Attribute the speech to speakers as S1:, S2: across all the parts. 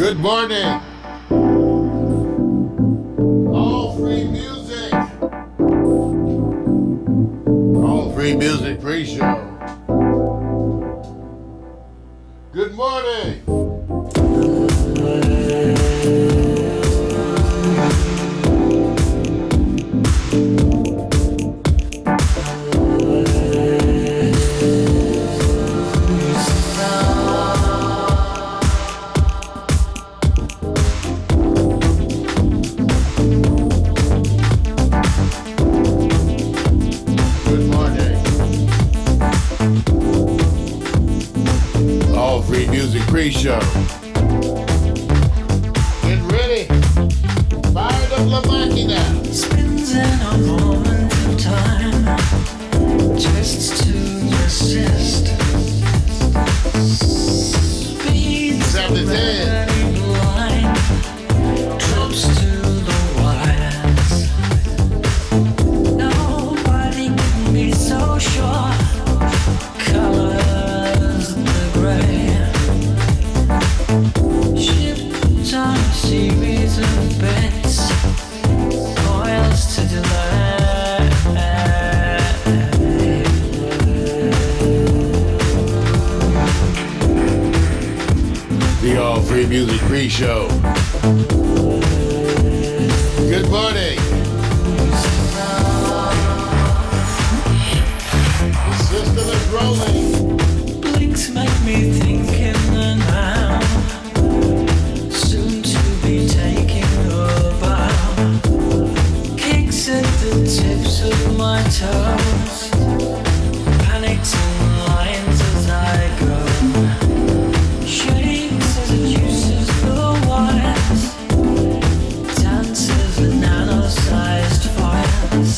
S1: Good morning. All free music. All free music pre-show. Good morning. Free music pre-show. Get ready. Fired up La Máquina.
S2: Spins in a moment of time. Twists to resist. Speeds
S1: the
S2: line. Drops to the wires. Nobody can be so sure. Colors the gray. On a series of bits, coils to delay.
S1: The All Free Music Pre-Show. Good morning. The system is rolling.
S2: Blinks make me think in the now. Soon to be taking over. Kicks at the tips of my toes. Panics in lines as I go. Shakes as it uses the wires. Dances with nano-sized fires.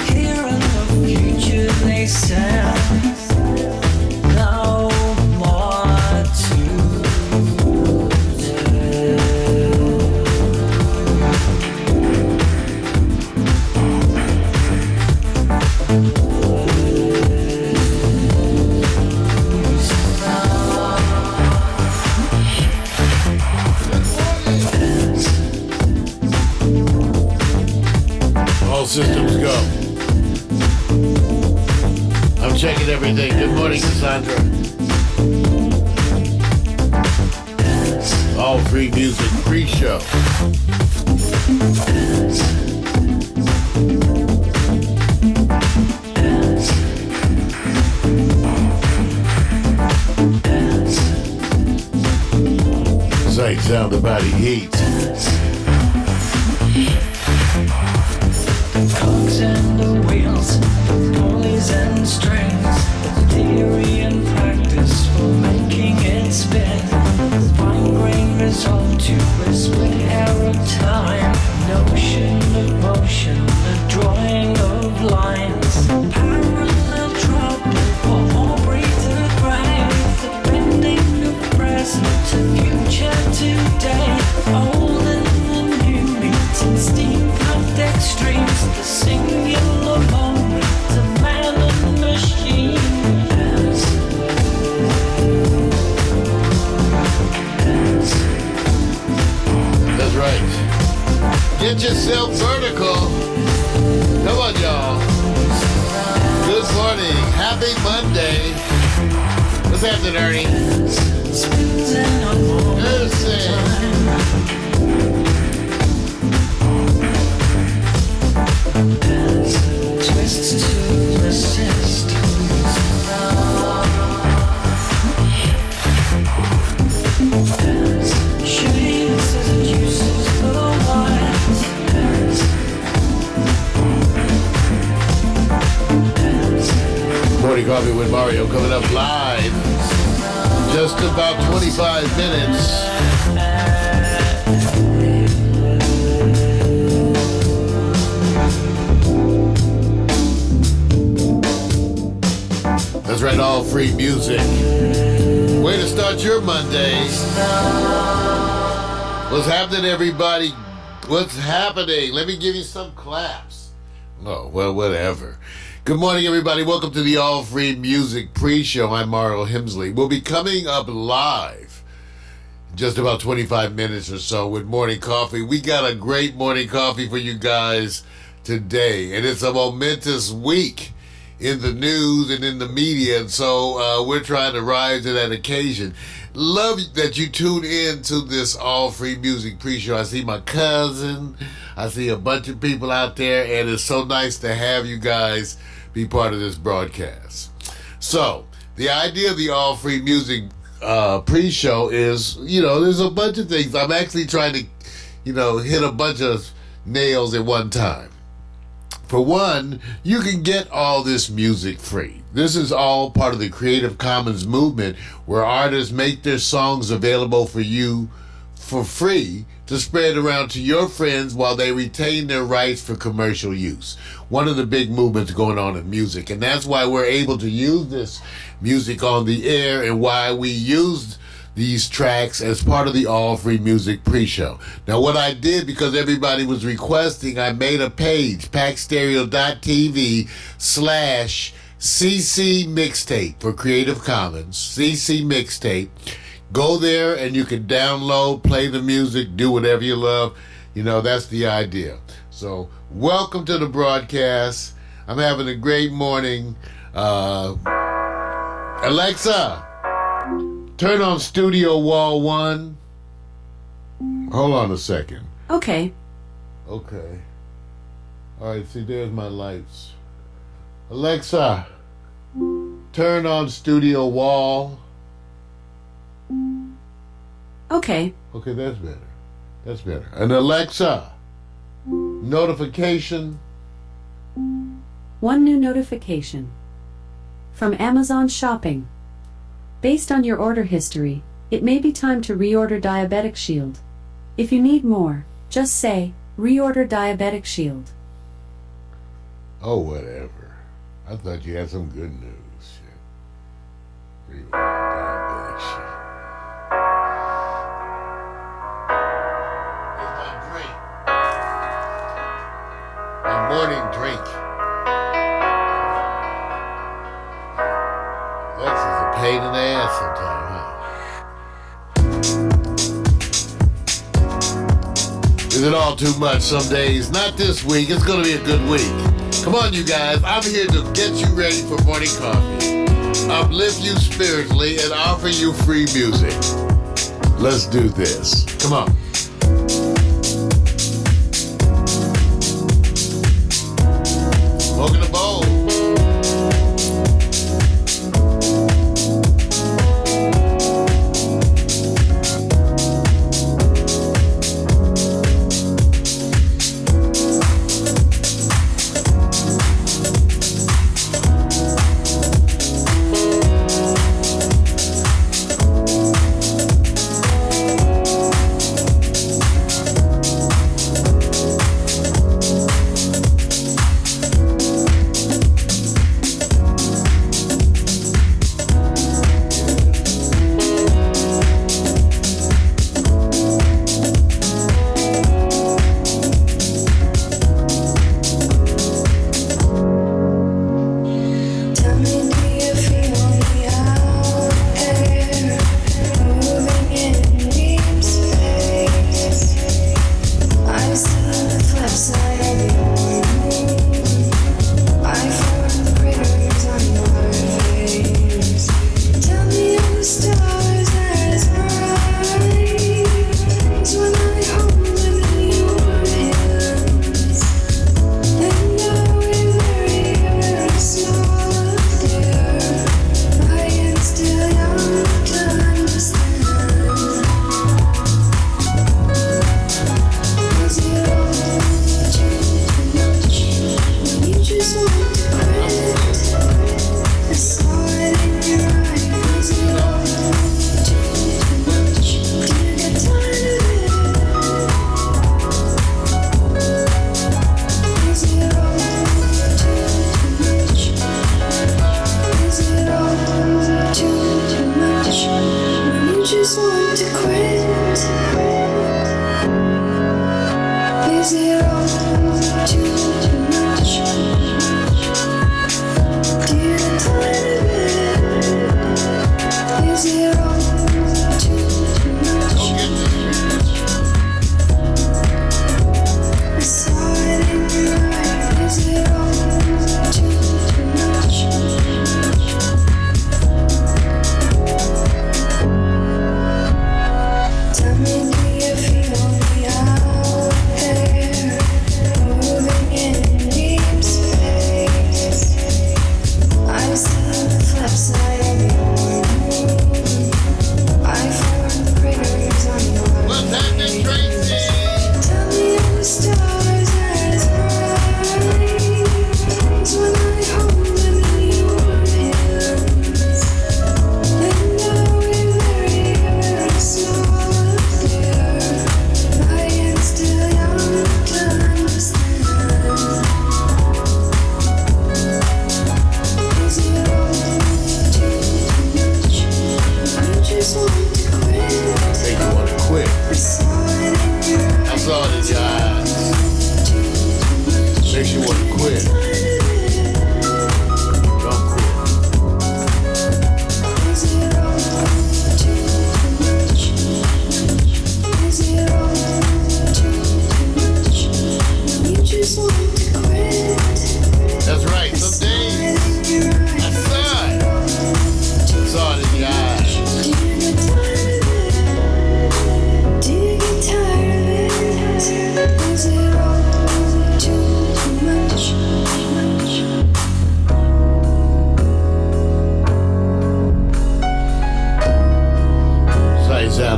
S2: Here in the future they sound.
S1: Systems go. I'm checking everything. Good morning, Cassandra. All Free Music Pre-Show. Sight, sound, the body heat.
S2: Cogs and the wheels, the pulleys and strings, theory and practice for making it spin. Fine-grained resolve to a split hair of time. Notion of motion, the drawing of lines. Parallel trouble for all breather grains. The bending of present to future today. Old and the new meeting steampunk extremes. The singular moment of man and machine.
S1: That's right. Get yourself vertical. Come on, y'all. Good morning. Happy Monday. What's happening, Ernie?
S2: Twists to resist. Shades as it uses the wires.
S1: Morning Coffee with Mario coming up live. Just about 25 minutes. That's right, all free music. Way to start your Monday. What's happening, everybody? What's happening? Let me give you some claps. Oh, well, whatever. Good morning, everybody. Welcome to the All Free Music Pre-Show. I'm Mario Hemsley. We'll be coming up live just about 25 minutes or so with morning coffee. We got a great morning coffee for you guys today, and it's a momentous week in the news and in the media, and so we're trying to rise to that occasion. Love that you tune in to this all free music pre-show. I see my cousin, I see a bunch of people out there, and it's so nice to have you guys be part of this broadcast. So the idea of the all free music pre-show is, there's a bunch of things. I'm actually trying to, hit a bunch of nails at one time. For one, you can get all this music free. This is all part of the Creative Commons movement, where artists make their songs available for you for free to spread around to your friends while they retain their rights for commercial use. One of the big movements going on in music, and that's why we're able to use this music on the air and why we used these tracks as part of the all-free music pre-show. Now, what I did, because everybody was requesting, I made a page, Pax Stereo TV /CC Mixtape for Creative Commons, CC Mixtape. Go there and you can download, play the music, do whatever you love. That's the idea. So, welcome to the broadcast. I'm having a great morning. Alexa, turn on Studio Wall 1. Hold on a second.
S3: Okay.
S1: All right, see, there's my lights. Alexa, turn on Studio Wall.
S3: Okay.
S1: Okay, that's better. And Alexa, notification.
S3: One new notification. From Amazon Shopping. Based on your order history, it may be time to reorder Diabetic Shield. If you need more, just say, reorder Diabetic Shield.
S1: Oh, whatever. I thought you had some good news. Reorder Diabetic Shield. Here's my drink. My morning drink. That's just a pain in the ass sometimes, huh? Is it all too much some days? Not this week. It's going to be a good week. Come on, you guys. I'm here to get you ready for morning coffee, uplift you spiritually, and offer you free music. Let's do this. Come on. Smoking a bowl.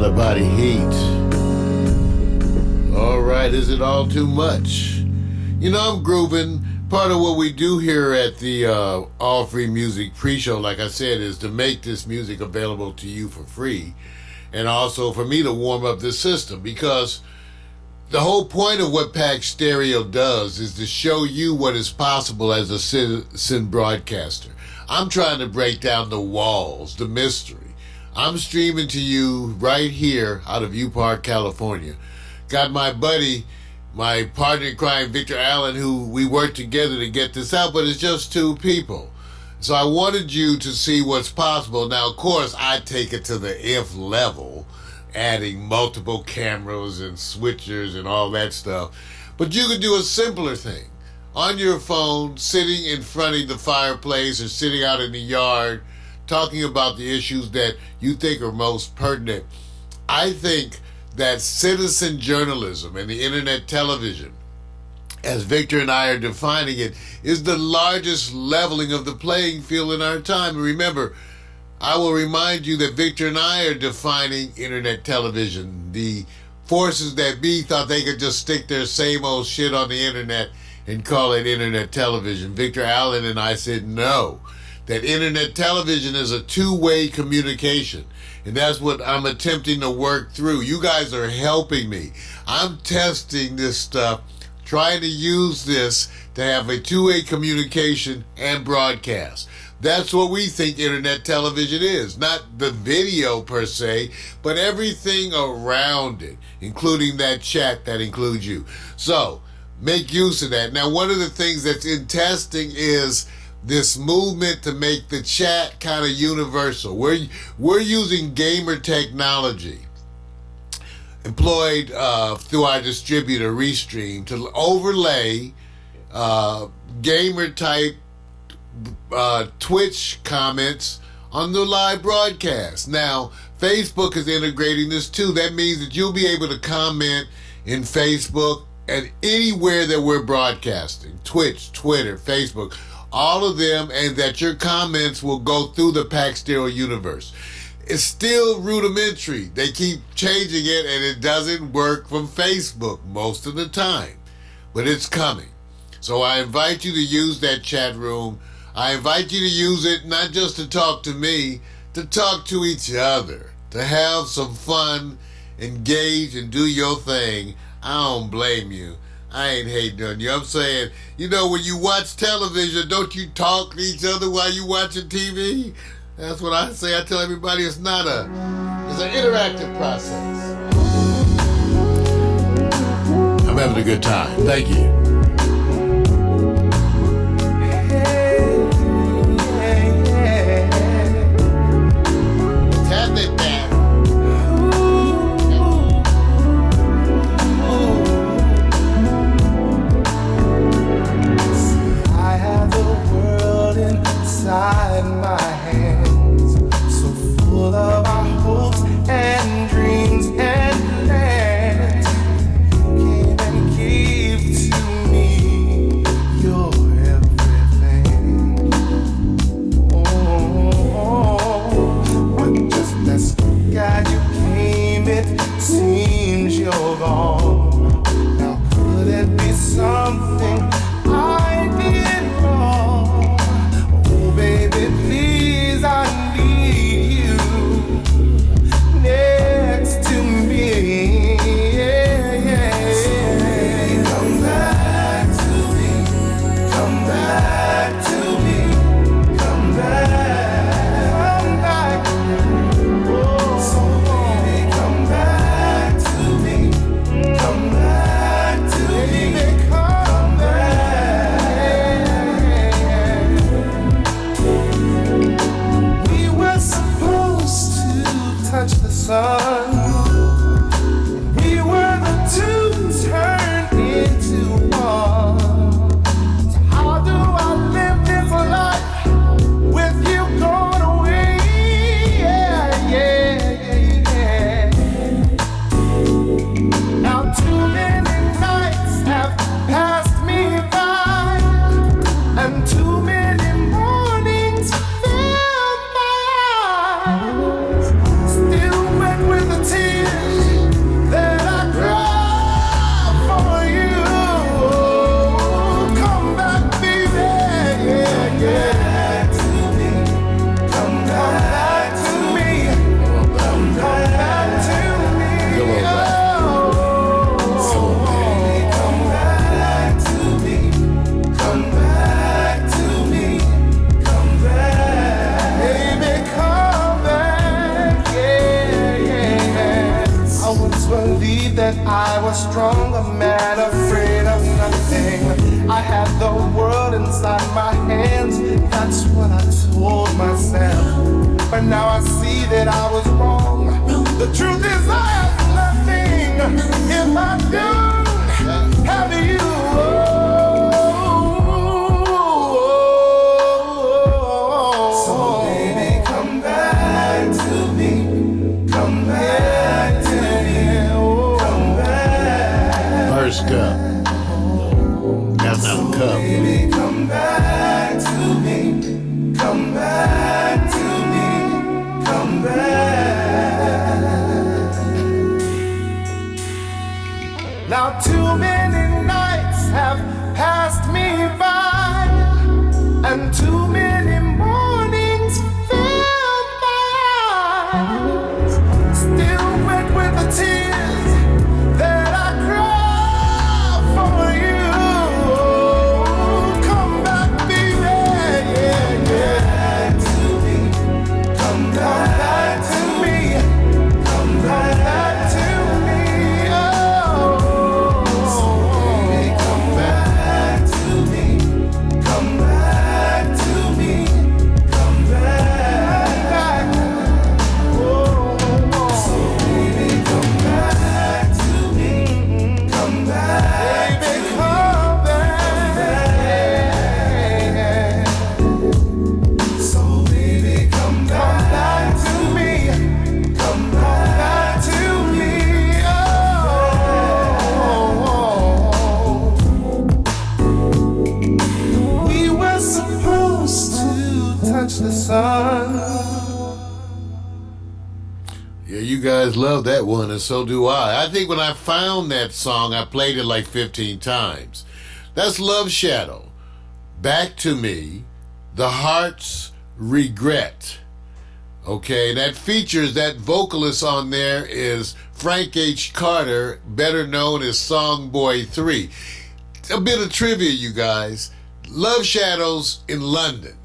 S1: out of body heat. All right, is it all too much? You know, I'm grooving. Part of what we do here at the All Free Music pre-show, like I said, is to make this music available to you for free. And also for me to warm up the system, because the whole point of what Pax Stereo does is to show you what is possible as a citizen broadcaster. I'm trying to break down the walls, the mystery. I'm streaming to you right here out of U Park, California. Got my buddy, my partner in crime, Victor Allen, who we worked together to get this out, but it's just two people. So I wanted you to see what's possible. Now, of course, I take it to the nth level, adding multiple cameras and switchers and all that stuff. But you could do a simpler thing. On your phone, sitting in front of the fireplace or sitting out in the yard, talking about the issues that you think are most pertinent. I think that citizen journalism and the internet television, as Victor and I are defining it, is the largest leveling of the playing field in our time. And remember, I will remind you that Victor and I are defining internet television. The forces that be thought they could just stick their same old shit on the internet and call it internet television. Victor Allen and I said no, that internet television is a two-way communication. And that's what I'm attempting to work through. You guys are helping me. I'm testing this stuff, trying to use this to have a two-way communication and broadcast. That's what we think internet television is. Not the video per se, but everything around it, including that chat that includes you. So make use of that. Now, one of the things that's in testing is this movement to make the chat kind of universal. We're using gamer technology employed through our distributor Restream to overlay gamer type Twitch comments on the live broadcast. Now, Facebook is integrating this too. That means that you'll be able to comment in Facebook and anywhere that we're broadcasting, Twitch, Twitter, Facebook, all of them, and that your comments will go through the Pax Stereo universe. It's still rudimentary. They keep changing it, and it doesn't work from Facebook most of the time, but it's coming. So I invite you to use that chat room. I invite you to use it not just to talk to me, to talk to each other, to have some fun, engage, and do your thing. I don't blame you. I ain't hating on you. I'm saying, you know, when you watch television, don't you talk to each other while you watching TV? That's what I say. I tell everybody it's an interactive process. I'm having a good time. Thank you. Tap it back.
S4: I have the world inside my hands, so full of our hopes and dreams and plans. You came and gave to me your everything. But just as God you came, it seems you're gone. Now could it be something I did wrong? Oh baby, please, I need you next to me. Yeah, yeah. Come back to me. Come back to me. Come back. Come back. Oh, so baby, come back to me. Come back to me. Come back. We were supposed to touch the sun. We were the two turned into one. So how do I live this life with you gone away? Yeah, yeah, yeah, yeah. Now too many nights have passed me by, and too many mornings fill my eyes. Still wet with the tears a stronger man, afraid of nothing. I had the world inside my hands, that's what I told myself. But now I see that I was wrong. The truth is I have nothing if I don't have you. So baby, come back to me. Come back to me. Come back.
S1: First cup. That's not a cup.
S4: Baby, come back to me. Come back to me. Come back. Now too many nights have passed me by, and too many mornings fill my eyes, still wet with the tears that I cry for you. Come back, baby, yeah. To me. Come back to me. Come back to me. Oh, baby, come back to me. Come back to me. Come back. Oh, so baby, come back to me. Come back, baby, come back. So baby, come back to me. Come back to me. Oh, we were supposed to touch the sun.
S1: Yeah, you guys love that one, and so do I. I think when I found that song, I played it like 15 times. That's Love Shadow. Back to Me, The Heart's Regret. Okay, that features, that vocalist on there is Frank H. Carter, better known as Songboy 3. A bit of trivia, you guys. Love Shadow's in London.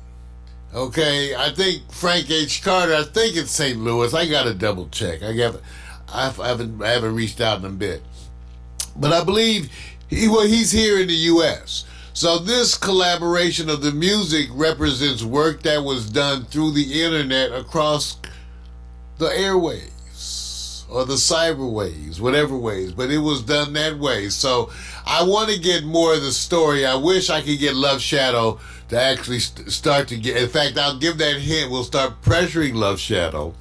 S1: Okay, I think Frank H. Carter, I think it's St. Louis. I gotta double check. I haven't reached out in a bit. But I believe he's here in the U.S. So this collaboration of the music represents work that was done through the internet across the airwaves or the cyber waves, whatever ways, but it was done that way. So I want to get more of the story. I wish I could get Love Shadow to actually start to get, in fact, I'll give that hint. We'll start pressuring Love Shadow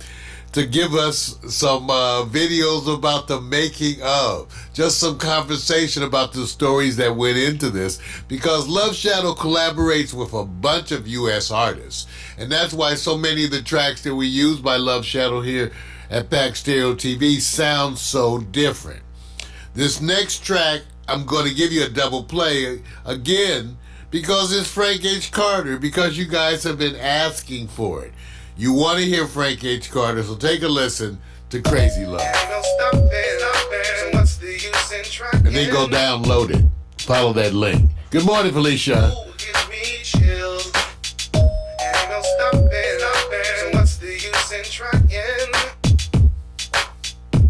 S1: to give us some videos about the making of, just some conversation about the stories that went into this, because Love Shadow collaborates with a bunch of U.S. artists, and that's why so many of the tracks that we use by Love Shadow here at Pax Stereo TV sound so different. This next track, I'm going to give you a double play again, because it's Frank H. Carter, because you guys have been asking for it. You want to hear Frank H. Carter, so take a listen to Crazy Love. And then go download it. Follow that link. Good morning, Felicia.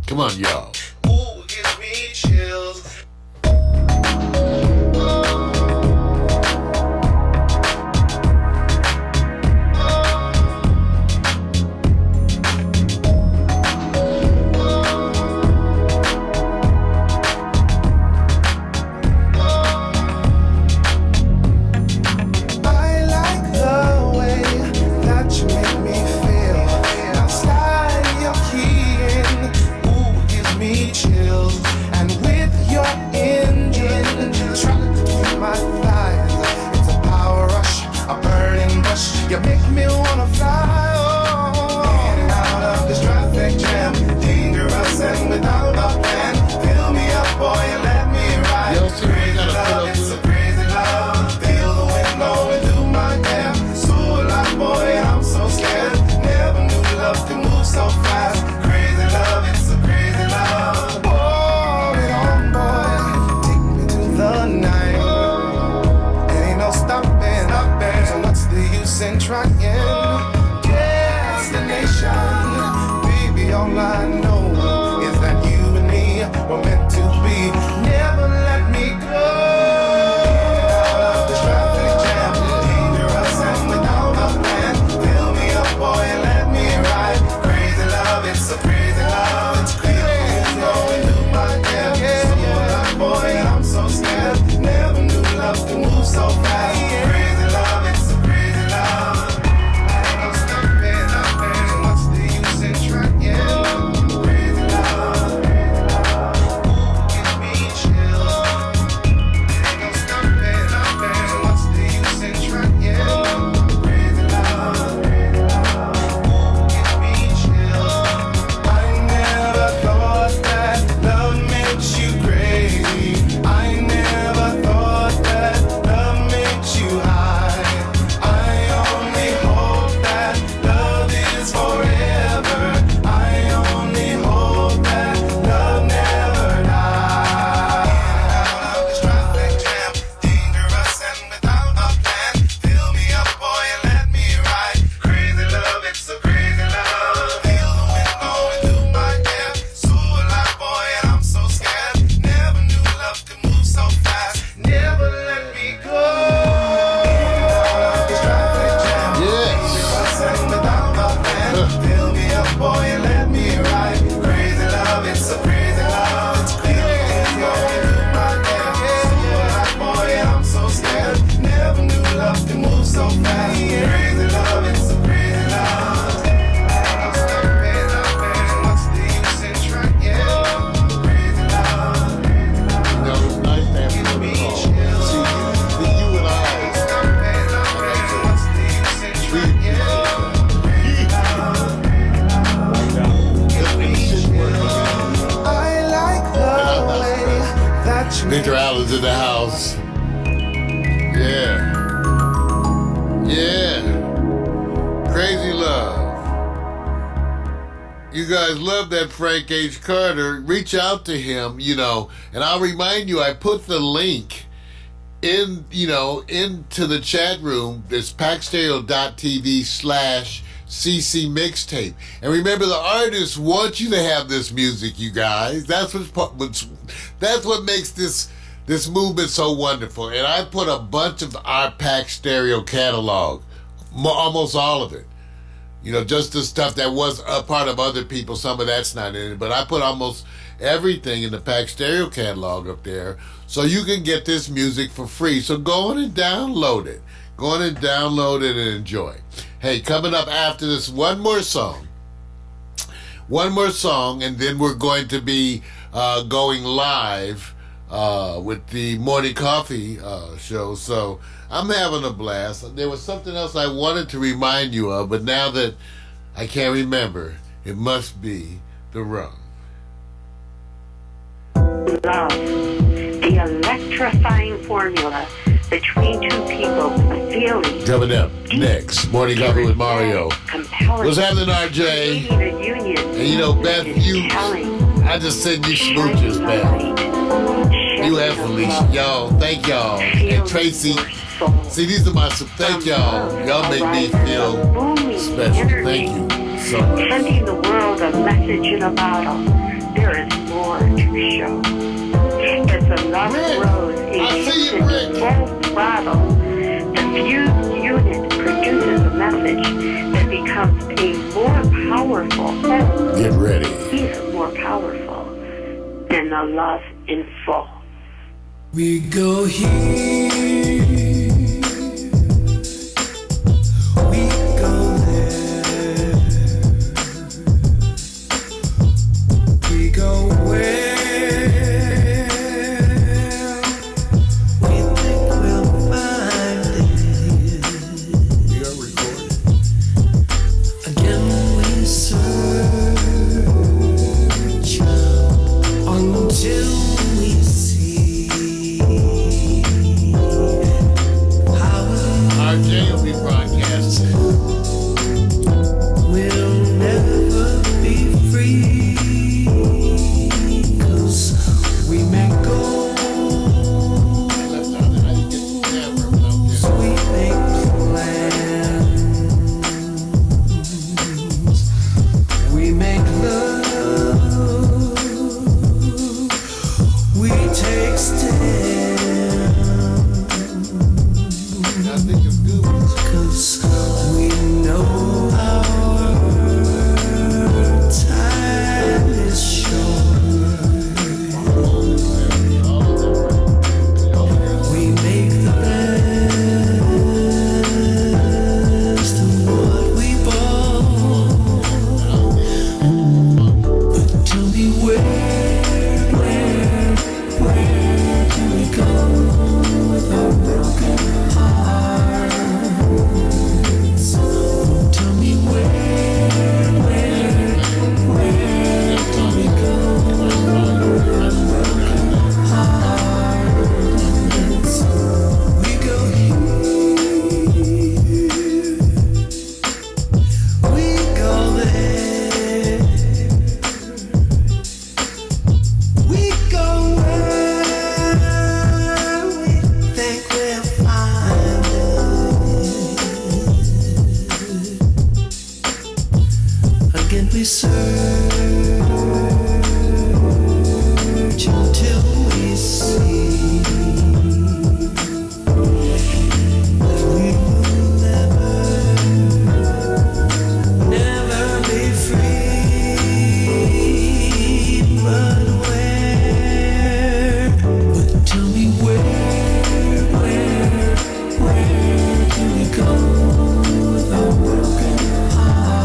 S1: Come on, y'all.
S4: Me
S1: You guys love that Frank H. Carter. Reach out to him, and I'll remind you, I put the link into the chat room. It's paxstereo.tv/CC mixtape. And remember, the artists want you to have this music, you guys. That's what makes this movement so wonderful. And I put a bunch of our Pax Stereo catalog, almost all of it. Just the stuff that was a part of other people. Some of that's not in it, but I put almost everything in the Pax Stereo catalog up there, so you can get this music for free. So go on and download it. Go on and download it and enjoy. Hey, coming up after this, one more song, and then we're going to be going live with the Morning Coffee show. So I'm having a blast. There was something else I wanted to remind you of, but now that I can't remember, it must be the rum.
S5: Love, the electrifying formula between two people feeling.
S1: Coming up next, Morning Coffee with Mario.
S5: Compelling.
S1: What's happening, RJ?
S5: A union.
S1: And Beth, I just send you smooches, Beth. You and Felicia. Y'all, thank y'all. And Tracy. See, these are my, thank y'all. Y'all make me feel special. Thank you so much.
S5: Sending the world a message in a bottle. There is more to show. As the love grows, a full throttle, the fused unit produces a message that becomes a more powerful whole.
S1: Get ready.
S5: Even more powerful than the love in full.
S2: We go here, we go there, we go where we think we'll find it.
S1: We are recording.
S2: Again we search until we
S1: RJ will be broadcasting.
S2: We'll never be free, 'cause we may go, we make plans, we make love, we take steps.
S1: Nothing is good.
S2: 'Cause we know our time is short. We make the best of what we bought. But tell me where do we go with our broken hearts? Tell me where do we go with our broken hearts? We go here, we go there, we go where we think we'll find it. Again we search until we see that we will never be free. But where? But tell me where do we go with our broken hearts?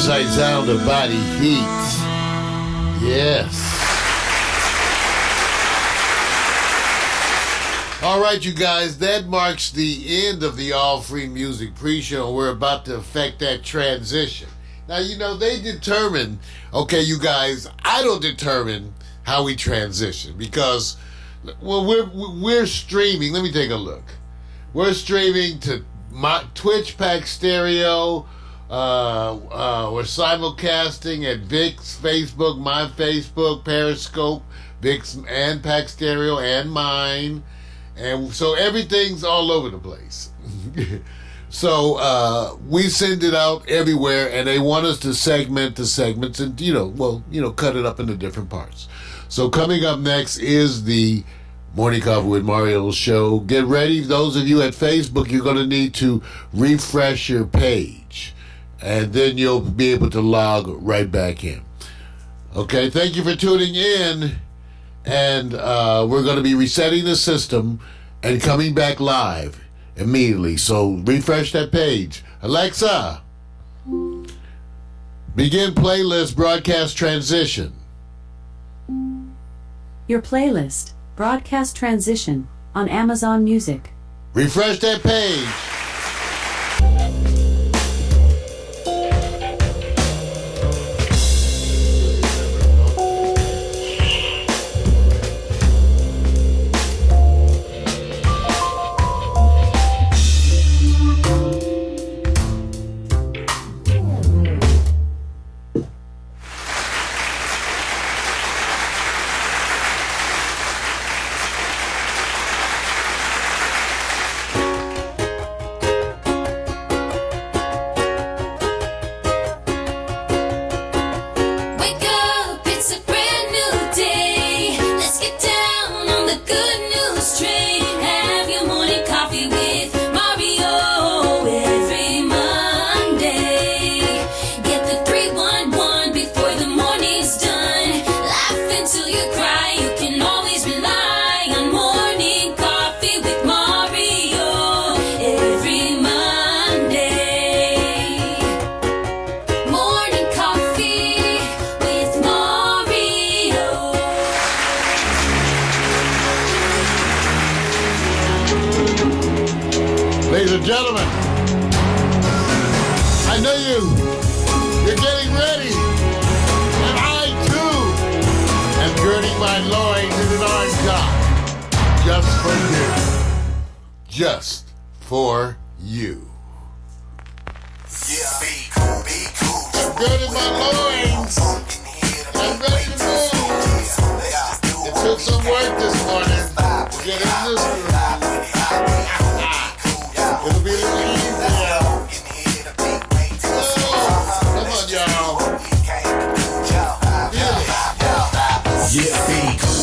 S1: precise sound of Body Heat. Yes. All right, you guys, that marks the end of the All Free Music pre-show. We're about to effect that transition. Now, you know, they determine, okay, you guys, I don't determine how we transition because, well, we're streaming. Let me take a look. We're streaming to my Twitch, Pax Stereo. We're simulcasting at Vic's Facebook, my Facebook, Periscope, Vic's and Pax Stereo and mine. And so everything's all over the place. So we send it out everywhere, and they want us to segment the segments and, cut it up into different parts. So coming up next is the Morning Coffee with Mario show. Get ready. Those of you at Facebook, you're going to need to refresh your page, and then you'll be able to log right back in. Okay, thank you for tuning in. And we're going to be resetting the system and coming back live immediately. So refresh that page. Alexa, begin playlist broadcast transition.
S3: Your playlist, broadcast transition, on Amazon Music.
S1: Refresh that page. Ladies and gentlemen, I know you're getting ready, and I too am girding my loins in an orange top, just for you, just for you.
S4: Yeah, be cool, be cool.
S1: I'm girding my loins. I'm ready to move. It took some work this morning to get in this room. It'll be a little easier. Come on, y'all.
S4: Yeah,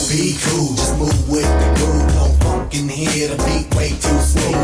S4: be cool, just move with the groove. No funk in here, the beat way too smooth.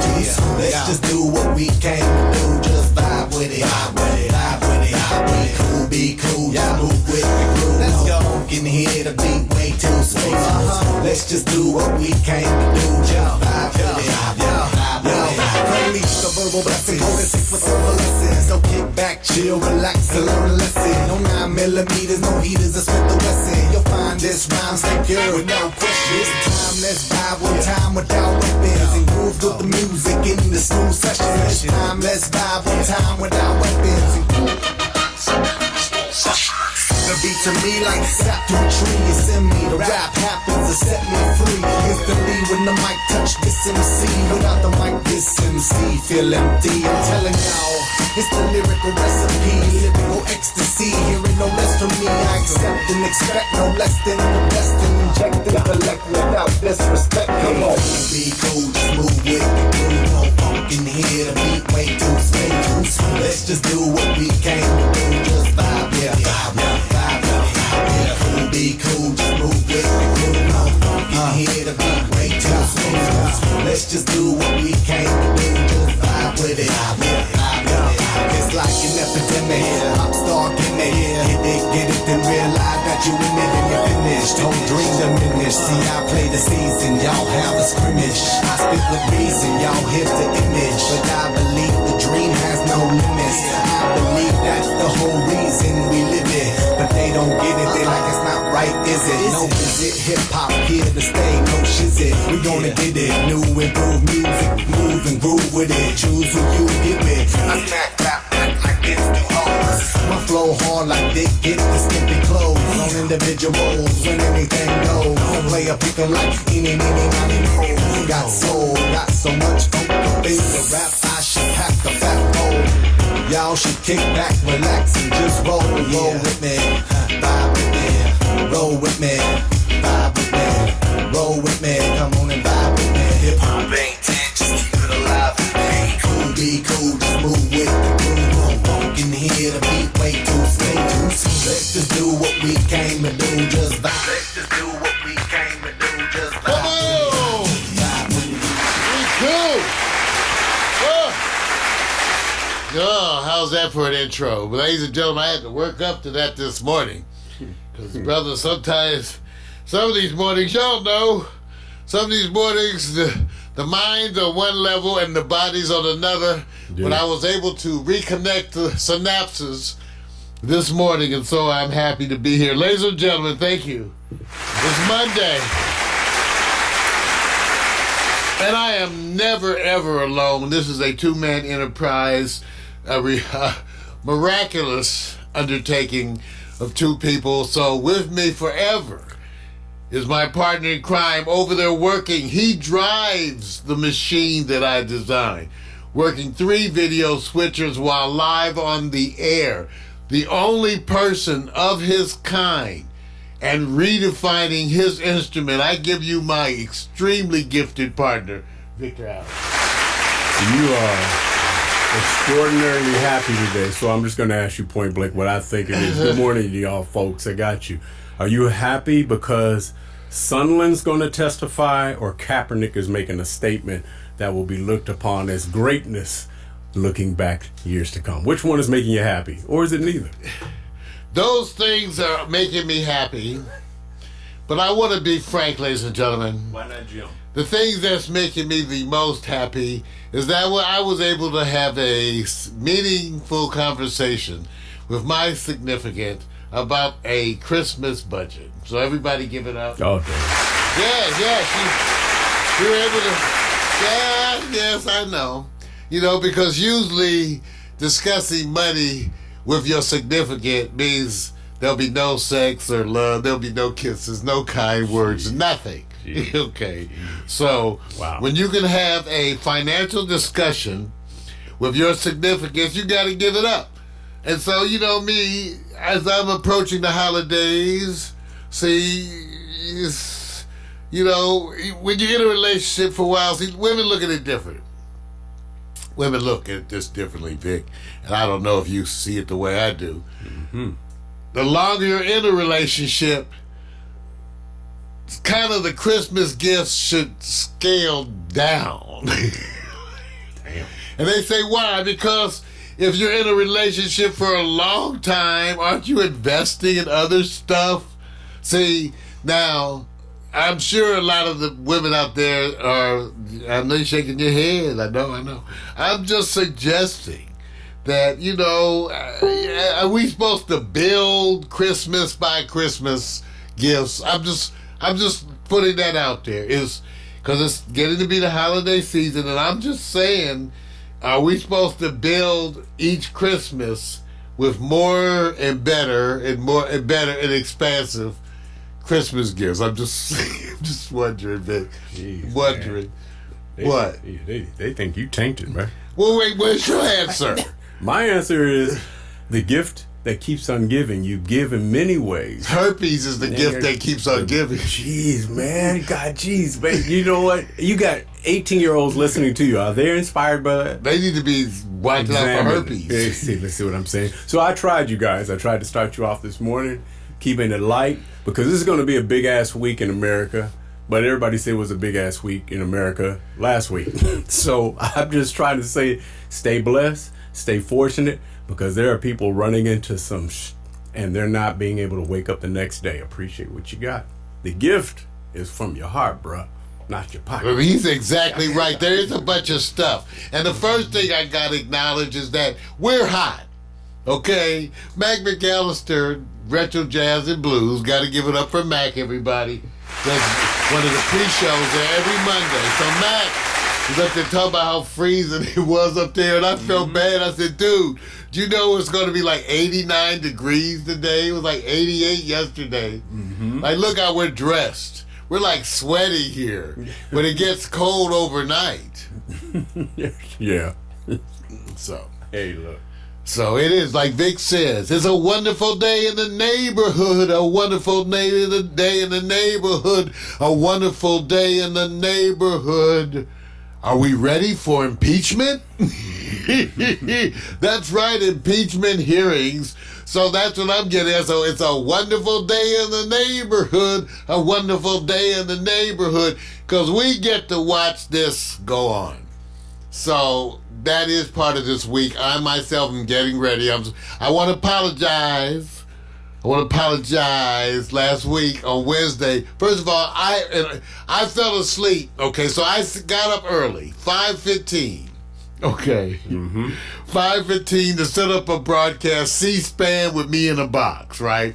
S4: Let's just do what we came to do. Just vibe with it, vibe with it, vibe with it. Be cool, just move with the groove. No funk in here, the beat way too smooth. Let's just do what we came to do. Just vibe with it, vibe with it. Unleash the verbal blessing, hold it sick with verbal lessons. So kick back, chill, relax, and learn a lesson. No 9mm, no heaters, a Smith & Wesson. You'll find this rhyme secure with no questions. Time, let's vibe one time without weapons. And groove with the music in the smooth session. This time, let's vibe one time without weapons. The beat to me like sap to a tree. It's in me, the rap happens to set me free. Instantly when the mic touch this MC. Without the mic this MC feel empty. I'm telling y'all, it's the lyrical recipe. Lyrical ecstasy, hearing no less from me. I accept and expect no less than the best. And inject intellect without disrespect. Come on, be cool, just move with the groove. No funk in here, the beat way too smooth. Let's just do what we came to do. Just vibe, yeah, vibe, yeah. Be cool, just move with the groove. No funk in here, the beat way too smooth. Let's just do what we came to do. Just vibe with it, vibe with it. It's like an epidemic, pop star gimmick. Get it, then realize that you in it and you're finished. Don't dream diminish. See, I play the season, y'all have a scrimmage. I spit with reason, y'all hit the image. But I believe the dream has no limits. I believe that's the whole reason. is it? Hip hop here to stay, no shizzy. We gonna get it, new improved music, move and groove with it. Choose who you get with. I smack rap like this do hoes. My flow hard like they get the skimpy clothes on individuals when anything goes. Don't play a pick 'em like any, mo. Got soul, got so much funk to feel the rap. I should pack a fat bowl. Y'all should kick back, relax, and just roll with me, vibe with me, roll with me, vibe with me, roll with me, come on and vibe with me. Hip hop ain't dead, just keep it alive. Hey, cool, be cool, just move with the groove. Funk in here, the beat way too slow. Let's just do what we came to do, just vibe. Let's just do what we came to do, just vibe.
S1: Come on!
S4: Vibe with me.
S1: Cool! Oh, how's that for an intro? But ladies and gentlemen, I had to work up to that this morning. Because, brother, sometimes, some of these mornings, y'all know, some of these mornings, the mind's on one level and the body's on another. Yeah. But I was able to reconnect the synapses this morning, and so I'm happy to be here. Ladies and gentlemen, thank you. It's Monday. And I am never, ever alone. This is a two-man enterprise, a miraculous undertaking of two people. So with me forever is my partner in crime over there working. He drives the machine that I designed, working 3 video switchers while live on the air. The only person of his kind and redefining his instrument. I give you my extremely gifted partner, Victor Allen.
S6: You are extraordinarily happy today, so I'm just going to ask you point blank what I think it is. Good morning to y'all folks. I got you. Are you happy because Sunland's going to testify, or Kaepernick is making a statement that will be looked upon as greatness looking back years to come? Which one is making you happy, or is it neither?
S1: Those things are making me happy, but I want to be frank, ladies and gentlemen.
S6: Why not Jim?
S1: The things that's making me the most happy is that I was able to have a meaningful conversation with my significant about a Christmas budget. So everybody give it up.
S6: Okay.
S1: Yeah, we were able to, yes, I know. You know, because usually discussing money with your significant means there'll be no sex or love, there'll be no kisses, no kind words, nothing. Okay. So when you can have a financial discussion with your significance, you got to give it up. And so, you know, me, as I'm approaching the holidays, you know, when you're in a relationship for a while, women look at it different. Women look at this differently, Vic, and I don't know if you see it the way I do. Mm-hmm. The longer you're in a relationship, kind of the Christmas gifts should scale down.
S6: Damn.
S1: And they say, why? Because if you're in a relationship for a long time, aren't you investing in other stuff? See, now, I'm sure a lot of the women out there are, I know you're shaking your head, I know. I'm just suggesting that, you know, are we supposed to build Christmas by Christmas gifts? I'm just putting that out there, is because it's getting to be the holiday season, and I'm just saying, are we supposed to build each Christmas with more and better and expansive Christmas gifts? I'm just wondering, Vic.
S6: Jeez,
S1: wondering. What?
S6: They think you tainted, man.
S1: Well, wait, what's your answer?
S6: My answer is the gift that keeps on giving. You give in many ways.
S1: Herpes is the gift that keeps on giving.
S6: Jeez, man. God, jeez, man. You know what? You got 18-year-olds listening to you. Are they inspired by that?
S1: They need to be watching out for herpes.
S6: Let's see what I'm saying. So I tried, you guys. I tried to start you off this morning, keeping it light, because this is going to be a big-ass week in America. But everybody said it was a big-ass week in America last week. So I'm just trying to say, stay blessed, stay fortunate, because there are people running into some and they're not being able to wake up the next day. Appreciate what you got. The gift is from your heart, bro, not your pocket.
S1: Well, he's exactly right. There is a bunch of stuff. And the first thing I got to acknowledge is that we're hot. Okay, Mac McAllister, Retro Jazz and Blues. Got to give it up for Mac, everybody. That's one of the pre-shows there every Monday. So Mac was up there talking about how freezing it was up there, and I felt bad. I said, dude, do you know it's going to be like 89 degrees today? It was like 88 yesterday. Like, look how we're dressed. We're like sweaty here, but it gets cold overnight.
S6: Yeah.
S1: So,
S6: Hey, look.
S1: so it is, like Vic says, it's a wonderful day in the neighborhood, a wonderful day in the neighborhood, a wonderful day in the neighborhood. Are we ready for impeachment? That's right, impeachment hearings. So that's what I'm getting at. So it's a wonderful day in the neighborhood, a wonderful day in the neighborhood, because we get to watch this go on. So that is part of this week. I myself am getting ready. I want to apologize. Last week on Wednesday. First of all, I fell asleep. Okay, so I got up early, 5:15. Okay, 5:15 to set up a broadcast, C-SPAN with me in a box. Right.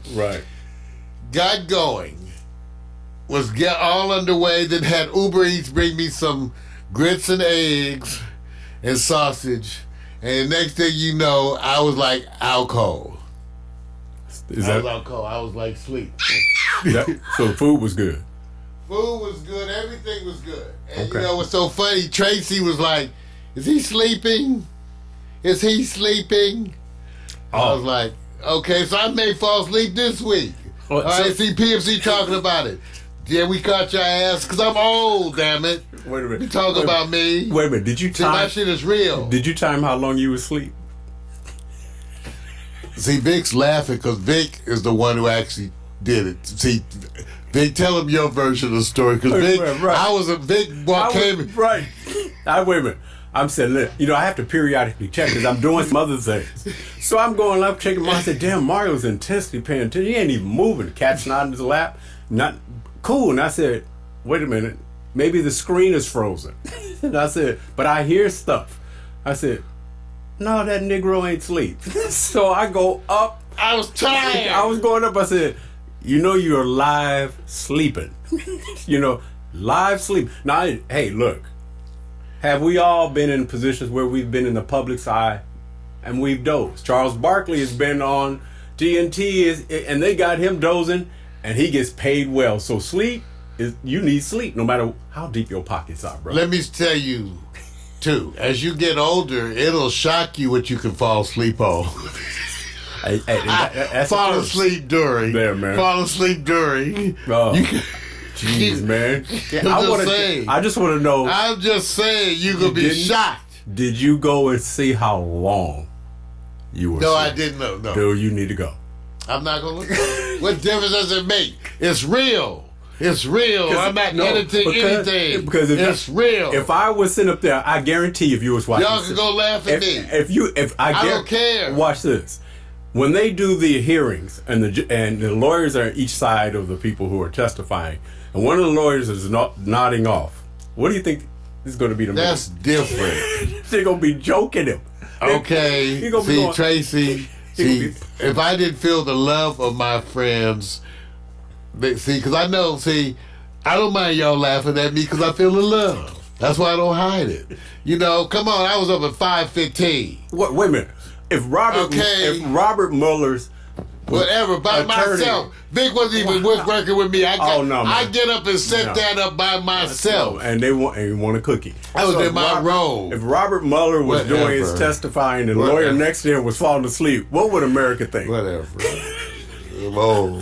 S1: Got going. Was all underway. Then had Uber Eats bring me some grits and eggs and sausage, and the next thing you know, I was like out cold. I was out cold. I was like sleep.
S6: So the food was good.
S1: Food was good. Everything was good. And
S6: Okay.
S1: you know what's so funny? Tracy was like, "Is he sleeping? Is he sleeping?" I was like, "Okay." So I may fall asleep this week.
S6: Well,
S1: All right.
S6: so-
S1: See, PMC talking about it. Yeah, we caught your ass because I'm old. Damn it.
S6: Wait a minute.
S1: You talk about me.
S6: Wait a minute. Did you
S1: See, my
S6: time?
S1: shit is real.
S6: Did you time how long you was asleep?
S1: See, Vic's laughing because Vic is the one who actually did it. See, Vic, tell him your version of the story because Vic,
S6: Right.
S1: Vic came.
S6: Right. Wait a minute. I'm saying, look, I have to periodically check because I'm doing some other things. So I'm going up, checking I said, damn, Mario's intensely paying attention. He ain't even moving. The cat's not in his lap. Not cool. And I said, wait a minute. Maybe the screen is frozen. And I said, but I hear stuff. I said, no, that Negro ain't asleep. So I go up.
S1: I was tired.
S6: I was going up. I said, you're live sleeping. Live sleep. Now, hey, look. Have we all been in positions where we've been in the public's eye and we've dozed? Charles Barkley has been on TNT and they got him dozing and he gets paid well. So you need sleep no matter how deep your pockets are, bro.
S1: Let me tell you, too, as you get older, it'll shock you what you can fall asleep on.
S6: That's
S1: Fall asleep during.
S6: There, man.
S1: Fall asleep during.
S6: Oh,
S1: You can-
S6: jeez, man.
S1: saying.
S6: I just want to know,
S1: I'm just saying, you could be
S6: didn't?
S1: shocked.
S6: did you go and see how long you were
S1: No,
S6: asleep?
S1: I didn't know. No.
S6: Dude, you need to go.
S1: I'm not going to look. What difference does it make? It's real. It's real.
S6: 'Cause-
S1: I'm not
S6: no,
S1: editing
S6: because-
S1: anything.
S6: because if
S1: it's real.
S6: If I was sitting up there, I guarantee if you was watching,
S1: Y'all can go laugh at me.
S6: If I
S1: don't care.
S6: Watch this. When they do the hearings and the lawyers are on each side of the people who are testifying, and one of the lawyers is nodding off, what do you think is going to be the
S1: That's different.
S6: They're going to be joking him.
S1: Okay.
S6: He gonna be
S1: See,
S6: going-
S1: Tracy,
S6: He gonna
S1: if I didn't feel the love of my friends, because I know, I don't mind y'all laughing at me because I feel the love. That's why I don't hide it. Come on, I was up at 5:15.
S6: Wait a minute. If Robert Mueller's
S1: Whatever, by
S6: attorney-
S1: myself. Vic wasn't even working with me.
S6: Oh, no, man.
S1: I get up and set
S6: No.
S1: that up by myself.
S6: and they want a cookie.
S1: I was
S6: So
S1: in
S6: if
S1: my role.
S6: If Robert Mueller was doing his
S1: Whatever.
S6: testifying and the lawyer
S1: Whatever.
S6: next to him was falling asleep, what would America think?
S1: Whatever. Oh.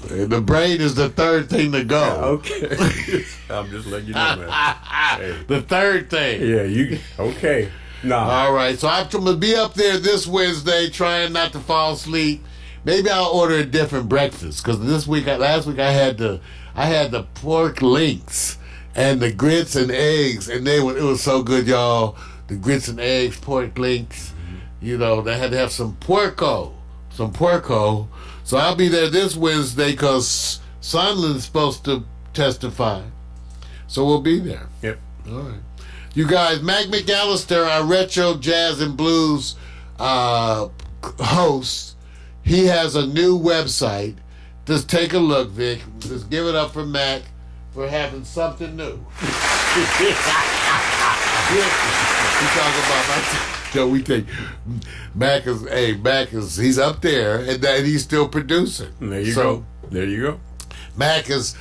S1: The brain is the third thing to go.
S6: Okay. I'm just letting you know, man. Hey.
S1: The third thing.
S6: Yeah, okay. Nah.
S1: All right, so I'm going to be up there this Wednesday trying not to fall asleep. Maybe I'll order a different breakfast because last week I had the pork links and the grits and eggs, and it was so good, y'all. The grits and eggs, pork links. They had to have some puerco. So I'll be there this Wednesday because Sondland's supposed to testify. So we'll be there.
S6: Yep.
S1: All right. You guys, Mac McAllister, our retro jazz and blues host. He has a new website. Just take a look, Vic. Just give it up for Mac for having something new. We talk about so we take Mac is he's up there and he's still producing.
S6: There you go.
S1: Mac he's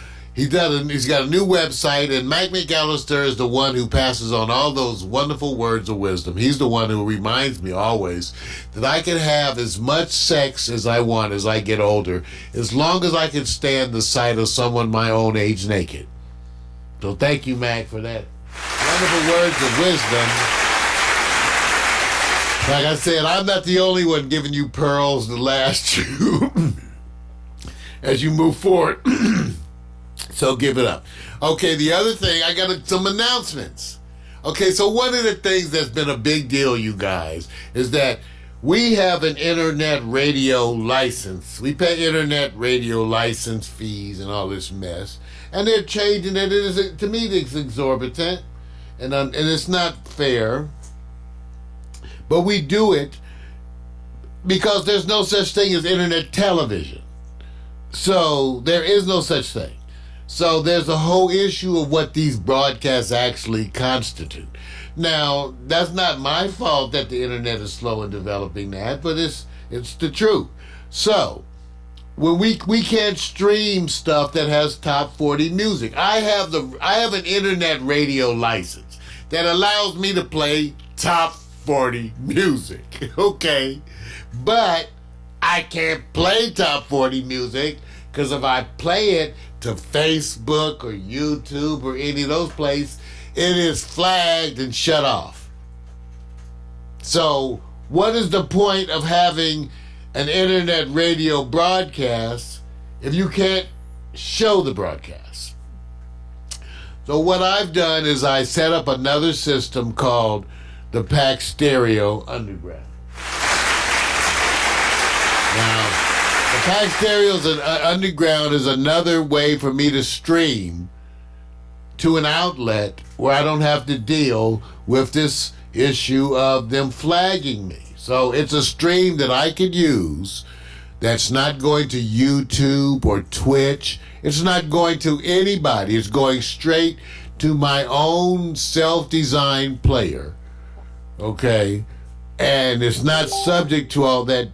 S1: got a new website, and Mac McAllister is the one who passes on all those wonderful words of wisdom. He's the one who reminds me always that I can have as much sex as I want as I get older, as long as I can stand the sight of someone my own age naked. So thank you, Mac, for that wonderful words of wisdom. Like I said, I'm not the only one giving you pearls to last you as you move forward. So give it up. Okay, the other thing, I got some announcements. Okay, so one of the things that's been a big deal, you guys, is that we have an internet radio license. We pay internet radio license fees and all this mess. And they're changing it. To me, it's exorbitant. And it's not fair. But we do it because there's no such thing as internet television. So there is no such thing. So there's a whole issue of what these broadcasts actually constitute. Now, that's not my fault that the internet is slow in developing that, but it's the truth. So when we can't stream stuff that has top 40 music. I have an internet radio license that allows me to play top 40 music. Okay. But I can't play top 40 music because if I play it to Facebook or YouTube or any of those places, it is flagged and shut off. So what is the point of having an internet radio broadcast if you can't show the broadcast? So what I've done is I set up another system called the Pax Stereo Underground. Now, the Pax Stereo Underground is another way for me to stream to an outlet where I don't have to deal with this issue of them flagging me. So it's a stream that I could use that's not going to YouTube or Twitch. It's not going to anybody. It's going straight to my own self-designed player. Okay? And it's not subject to all that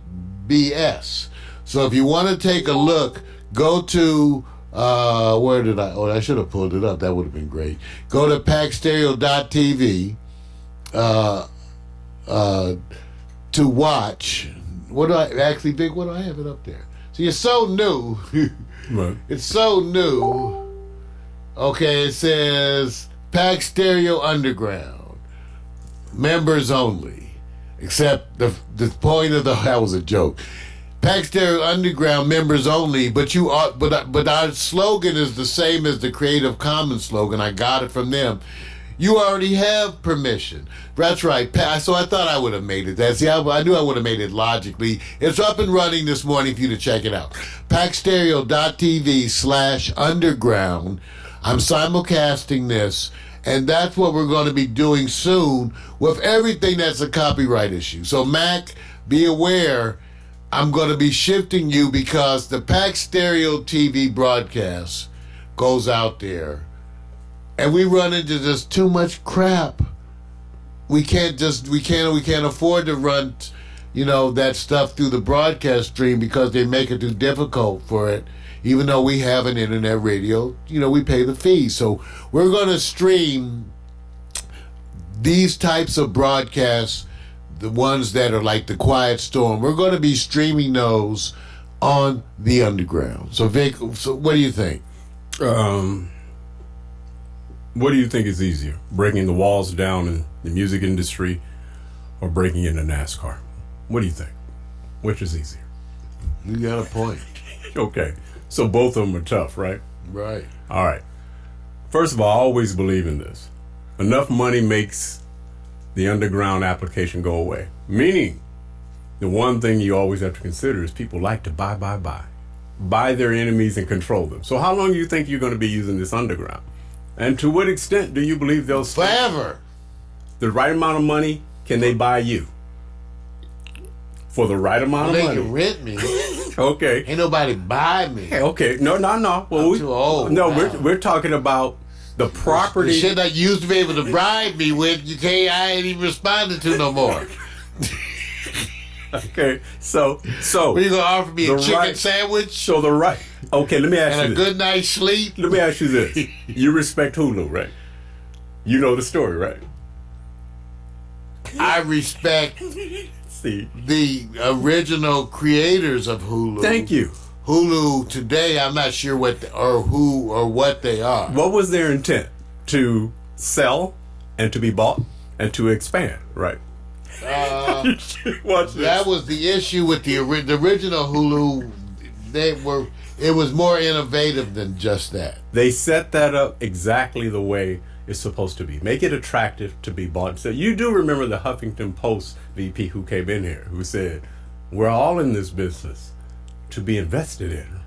S1: BS. So if you want to take a look, go to where did I should have pulled it up. That would have been great. Go to paxstereo.tv to watch. What do I have it up there? See, it's so new.
S6: Right.
S1: It's so new. Okay, it says Pax Stereo Underground, members only. Except the point of that was a joke. Pax Stereo Underground, members only, but our slogan is the same as the Creative Commons slogan. I got it from them. You already have permission. That's right. So I thought I would have made it that. See, I knew I would have made it logically. It's up and running this morning for you to check it out. paxstereo.tv/underground. I'm simulcasting this, and that's what we're going to be doing soon with everything that's a copyright issue. So, Mac, be aware, I'm going to be shifting you because the Pax Stereo TV broadcast goes out there, and we run into just too much crap. We can't afford to run, that stuff through the broadcast stream because they make it too difficult for it. Even though we have an internet radio, we pay the fee. So we're going to stream these types of broadcasts, the ones that are like the Quiet Storm. We're going to be streaming those on the underground. So Vic, what do you think?
S6: What do you think is easier? Breaking the walls down in the music industry or breaking into NASCAR? What do you think? Which is easier?
S1: You got a point.
S6: Okay. So both of them are tough, right?
S1: Right.
S6: All right. First of all, I always believe in this. Enough money makes the underground application go away. Meaning, the one thing you always have to consider is people like to buy. Buy their enemies and control them. So how long do you think you're going to be using this underground? And to what extent do you believe they'll spend
S1: forever?
S6: The right amount of money, can they buy you? For the right amount
S1: They
S6: of money.
S1: can rent me.
S6: Okay.
S1: Ain't nobody buy me.
S6: Hey, okay. No. Well,
S1: I'm too old
S6: No,
S1: now.
S6: we're talking about the
S1: The
S6: property.
S1: shit that you used to be able to bribe me with, I ain't even responding to no more.
S6: Okay. So
S1: What, you gonna offer me a
S6: The
S1: chicken
S6: right-
S1: sandwich
S6: so the right. Okay, let me ask
S1: and
S6: you
S1: a
S6: this.
S1: good night's sleep?
S6: Let me ask you this. You respect Hulu, right? You know the story, right?
S1: I respect
S6: See.
S1: the original creators of Hulu.
S6: Thank you.
S1: Hulu today, I'm not sure what what they are.
S6: What was their intent? To sell and to be bought and to expand, right? Watch this.
S1: That was the issue with the original Hulu. It was more innovative than just that.
S6: They set that up exactly the way it's supposed to be. Make it attractive to be bought. So you do remember the Huffington Post VP who came in here who said, "We're all in this business to be invested in."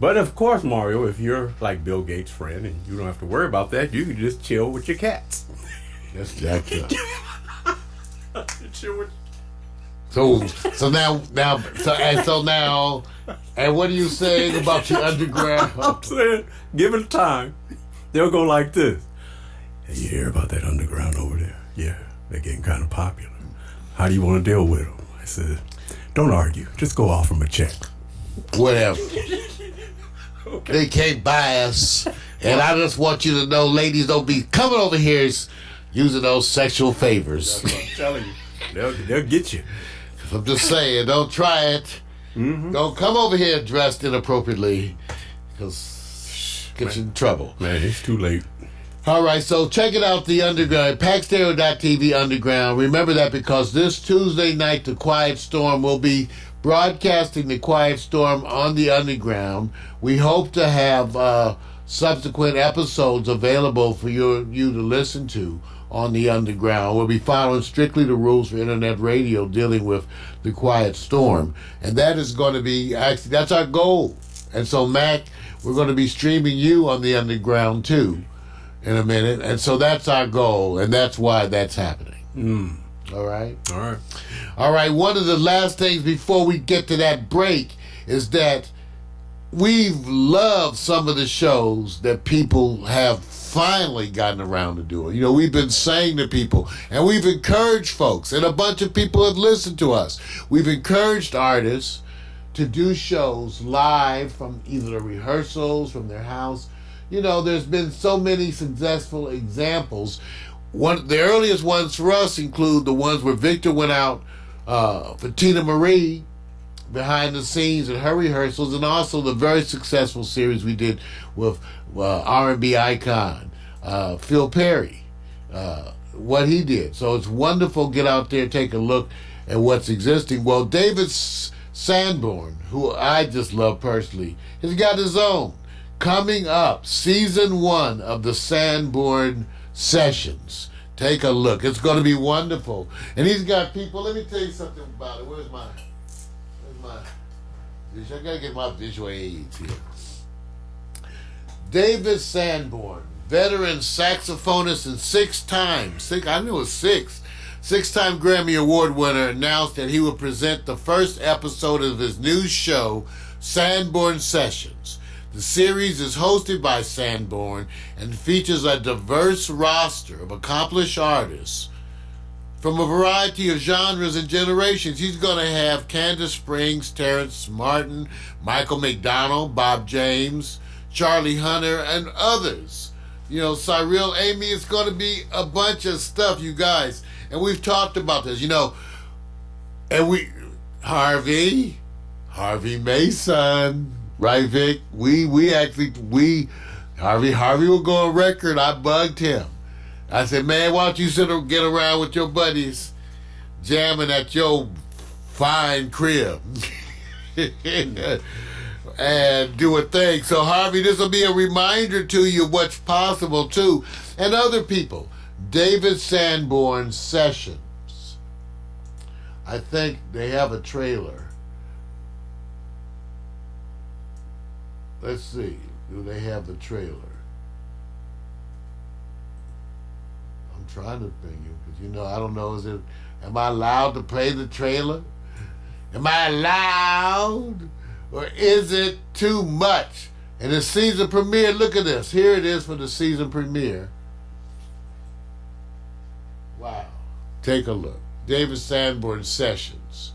S6: But of course, Mario, if you're like Bill Gates' friend and you don't have to worry about that, you can just chill with your cats.
S1: That's Jackson.
S6: Chill with
S1: So now, and what are you saying about the underground?
S6: I'm saying, given time, they'll go like this. Hey, you hear about that underground over there? Yeah, they're getting kind of popular. How do you want to deal with them? I said, don't argue. Just go offer them a check.
S1: Whatever. They can't buy us. And I just want you to know, ladies, don't be coming over here using those sexual favors.
S6: I'm telling you. They'll get you.
S1: I'm just saying, don't try it. Don't come over here dressed inappropriately, because get you in trouble.
S6: Man, it's too late.
S1: All right, so check it out, the Underground, Pax Stereo TV Underground. Remember that, because this Tuesday night, The Quiet Storm will be broadcasting The Quiet Storm on the Underground. We hope to have subsequent episodes available for you to listen to on the Underground. We'll be following strictly the rules for internet radio dealing with The Quiet Storm. And that is going to be, actually, that's our goal. And so, Mac, we're going to be streaming you on the Underground, too, in a minute. And so that's our goal, and that's why that's happening. All right?
S6: All right.
S1: All right, one of the last things before we get to that break is that we've loved some of the shows that people have finally gotten around to doing. You know, we've been saying to people, and we've encouraged folks, and a bunch of people have listened to us. We've encouraged artists to do shows live from either the rehearsals, from their house. You know, there's been so many successful examples. The earliest ones for us include the ones where Victor went out for Tina Marie behind the scenes at her rehearsals, and also the very successful series we did with R&B icon Phil Perry, what he did. So it's wonderful. Get out there, take a look at what's existing. Well, David Sanborn, who I just love personally, has got his own coming up, season 1 of the Sanborn Sessions. Take a look. It's going to be wonderful. And he's got people. Let me tell you something about it. Where's my I gotta get my visual aids here. David Sanborn, veteran saxophonist and six-time Grammy Award winner, announced that he would present the first episode of his new show, Sanborn Sessions. The series is hosted by Sanborn and features a diverse roster of accomplished artists from a variety of genres and generations. He's going to have Candace Springs, Terrence Martin, Michael McDonald, Bob James, Charlie Hunter, and others. You know, Cyril Amy. It's going to be a bunch of stuff, you guys. And we've talked about this, you know. And Harvey Mason, right, Vic? Harvey will go on record. I bugged him. I said, man, why don't you get around with your buddies jamming at your fine crib and do a thing. So, Harvey, this will be a reminder to you of what's possible, too. And other people. David Sanborn Sessions. I think they have a trailer. Let's see. Do they have the trailer? Trying to bring you, because I don't know, am I allowed to play the trailer? Am I loud? Or is it too much? And the season premiere, look at this. Here it is for the season premiere. Wow. Take a look. David Sanborn Sessions.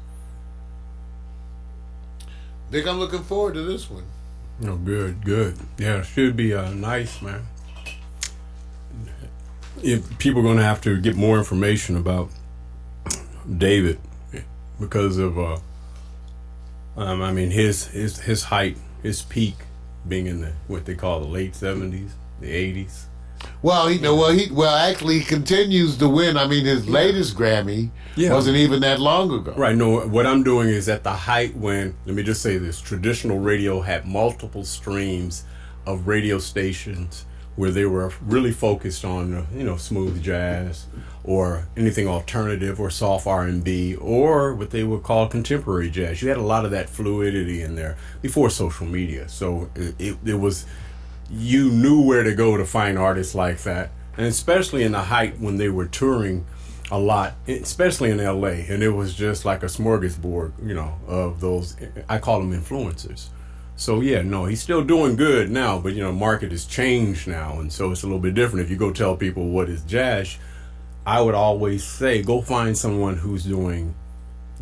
S1: Vic, I'm looking forward to this one.
S6: Oh, good. Yeah, it should be nice, man. People are going to have to get more information about David because of, I mean, his height, his peak being in the what they call the late 70s, the 80s.
S1: Well, actually, he continues to win. I mean, his latest Grammy wasn't even that long ago.
S6: Right. No, what I'm doing is at the height when, let me just say this, traditional radio had multiple streams of radio stations where they were really focused on, smooth jazz or anything alternative or soft R&B or what they would call contemporary jazz. You had a lot of that fluidity in there before social media. So it was, you knew where to go to find artists like that. And especially in the height when they were touring a lot, especially in LA. And it was just like a smorgasbord, of those, I call them influencers. So yeah, no, he's still doing good now, but market has changed now, and so it's a little bit different. If you go tell people what is jazz, I would always say go find someone who's doing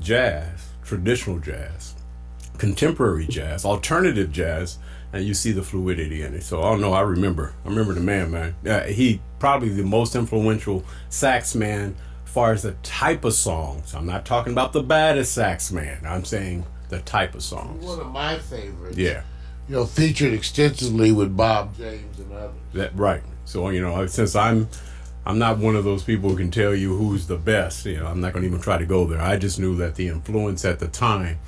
S6: jazz, traditional jazz, contemporary jazz, alternative jazz, and you see the fluidity in it. So I remember the man. He probably the most influential sax man as far as the type of songs. I'm not talking about the baddest sax man. I'm saying the type of songs.
S1: One of my favorites.
S6: Yeah.
S1: Featured extensively with Bob James and others.
S6: Right. So, since I'm not one of those people who can tell you who's the best, I'm not going to even try to go there. I just knew that the influence at the time,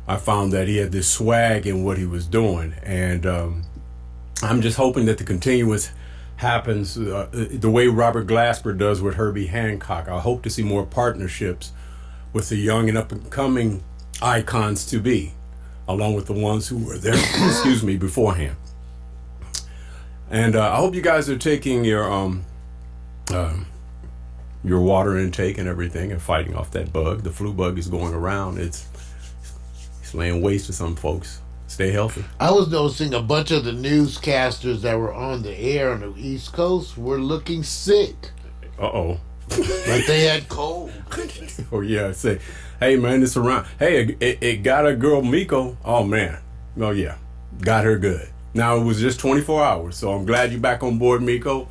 S6: I found that he had this swag in what he was doing. And I'm just hoping that the continuance happens the way Robert Glasper does with Herbie Hancock. I hope to see more partnerships with the young and up-and-coming icons to be, along with the ones who were there beforehand. And I hope you guys are taking your water intake and everything and fighting off that bug. The flu bug is going around. It's laying waste to some folks. Stay healthy.
S1: I was noticing a bunch of the newscasters that were on the air on the East Coast were looking sick.
S6: Uh-oh.
S1: Like they had cold.
S6: Oh yeah, say, hey man, it's around. Hey, it got a girl Miko. Oh man, oh yeah, got her good. Now it was just 24 hours, so I'm glad you're back on board, Miko.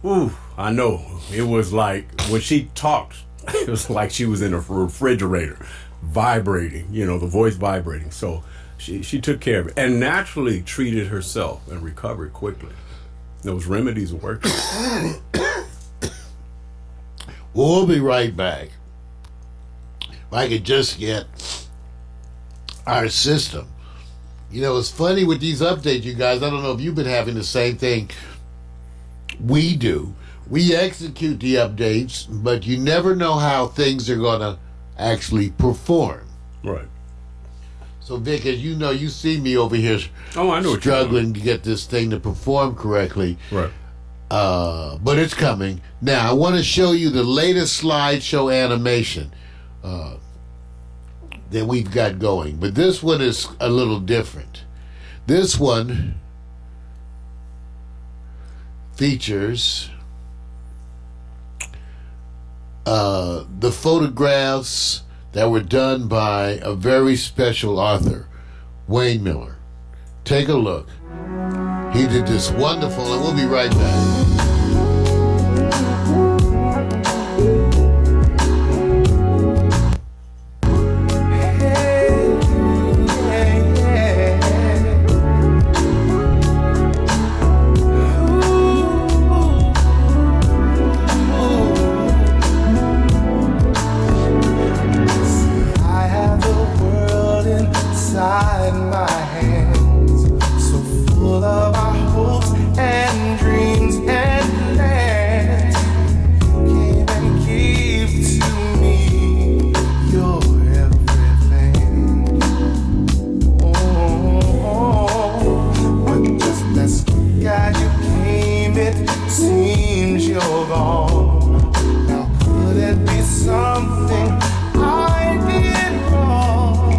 S6: Ooh, I know it was like when she talked, it was like she was in a refrigerator, vibrating. The voice vibrating. So she took care of it and naturally treated herself and recovered quickly. Those remedies worked.
S1: We'll be right back. If I could just get our system. It's funny with these updates, you guys. I don't know if you've been having the same thing we do. We execute the updates, but you never know how things are going to actually perform.
S6: Right.
S1: So, Vic, as you know, you see me over here struggling to get this thing to perform correctly.
S6: Right.
S1: But it's coming. Now, I want to show you the latest slideshow animation that we've got going. But this one is a little different. This one features the photographs that were done by a very special author, Wayne Miller. Take a look. He did this wonderful, and we'll be right back.
S4: I have the world inside my hands, so full of our hopes and dreams and plans. Came and gave to me your everything. But just as God you came, it seems you're gone. Now could it be something I did wrong?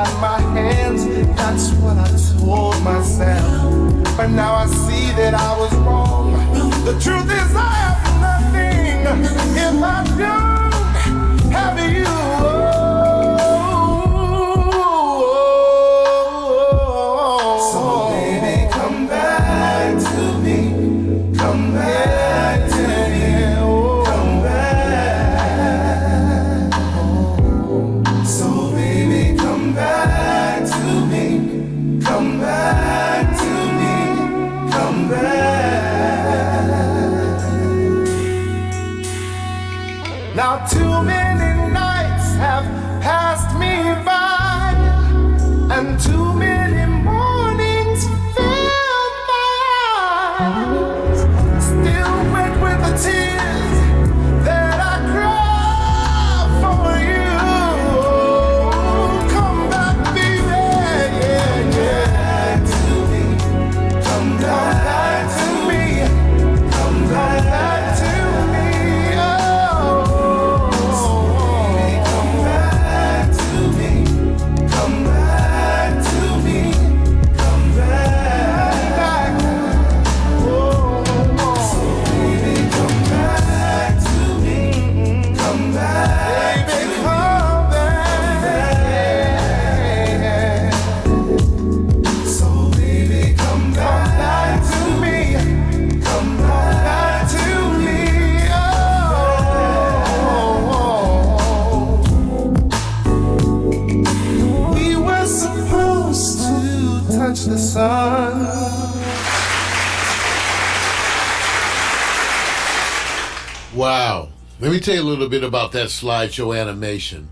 S4: inside my hands. That's what I told myself. But now I see that I was wrong. The truth is I have nothing if I don't have you. So baby, come back to me. Come back to me. Come back. So baby, come back to me. Come back to me. Come back. Now too many nights have passed me by, and too many mornings filled my eyes, still wet with the tears that I cry for you. Come back, baby, yeah, yeah, to me. Come back to me. Come back to me. The sun.
S1: Wow. Let me tell you a little bit about that slideshow animation.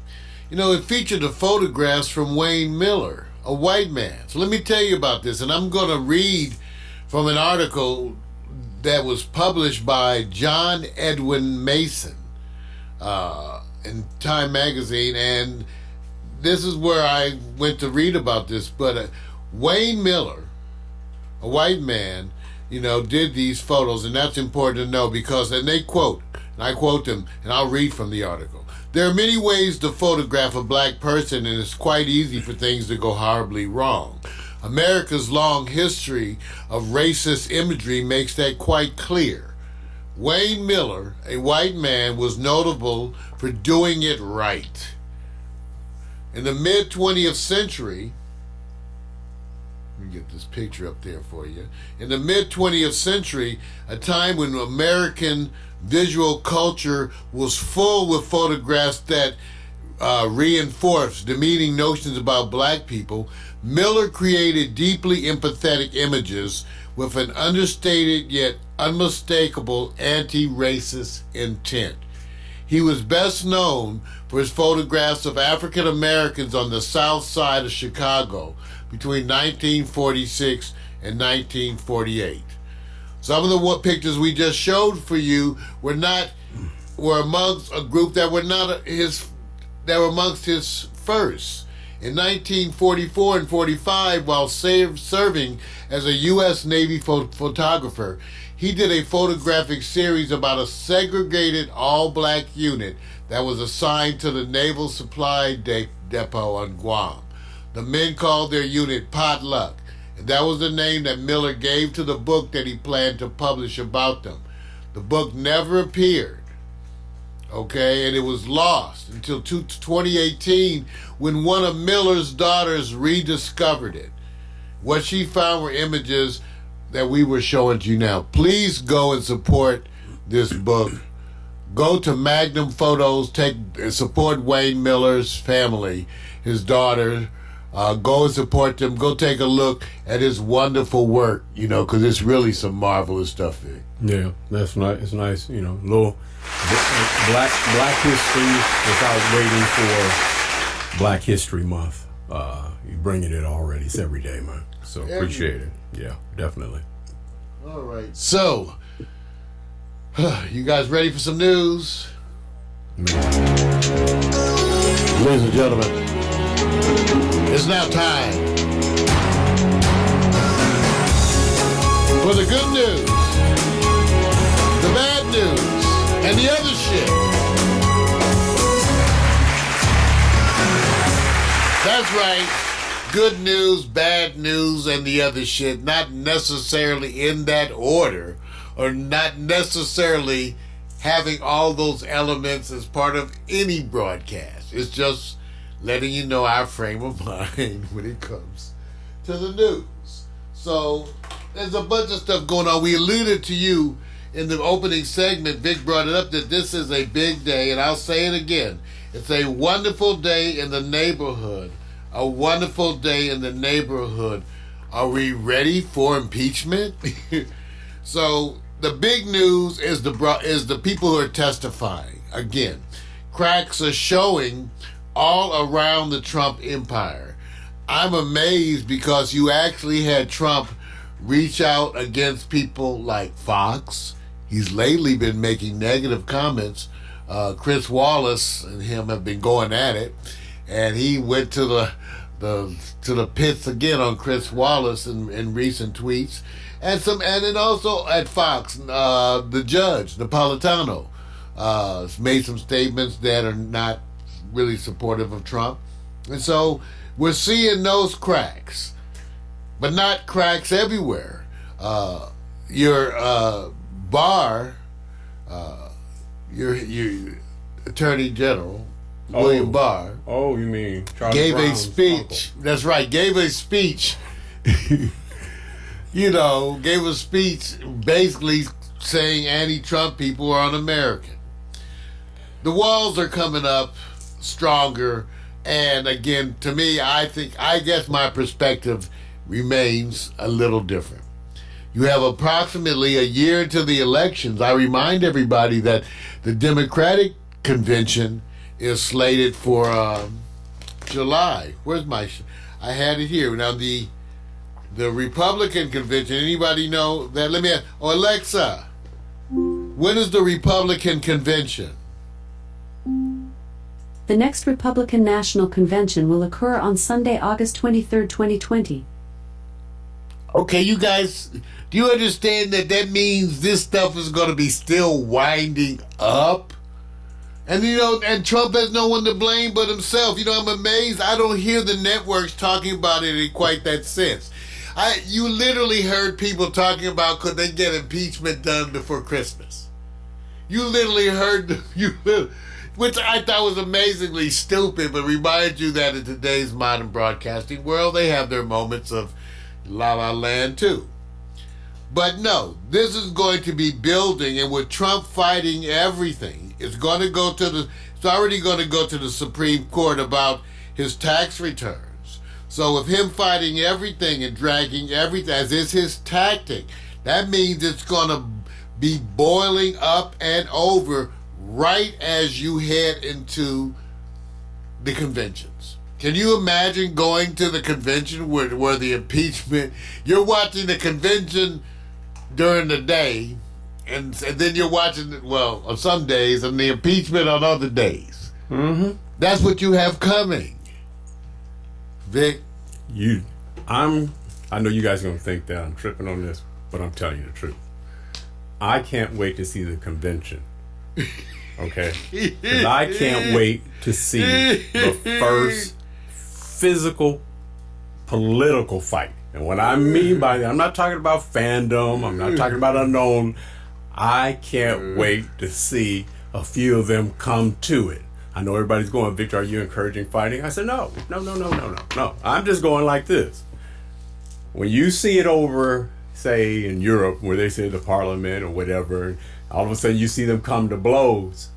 S1: You know, it featured the photographs from Wayne Miller, a white man. So let me tell you about this, and I'm going to read from an article that was published by John Edwin Mason in Time Magazine, and this is where I went to read about this, but Wayne Miller, a white man, you know, did these photos, and that's important to know because, and they quote, and I quote them, and I'll read from the article. There are many ways to photograph a black person, and it's quite easy for things to go horribly wrong. America's long history of racist imagery makes that quite clear. Wayne Miller, a white man, was notable for doing it right. In the mid-20th century, let me get this picture up there for you. In the mid-20th century, a time when American visual culture was full with photographs that reinforced demeaning notions about black people, Miller created deeply empathetic images with an understated yet unmistakable anti-racist intent. He was best known for his photographs of African Americans on the south side of Chicago between 1946 and 1948. Some of the pictures we just showed for you were amongst a group that were not amongst his first. In 1944 and 45, while serving as a U.S. Navy photographer, he did a photographic series about a segregated all-black unit that was assigned to the Naval Supply Depot on Guam. The men called their unit Potluck, and that was the name that Miller gave to the book that he planned to publish about them. The book never appeared, okay, and it was lost until 2018 when one of Miller's daughters rediscovered it. What she found were images that we were showing to you now. Please go and support this book. Go to Magnum Photos, support Wayne Miller's family, his daughter. Go and support them. Go take a look at his wonderful work, you know, because it's really some marvelous stuff there.
S6: Yeah, that's nice. It's nice, you know, little black history without waiting for Black History Month. You're bringing it already. It's every day, man. So appreciate it. Yeah, definitely.
S1: All right. So, you guys ready for some news?
S6: Man.
S1: Ladies and gentlemen, it's now time for the good news, the bad news, and the other shit. That's right. Good news, bad news, and the other shit. Not necessarily in that order, or not necessarily having all those elements as part of any broadcast. It's just letting you know our frame of mind when it comes to the news. So there's a bunch of stuff going on. We alluded to you in the opening segment. Vic brought it up that this is a big day, and I'll say it again. It's a wonderful day in the neighborhood. A wonderful day in the neighborhood. Are we ready for impeachment? So the big news is the people who are testifying. Again, cracks are showing all around the Trump empire. I'm amazed because you actually had Trump reach out against people like Fox. He's lately been making negative comments. Chris Wallace and him have been going at it, and he went to the pits again on Chris Wallace in recent tweets, and then also at Fox, the judge Napolitano made some statements that are not really supportive of Trump, and so we're seeing those cracks, but not cracks everywhere. Your your Attorney General William Barr.
S6: Oh, you mean Charlie
S1: gave
S6: Brown's
S1: a speech.
S6: uncle.
S1: That's right. Gave a speech. Gave a speech basically saying anti-Trump people are un-American. The walls are coming up stronger, and again, to me, I guess my perspective remains a little different. You have approximately a year to the elections. I remind everybody that the Democratic convention is slated for July. Where's I had it here. Now the Republican convention, anybody know that? Let me ask. Oh, Alexa, when is the Republican convention?
S3: The next Republican National Convention will occur on Sunday, August 23, 2020.
S1: Okay, you guys, do you understand that means this stuff is going to be still winding up? And, and Trump has no one to blame but himself. I'm amazed. I don't hear the networks talking about it in quite that sense. You literally heard people talking about could they get impeachment done before Christmas. You literally heard, which I thought was amazingly stupid, but reminds you that in today's modern broadcasting world, they have their moments of La La Land too. But no, this is going to be building, and with Trump fighting everything, it's already going to go to the Supreme Court about his tax returns. So with him fighting everything and dragging everything, as is his tactic, that means it's going to be boiling up and over right as you head into the conventions. Can you imagine going to the convention where the impeachment, you're watching the convention during the day, and then you're watching it, on some days, and the impeachment on other days.
S6: Mm-hmm.
S1: That's what you have coming. Vic?
S6: I know you guys are going to think that I'm tripping on this, but I'm telling you the truth. I can't wait to see the convention. Okay? Because I can't wait to see the first physical political fight. And what I mean by that, I'm not talking about fandom, I'm not talking about unknown. I can't wait to see a few of them come to it. I know everybody's going, Victor, are you encouraging fighting? I said, no. I'm just going like this. When you see it over, say, in Europe, where they say the parliament or whatever, all of a sudden you see them come to blows.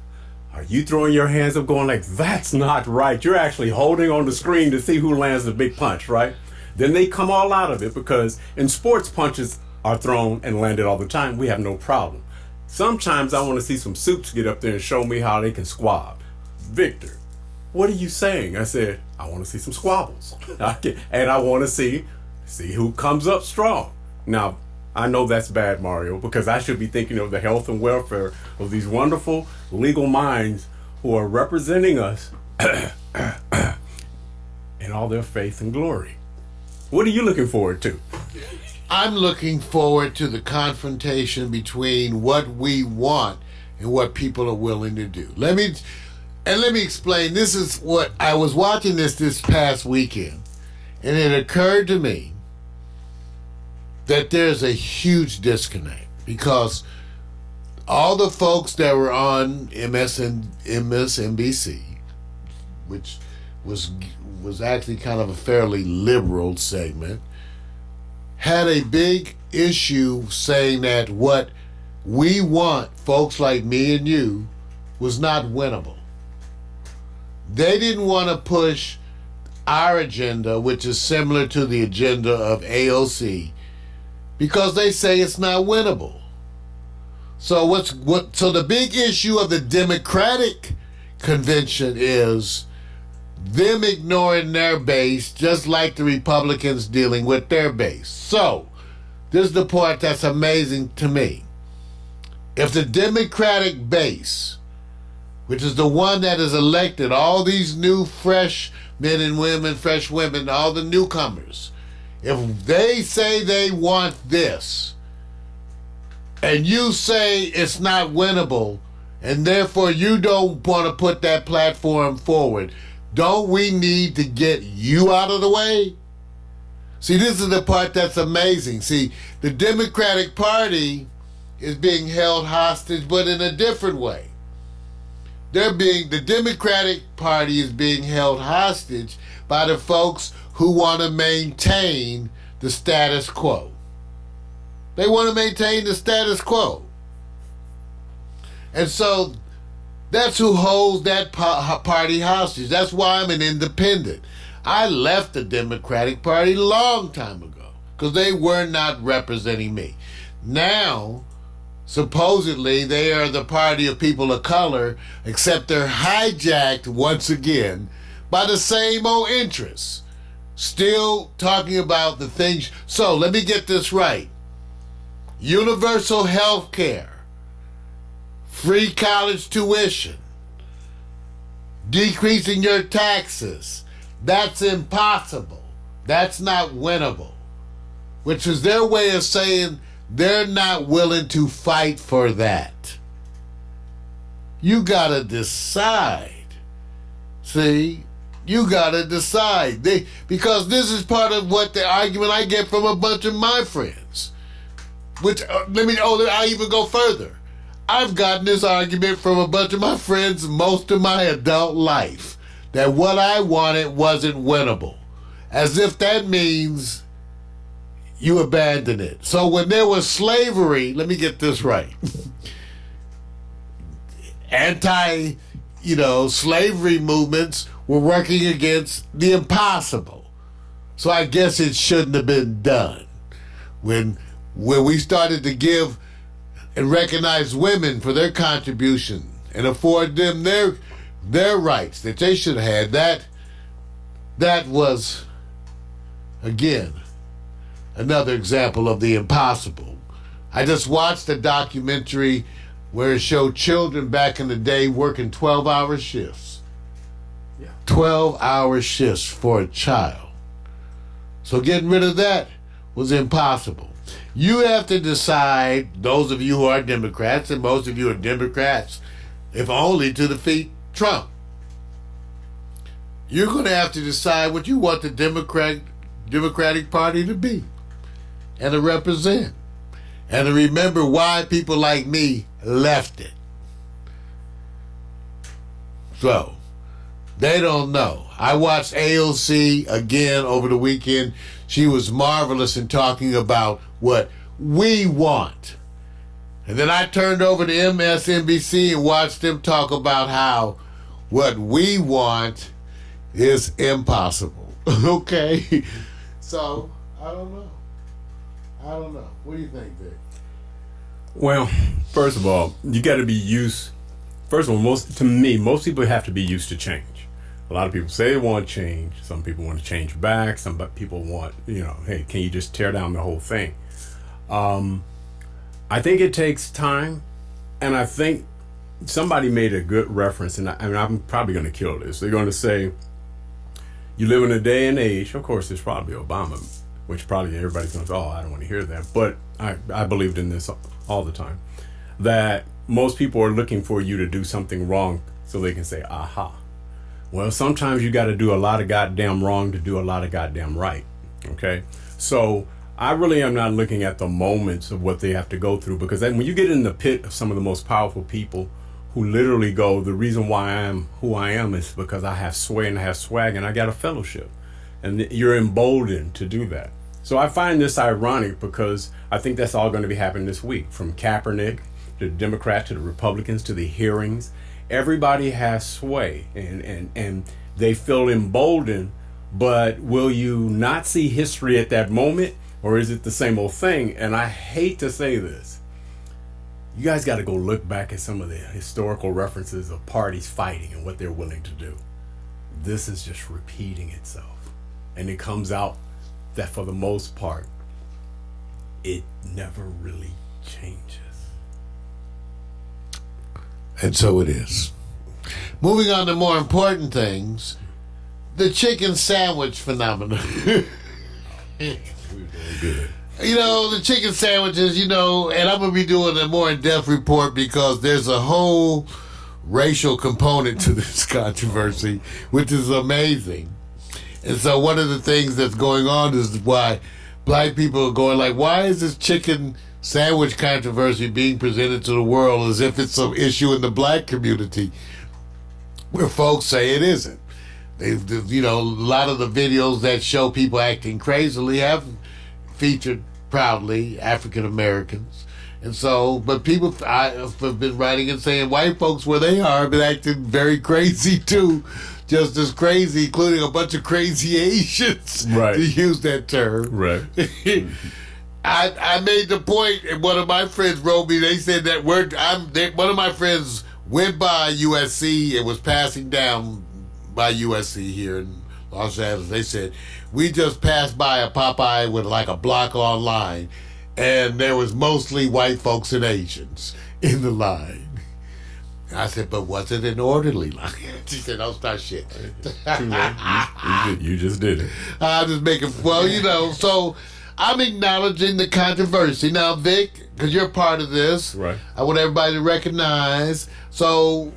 S6: Are you throwing your hands up going like, that's not right? You're actually holding on the screen to see who lands the big punch, right? Then they come all out of it, because in sports, punches are thrown and landed all the time. We have no problem. Sometimes I want to see some suits get up there and show me how they can squab. Victor, what are you saying? I said, I want to see some squabbles. And I want to see who comes up strong. Now, I know that's bad, Mario, because I should be thinking of the health and welfare of these wonderful legal minds who are representing us in all their faith and glory. What are you looking forward to?
S1: I'm looking forward to the confrontation between what we want and what people are willing to do. And let me explain. This is what I was watching this past weekend, and it occurred to me that there's a huge disconnect because all the folks that were on MSNBC, which was actually kind of a fairly liberal segment, had a big issue saying that what we want, folks like me and you, was not winnable. They didn't want to push our agenda, which is similar to the agenda of AOC, because they say it's not winnable. So so the big issue of the Democratic convention is them ignoring their base, just like the Republicans dealing with their base. So this is the part that's amazing to me. If the Democratic base, which is the one that has elected all these new fresh men and women, fresh women, all the newcomers, if they say they want this, and you say it's not winnable, and therefore you don't want to put that platform forward, don't we need to get you out of the way? See, this is the part that's amazing. See, the Democratic Party is being held hostage, but in a different way. The Democratic Party is being held hostage by the folks who want to maintain the status quo. They want to maintain the status quo. And so that's who holds that party hostage. That's why I'm an independent. I left the Democratic Party a long time ago because they were not representing me. Now, supposedly, they are the party of people of color, except they're hijacked once again by the same old interests. Still talking about the things. So, let me get this right. Universal health care, free college tuition, decreasing your taxes. That's impossible. That's not winnable. Which is their way of saying they're not willing to fight for that. You gotta decide. See? You gotta decide. Because this is part of what the argument I get from a bunch of my friends. Which, I even go further. I've gotten this argument from a bunch of my friends most of my adult life. That what I wanted wasn't winnable. As if that means you abandon it. So when there was slavery, let me get this right. Slavery movements were working against the impossible. So I guess it shouldn't have been done. When we started to give and recognize women for their contribution and afford them their rights that they should have had, that was, again, another example of the impossible. I just watched a documentary where it showed children back in the day working 12-hour shifts. Yeah. 12-hour shifts for a child. So getting rid of that was impossible. You have to decide, those of you who are Democrats, and most of you are Democrats, if only to defeat Trump. You're going to have to decide what you want the Democratic Party to be and to represent. And to remember why people like me left it. So, they don't know. I watched AOC again over the weekend. She was marvelous in talking about what we want. And then I turned over to MSNBC and watched them talk about how what we want is impossible. Okay? So, I don't know. What do you think, Vic?
S6: Well, first of all, you got to be used. First of all, most people have to be used to change. A lot of people say they want change. Some people want to change back. Some people want, hey, can you just tear down the whole thing? I think it takes time, and I think somebody made a good reference, and I'm probably going to kill this. They're going to say, you live in a day and age, of course, it's probably Obama, which probably everybody's going to say, I don't want to hear that. But I believed in this all the time, that most people are looking for you to do something wrong so they can say, aha. Well, sometimes you got to do a lot of goddamn wrong to do a lot of goddamn right. Okay? So I really am not looking at the moments of what they have to go through, because then when you get in the pit of some of the most powerful people who literally go, the reason why I am who I am is because I have sway and I have swag and I got a fellowship. And you're emboldened to do that. So I find this ironic because I think that's all going to be happening this week, from Kaepernick to the Democrats to the Republicans to the hearings. Everybody has sway and they feel emboldened, but will you not see history at that moment, or is it the same old thing? And I hate to say this. You guys got to go look back at some of the historical references of parties fighting and what they're willing to do. This is just repeating itself. And it comes out that for the most part, it never really changes.
S1: And so it is. Moving on to more important things, the chicken sandwich phenomenon.
S6: Good.
S1: You know, the chicken sandwiches, you know, and I'm going to be doing a more in-depth report because there's a whole racial component to this controversy, which is amazing. And so one of the things that's going on is why black people are going like, why is this chicken sandwich controversy being presented to the world as if it's some issue in the black community, where folks say it isn't. You know, a lot of the videos that show people acting crazily have featured proudly African Americans. And so, but people have been writing and saying white folks where they are have been acting very crazy too, just as crazy, including a bunch of crazy Asians,
S6: right,
S1: to use that term.
S6: Right.
S1: I made the point, and one of my friends wrote me, they said that one of my friends went by USC and was passing down by USC here in Los Angeles. They said, we just passed by a Popeye with like a block on line, and there was mostly white folks and Asians in the line. I said, but was it an orderly line? She said, don't start shit.
S6: You just did it.
S1: I'm just making, well, you know, so I'm acknowledging the controversy. Now, Vic, because you're part of this,
S6: right,
S1: I want everybody to recognize. So,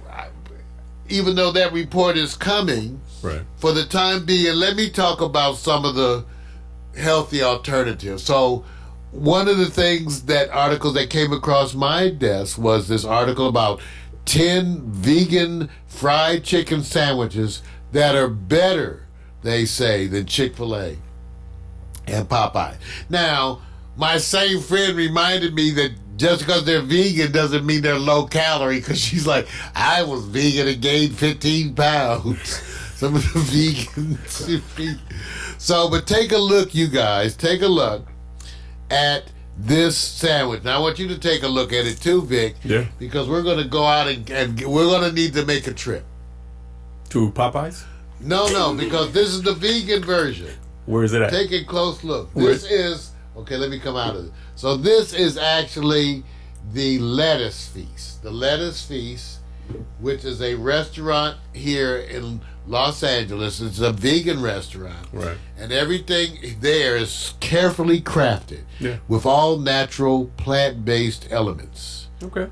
S1: even though that report is coming,
S6: right,
S1: for the time being, let me talk about some of the healthy alternatives. So, one of the things, that article that came across my desk was this article about 10 vegan fried chicken sandwiches that are better, they say, than Chick-fil-A and Popeye. Now, my same friend reminded me that just because they're vegan doesn't mean they're low calorie, because she's like, I was vegan and gained 15 pounds. Some of the vegans. So, but take a look, you guys. Take a look at this sandwich. Now, I want you to take a look at it too, Vic.
S6: Yeah.
S1: Because we're going to go out and we're going to need to make a trip.
S6: To Popeyes?
S1: No, because this is the vegan version.
S6: Where is it at?
S1: Take a close look. This is, okay, let me come out of it. So this is actually the Lettuce Feast. The Lettuce Feast, which is a restaurant here in Los Angeles. It's a vegan restaurant.
S6: Right. And
S1: everything there is carefully crafted,
S6: yeah,
S1: with all natural plant-based elements.
S6: Okay.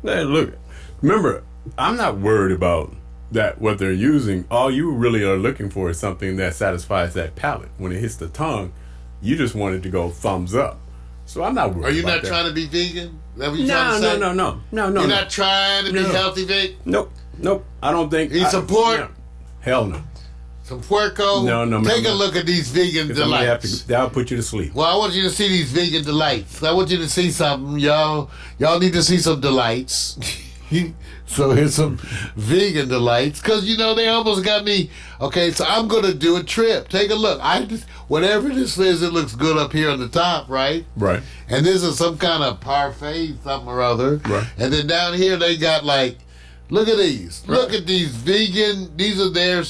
S6: Hey, look, remember, I'm not worried about that, what they're using. All you really are looking for is something that satisfies that palate. When it hits the tongue, you just want it to go thumbs up. So I'm not worried.
S1: Are you
S6: about
S1: not
S6: that.
S1: trying to be vegan? Is that what you're trying to say?
S6: No.
S1: You're not trying to be healthy, Vic?
S6: Nope. I don't think.
S1: Eat some pork?
S6: No. Hell no.
S1: Some puerco?
S6: No.
S1: Take a look at these vegan delights.
S6: That'll put you to sleep.
S1: Well, I want you to see these vegan delights. I want you to see something, y'all. Y'all need to see some delights. So here's some vegan delights, because you know they almost got me. Okay, so I'm gonna do a trip. Take a look. Whatever this is, it looks good up here on the top, right?
S6: Right.
S1: And this is some kind of parfait, something or other.
S6: Right.
S1: And then down here they got like, look at these. Right. Look at these vegan. These are their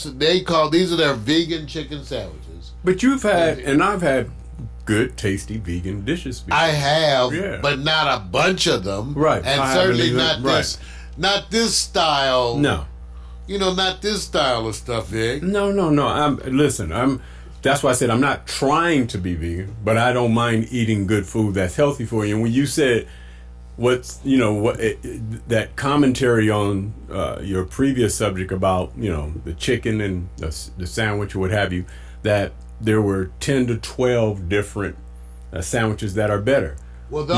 S1: vegan chicken sandwiches.
S6: But you've had, and I've had, good, tasty vegan dishes before.
S1: I have,
S6: yeah,
S1: but not a bunch of them.
S6: Right.
S1: And certainly not this. Right. Not this style.
S6: No.
S1: You know, not this style of stuff, Vic.
S6: No. That's why I said I'm not trying to be vegan, but I don't mind eating good food that's healthy for you. And when you said, what's that commentary on your previous subject about the chicken and the sandwich or what have you, that there were 10 to 12 different sandwiches that are better.
S1: Well,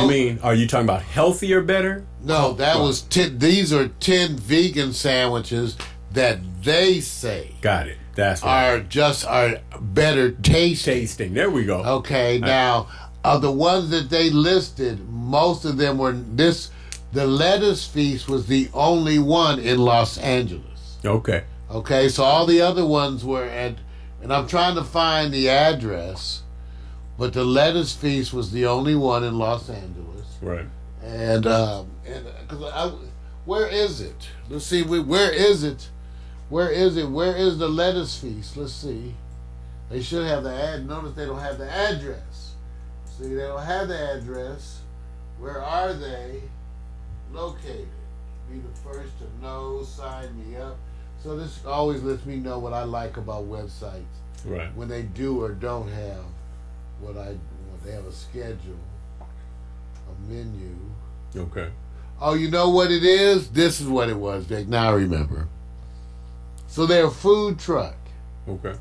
S6: are you talking about healthier better?
S1: No, that was 10. These are 10 vegan sandwiches that they say
S6: got it. That's right.
S1: are better tasting.
S6: There we go.
S1: Okay, now of the ones that they listed, most of them were this. The Lettuce Feast was the only one in Los Angeles.
S6: Okay.
S1: Okay, so all the other ones were at, and I'm trying to find the address, but the Lettuce Feast was the only one in Los Angeles.
S6: Right.
S1: And because where is it? Let's see. Where is it? Where is it? Where is the Lettuce Feast? Let's see. They should have the ad. Notice they don't have the address. See, they don't have the address. Where are they located? Be the first to know. Sign me up. So this always lets me know what I like about websites.
S6: Right.
S1: When they do or don't have what they have a schedule, a menu.
S6: Okay.
S1: Oh, you know what it is? This is what it was, Dick. Now I remember. So they're a food truck.
S6: Okay.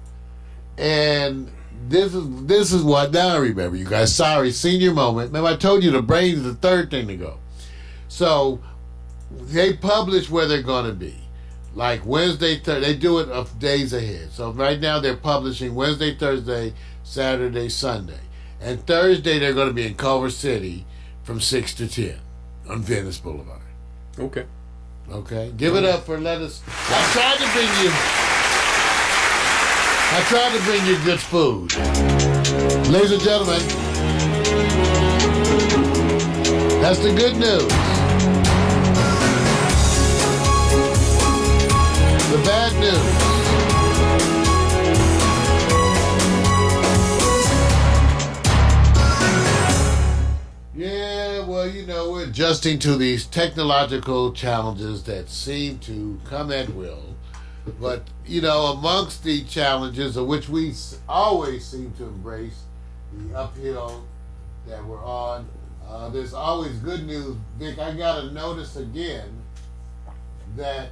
S1: And this is what, now I remember, you guys. Sorry, senior moment. Remember I told you the brain is the third thing to go. So they publish where they're going to be. Like Wednesday, Thursday, they do it of days ahead. So right now they're publishing Wednesday, Thursday, Saturday, Sunday. And Thursday they're going to be in Culver City from 6 to 10 on Venice Boulevard.
S6: Okay.
S1: Okay, give it up for Lettuce. I tried to bring you good food. Ladies and gentlemen, that's the good news. The bad news. Yeah, well, we're adjusting to these technological challenges that seem to come at will. But, amongst the challenges of which we always seem to embrace, the uphill that we're on, there's always good news. Vic, I got to notice again that,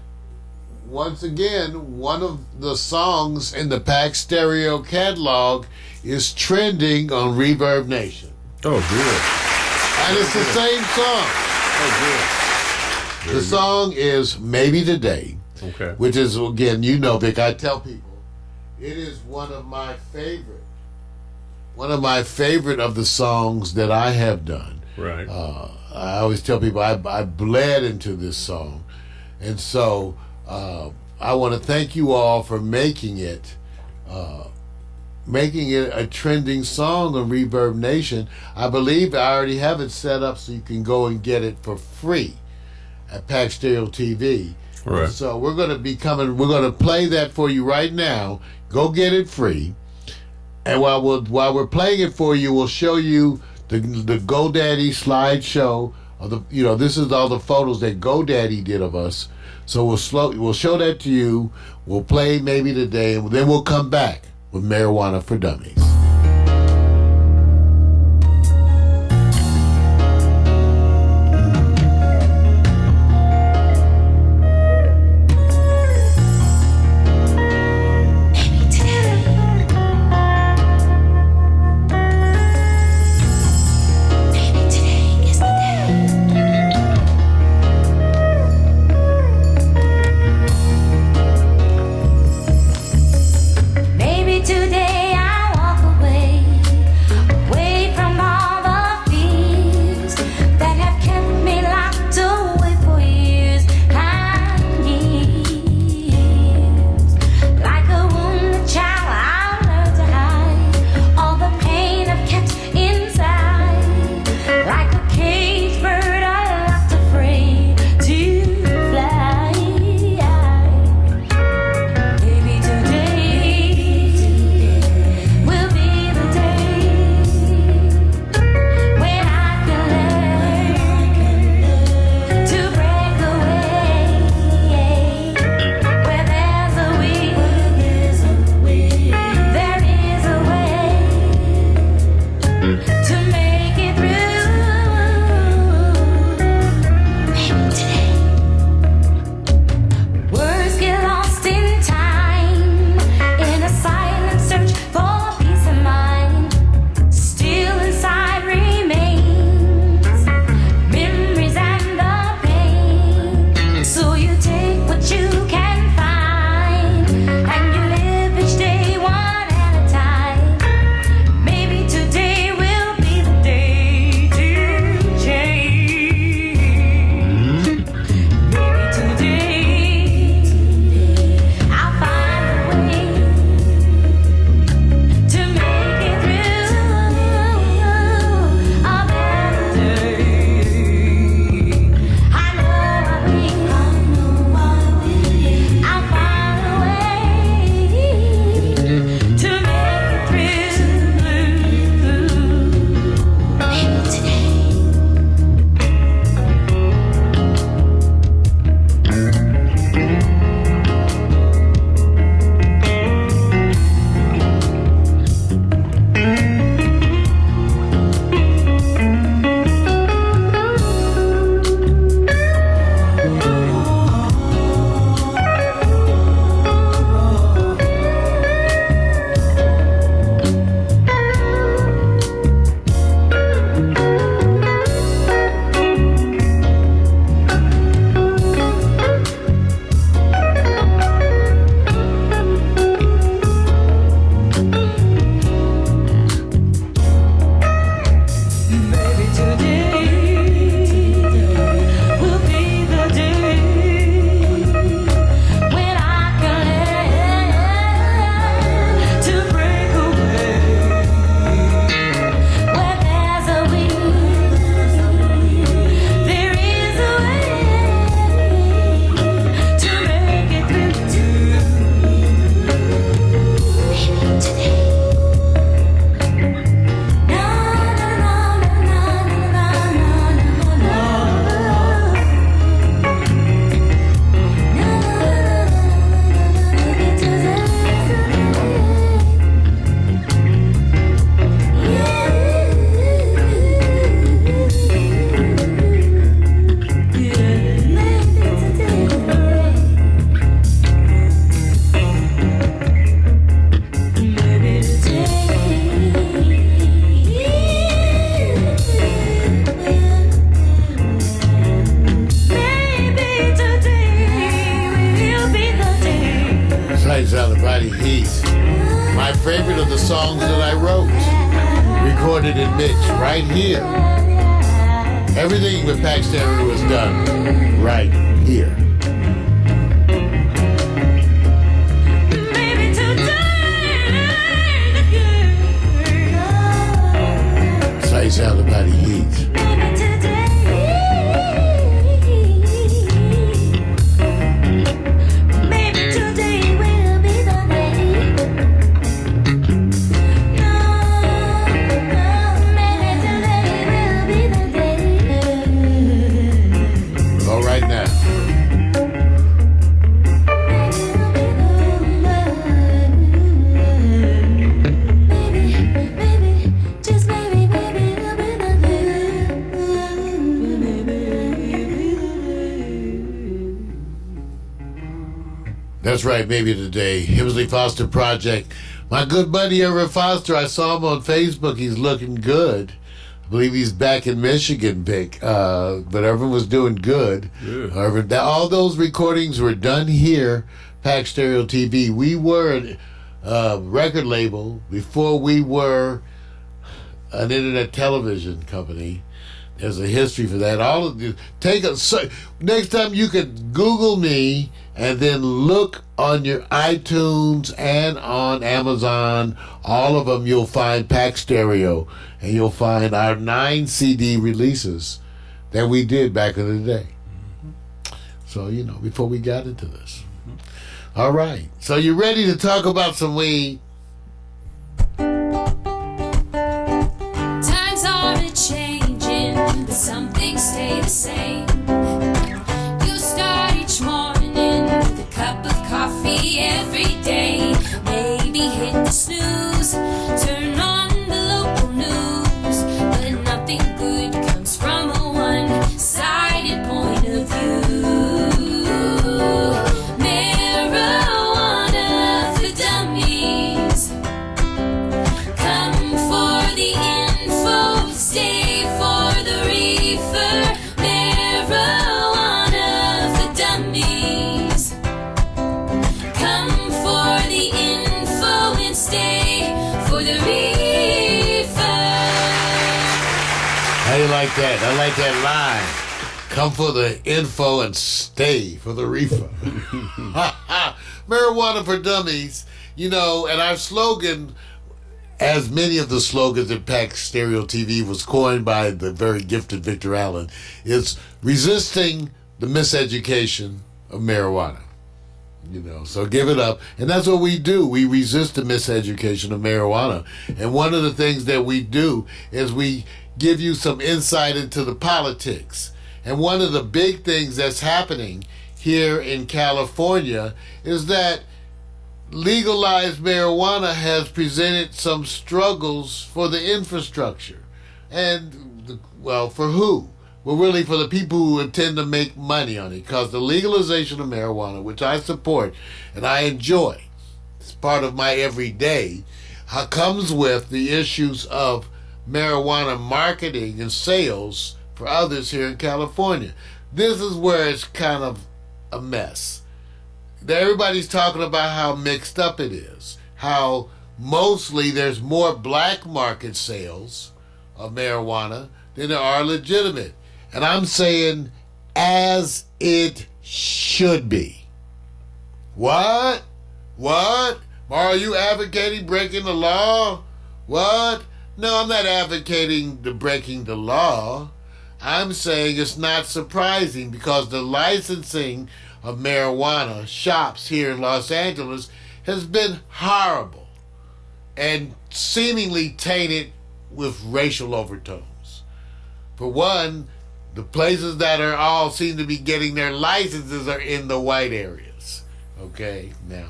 S1: once again, one of the songs in the Pax Stereo catalog is trending on Reverb Nation.
S6: Oh, good.
S1: And it's the same song.
S6: Oh, good.
S1: The song is Maybe Today.
S6: Okay.
S1: Which is, again, Vic, I tell people, it is one of my favorite of the songs that I have done.
S6: Right.
S1: I always tell people I bled into this song. And so I want to thank you all for making it a trending song on Reverb Nation. I believe I already have it set up so you can go and get it for free at Pax Stereo TV.
S6: Right.
S1: So we're going to play that for you right now. Go get it free. And while we're playing it for you, we'll show you the GoDaddy slideshow of this is all the photos that GoDaddy did of us. So we'll show that to you. We'll play Maybe Today, and then we'll come back with Marijuana for Dummies.
S7: Today I walk away from all the fears that have kept me locked away for years and years. Like a wounded child, I learned to hide all the pain I've kept inside. Like a caged bird, I left afraid to fly. Maybe today will be the day when I can learn to break away. Where there's a will, there is a way to make it through.
S1: songs that I wrote, recorded and mixed right here. Everything with Pax Stereo was done right here.
S7: Maybe today,
S1: That's how you sound about the heat.
S7: maybe today. Maybe today will be the day. No, maybe today will be the day.
S1: All right now.
S7: Maybe, just maybe, maybe will be the day.
S1: That's right, maybe today. Himsley Foster Project. My good buddy Everett Foster, I saw him on Facebook. He's looking good. I believe he's back in Michigan, Vic. But everyone was doing good.
S6: Yeah.
S1: However, all those recordings were done here, Pax Stereo TV. We were a record label before we were an internet television company. There's a history for that. All of you next time you could Google me and then look on your iTunes and on Amazon. All of them you'll find Pax Stereo, and you'll find our 9 CD releases that we did back in the day. So before we got into this. All right. So you ready to talk about some weed?
S7: Times are a-changing, but some things stay the same. You start each morning with a cup of coffee every day. Maybe hit the snooze, turn on the local news, but nothing good comes from a one-sided point of view. Marijuana for dummies. Come for the info, stay for the reefer. Marijuana for dummies. Come for the info and stay for the reefer.
S1: How you like that? I like that line. Come for the info and stay for the reefer. Marijuana for dummies. And our slogan, as many of the slogans in Pax Stereo TV, was coined by the very gifted Victor Allen, is resisting the miseducation of marijuana. So give it up. And that's what we do. We resist the miseducation of marijuana. And one of the things that we do is we give you some insight into the politics. And one of the big things that's happening here in California is that legalized marijuana has presented some struggles for the infrastructure. And, for who? Well, really for the people who intend to make money on it. Because the legalization of marijuana, which I support and I enjoy, it's part of my everyday, comes with the issues of marijuana marketing and sales for others here in California. This is where it's kind of a mess. Everybody's talking about how mixed up it is, how mostly there's more black market sales of marijuana than there are legitimate. And I'm saying as it should be. What? Are you advocating breaking the law? What? No, I'm not advocating the breaking the law. I'm saying it's not surprising because the licensing of marijuana shops here in Los Angeles has been horrible and seemingly tainted with racial overtones. For one, the places that are all seem to be getting their licenses are in the white areas. Okay, now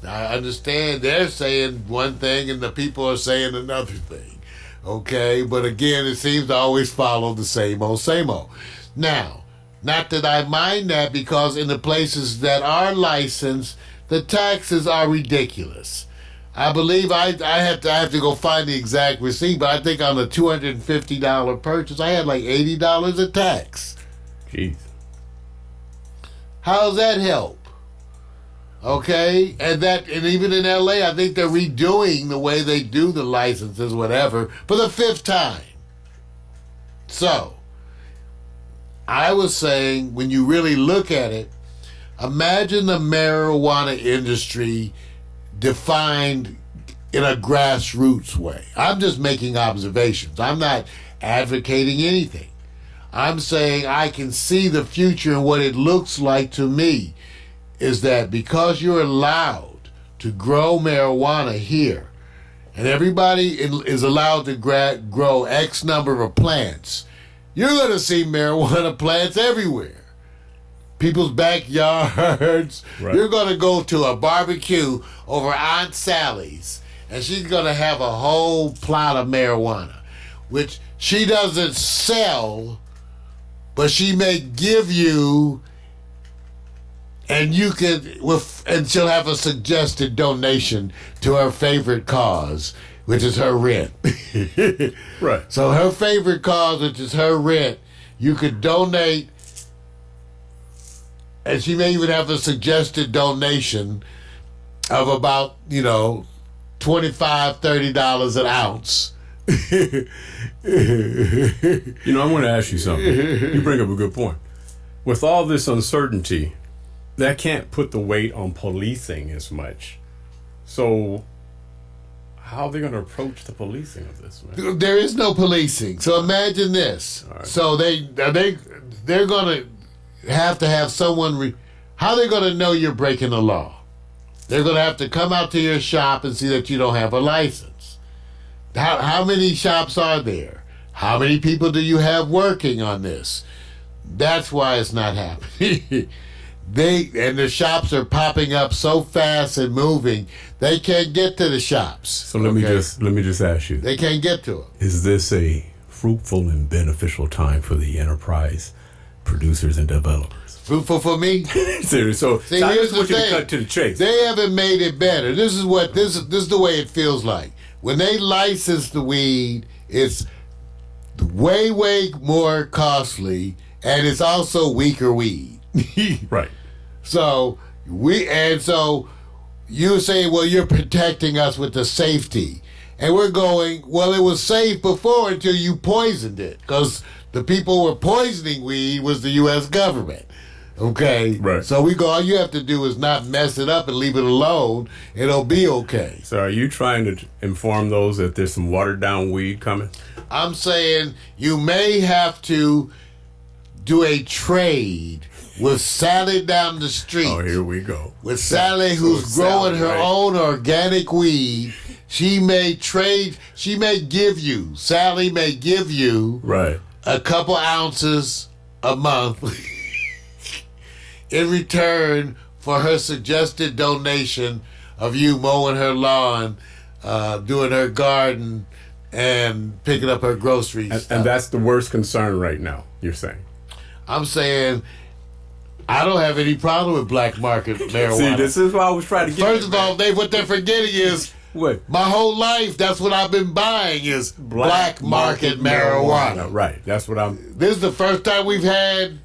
S1: I understand they're saying one thing and the people are saying another thing. Okay, but again, it seems to always follow the same old, same old. Now, not that I mind that, because in the places that are licensed, the taxes are ridiculous. I believe I have to go find the exact receipt, but I think on a $250 purchase, I had like $80 of tax.
S6: Jeez.
S1: How does that help? Okay, and even in LA, I think they're redoing the way they do the licenses, whatever, for the 5th time. So, I was saying, when you really look at it, imagine the marijuana industry defined in a grassroots way. I'm just making observations. I'm not advocating anything. I'm saying I can see the future, and what it looks like to me is that because you're allowed to grow marijuana here, and everybody is allowed to grow X number of plants, you're going to see marijuana plants everywhere. People's backyards. Right. You're going to go to a barbecue over Aunt Sally's, and she's going to have a whole plot of marijuana, which she doesn't sell, but she may give you. And you could, and she'll have a suggested donation to her favorite cause, which is her rent.
S6: Right.
S1: So her favorite cause, which is her rent, you could donate, and she may even have a suggested donation of about, $25, $30 an ounce.
S6: I want to ask you something. You bring up a good point. With all this uncertainty, that can't put the weight on policing as much. So how are they going to approach the policing of this, man?
S1: There is no policing. So imagine this. Right. So they're going to have someone. How are they going to know you're breaking the law? They're going to have to come out to your shop and see that you don't have a license. How many shops are there? How many people do you have working on this? That's why it's not happening. The shops are popping up so fast and moving, they can't get to the shops.
S6: So let me just ask you.
S1: They can't get to them.
S6: Is this a fruitful and beneficial time for the enterprise producers and developers?
S1: Fruitful for me?
S6: Seriously. So I just want you to cut to the chase.
S1: They haven't made it better. This is the way it feels like. When they license the weed, it's way, way more costly, and it's also weaker weed.
S6: Right.
S1: So you say, well, you're protecting us with the safety. And we're going, well, it was safe before until you poisoned it. Because the people who were poisoning weed was the U.S. government. Okay?
S6: Right.
S1: So we go, all you have to do is not mess it up and leave it alone. It'll be okay.
S6: So are you trying to inform those that there's some watered down weed coming?
S1: I'm saying you may have to do a trade with Sally down the street.
S6: Oh, here we go.
S1: With Sally, who's growing her own organic weed. Sally may give you
S6: right
S1: a couple ounces a month in return for her suggested donation of you mowing her lawn, doing her garden, and picking up her groceries.
S6: And that's the worst concern right now, you're saying?
S1: I'm saying I don't have any problem with black market marijuana.
S6: See, this is what I was trying to get.
S1: First of all, what they're forgetting is
S6: what?
S1: My whole life, that's what I've been buying is black market marijuana.
S6: Right, that's what I'm...
S1: This is the first time we've had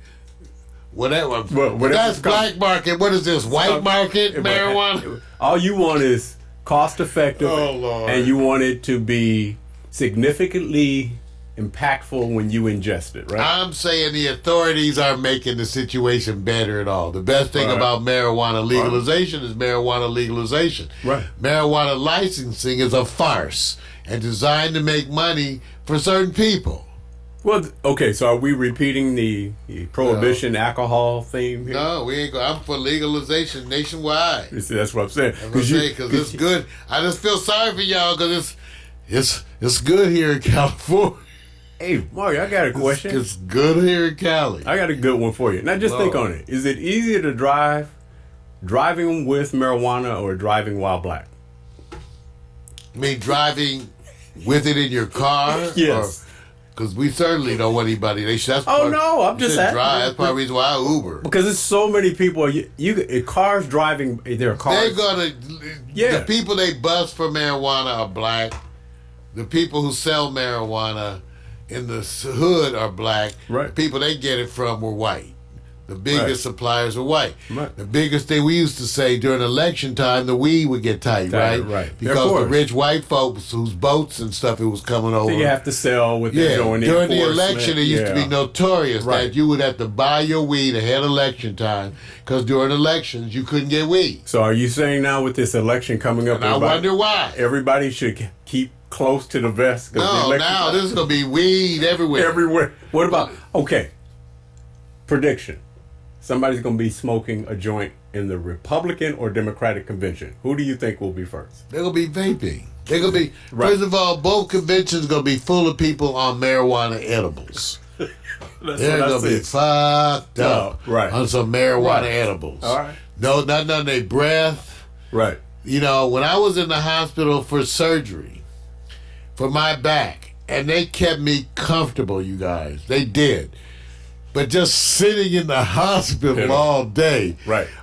S1: whatever. That's black market. What is this, white market marijuana?
S6: All you want is cost effective, and you want it to be significantly impactful when you ingest it, right?
S1: I'm saying the authorities aren't making the situation better at all. The best thing about marijuana legalization is marijuana legalization.
S6: Right.
S1: Marijuana licensing is a farce and designed to make money for certain people.
S6: Well, okay, so are we repeating the prohibition alcohol theme here?
S1: No, we ain't. I'm for legalization nationwide.
S6: You see, that's what I'm saying.
S1: Because it's good. I just feel sorry for y'all because it's good here in California.
S6: Hey, Mario, I got a question.
S1: It's good here in Cali.
S6: I got a good one for you. Now, just think on it. Is it easier to driving with marijuana or driving while black?
S1: I mean, driving with it in your car?
S6: Yes.
S1: Because we certainly don't want anybody. I'm just
S6: asking.
S1: That's part of the reason why I Uber.
S6: Because there's so many people. Cars driving. There are cars.
S1: They're gonna. Yeah. The people they bust for marijuana are black. The people who sell marijuana in the hood are black.
S6: Right.
S1: The people they get it from were white. The biggest suppliers are white.
S6: Right.
S1: The biggest thing we used to say during election time, the weed would get tight, right?
S6: Right.
S1: Because the rich white folks whose boats and stuff it was coming over.
S6: So you have to sell with
S1: during the election, it used to be notorious that you would have to buy your weed ahead of election time because during elections you couldn't get weed.
S6: So are you saying now with this election coming up,
S1: and I wonder why
S6: everybody should keep close to the vest?
S1: No, now this is going to be weed everywhere.
S6: Everywhere. What about, prediction. Somebody's going to be smoking a joint in the Republican or Democratic convention. Who do you think will be first?
S1: They're going to be vaping. They're going to be, first of all, both conventions going to be full of people on marijuana edibles. They're going to be fucked up on some marijuana edibles.
S6: All right.
S1: No, not on their breath.
S6: Right.
S1: You know, when I was in the hospital for surgery, for my back, and they kept me comfortable, you guys. They did. But just sitting in the hospital all day,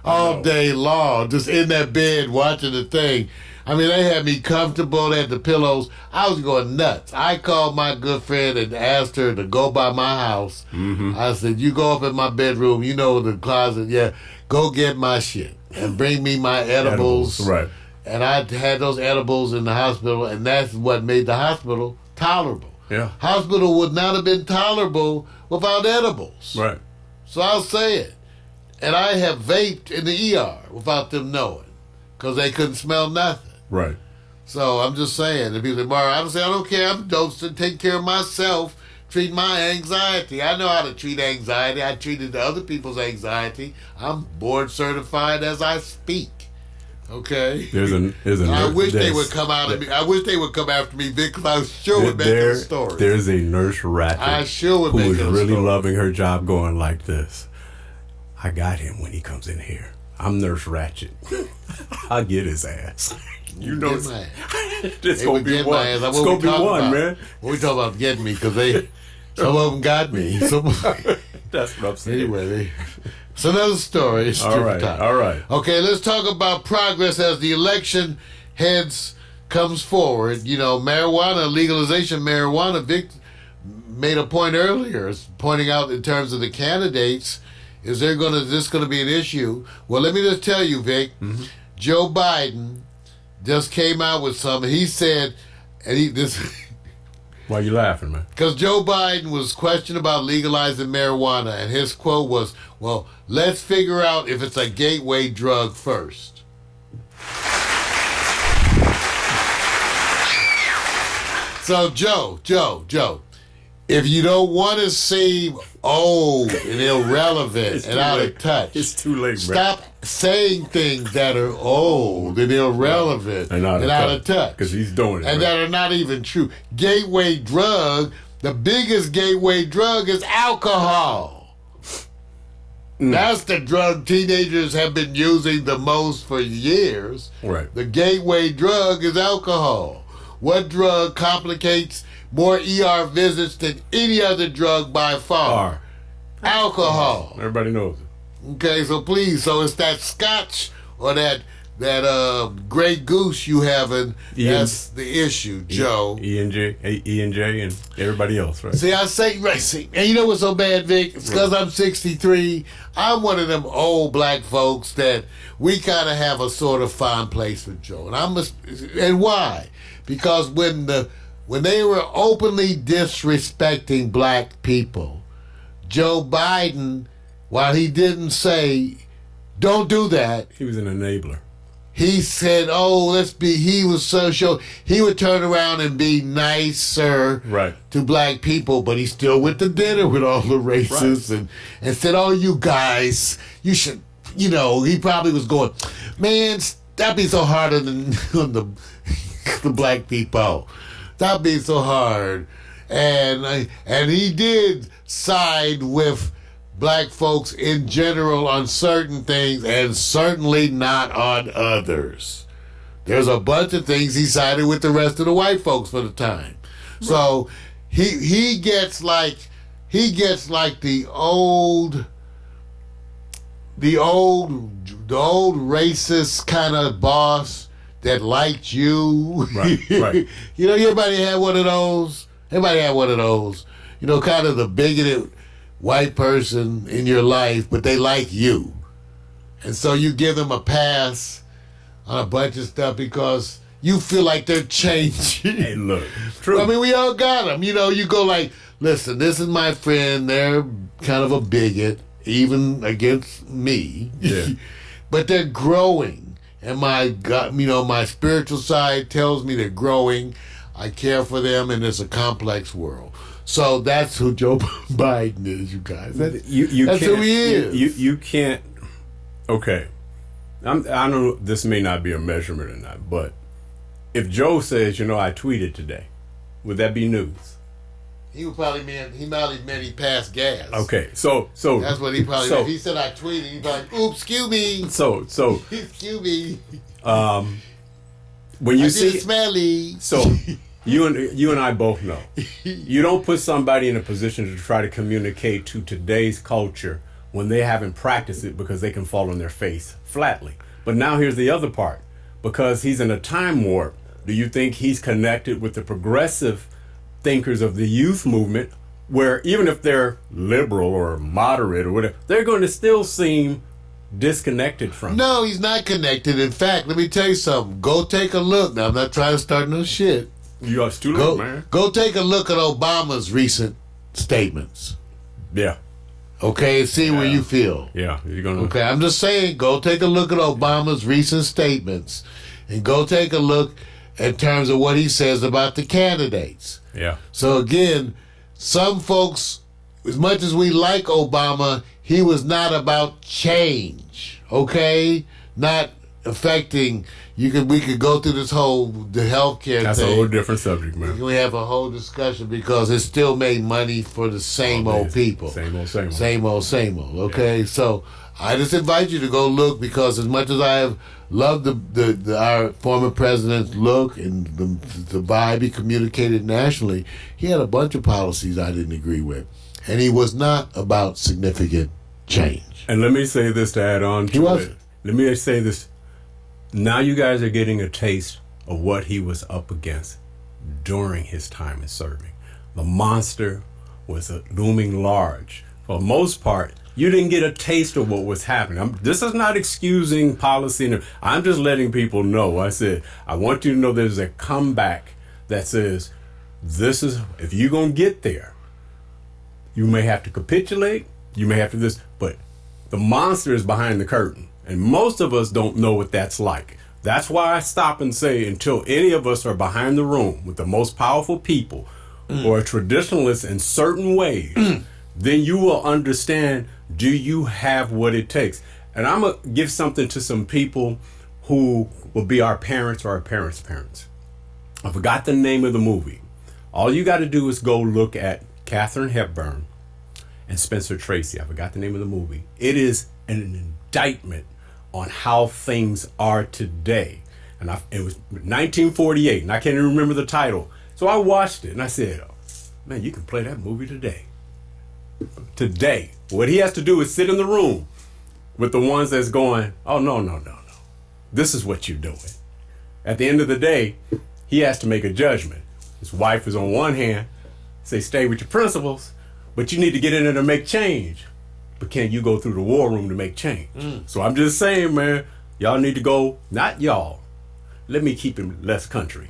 S1: all day long, just in that bed watching the thing. I mean, they had me comfortable. They had the pillows. I was going nuts. I called my good friend and asked her to go by my house. Mm-hmm. I said, you go up in my bedroom, you know, the closet. Go get my shit and bring me my edibles.
S6: Right.
S1: And I had those edibles in the hospital, and that's what made the hospital tolerable.
S6: Yeah.
S1: Hospital would not have been tolerable without edibles.
S6: Right.
S1: So I'll say it. And I have vaped in the ER without them knowing because they couldn't smell nothing.
S6: Right.
S1: So I'm just saying, if people say, Mario, I don't care. I'm dosed to take care of myself, treat my anxiety. I know how to treat anxiety. I treated other people's anxiety. I'm board certified as I speak. Okay.
S6: I
S1: wish they would come out of me. I wish they would come after me, Vic, because I sure would make a story.
S6: There's a nurse Ratchet
S1: I sure would
S6: who
S1: make
S6: is really loving her job, going like this. I got him when he comes in here. I'm Nurse Ratchet. I'll get his ass. You know, it's gonna be one. It's gonna be one, man.
S1: What we talking about getting me? Because some of them got me.
S6: That's what I'm saying.
S1: Anyway, it's another story. It's
S6: all right.
S1: Okay, let's talk about progress as the election comes forward. You know, legalization marijuana. Vic made a point earlier, pointing out in terms of the candidates, is this going to be an issue? Well, let me just tell you, Vic, Joe Biden just came out with something. He said,
S6: Why are you laughing, man?
S1: Because Joe Biden was questioned about legalizing marijuana, and his quote was, well, let's figure out if it's a gateway drug first. So, Joe, if you don't want to seem old and irrelevant and out of touch,
S6: it's too late,
S1: stop saying things that are old and irrelevant and out of touch.
S6: Because he's doing it.
S1: And that are not even true. Gateway drug, the biggest gateway drug is alcohol. That's the drug teenagers have been using the most for years.
S6: Right.
S1: The gateway drug is alcohol. What drug complicates more ER visits than any other drug by far? Alcohol.
S6: Everybody knows it.
S1: Okay, so please, it's that scotch or that Grey Goose you having, that's the issue, Joe.
S6: E&J and everybody else, right?
S1: See, and you know what's so bad, Vic? It's because I'm 63. I'm one of them old black folks that we kind of have a sort of fond place with Joe. And why? Because when they were openly disrespecting black people, Joe Biden, while he didn't say, don't do that,
S6: he was an enabler.
S1: He said, he was social. He would turn around and be nicer to black people, but he still went to dinner with all the racists and said, you guys, you should, he probably was going, man, stop being so hard on the black people. Stop being so hard. And he did side with black folks in general on certain things and certainly not on others. There's a bunch of things he sided with the rest of the white folks for the time. So he gets like the old racist kind of boss that liked you. Right. Everybody had one of those. Kind of the bigoted white person in your life, but they like you. And so you give them a pass on a bunch of stuff because you feel like they're changing.
S6: Hey, look, true.
S1: I mean, we all got them. You know, you go like, listen, this is my friend. They're kind of a bigot, even against me.
S6: Yeah.
S1: But they're growing. And my God, you know, my spiritual side tells me they're growing. I care for them, and it's a complex world. So that's who Joe Biden is, you guys. That's who he is.
S6: You can't. Okay, I know this may not be a measurement or not, but if Joe says, you know, I tweeted today, would that be news?
S1: He would probably meant he passed gas.
S6: Okay, so
S1: that's what he probably meant. If he said I tweeted, he'd be like, oops, excuse me.
S6: So
S1: excuse me.
S6: When you
S1: I
S6: see
S1: did smelly.
S6: So you and I both know you don't put somebody in a position to try to communicate to today's culture when they haven't practiced it because they can fall on their face flatly. But now here's the other part. Because he's in a time warp, do you think he's connected with the progressive thinkers of the youth movement where even if they're liberal or moderate or whatever, they're going to still seem disconnected from
S1: No, he's not connected. In fact, let me tell you something. Go take a look. Now, I'm not trying to start no shit.
S6: You're too late, man.
S1: Go take a look at Obama's recent statements.
S6: Yeah.
S1: Okay, see where you feel.
S6: Yeah, you're gonna.
S1: Okay, I'm just saying, go take a look at Obama's recent statements, and go take a look in terms of what he says about the candidates.
S6: Yeah.
S1: So again, some folks, as much as we like Obama, he was not about change. Okay, not affecting. We could go through this whole the healthcare
S6: That's
S1: thing.
S6: a whole different subject, man.
S1: We have a whole discussion because it still made money for the same old people.
S6: Same old.
S1: Same old. Okay, so I just invite you to go look because as much as I have loved our former president's look and the vibe he communicated nationally, he had a bunch of policies I didn't agree with, and he was not about significant change.
S6: And let me say this to add on to
S1: wasn't.
S6: it. Let me say this. Now you guys are getting a taste of what he was up against during his time in serving. The monster was looming large. For the most part, you didn't get a taste of what was happening. This is not excusing policy. I'm just letting people know. I said, I want you to know there's a comeback that says, this is, if you're going to get there, you may have to capitulate, you may have to this, but the monster is behind the curtain. And most of us don't know what that's like. That's why I stop and say, until any of us are behind the room with the most powerful people or traditionalists in certain ways, then you will understand, do you have what it takes? And I'm going to give something to some people who will be our parents or our parents' parents. I forgot the name of the movie. All you got to do is go look at Katharine Hepburn and Spencer Tracy. I forgot the name of the movie. It is an indictment on how things are today. And it was 1948, and I can't even remember the title. So I watched it, and I said, oh, man, you can play that movie today. Today. What he has to do is sit in the room with the ones that's going, oh, no. This is what you're doing. At the end of the day, he has to make a judgment. His wife is on one hand, say, stay with your principles, but you need to get in there to make change. But can you go through the war room to make change? So I'm just saying, man, y'all need to go, not y'all. Let me keep it less country.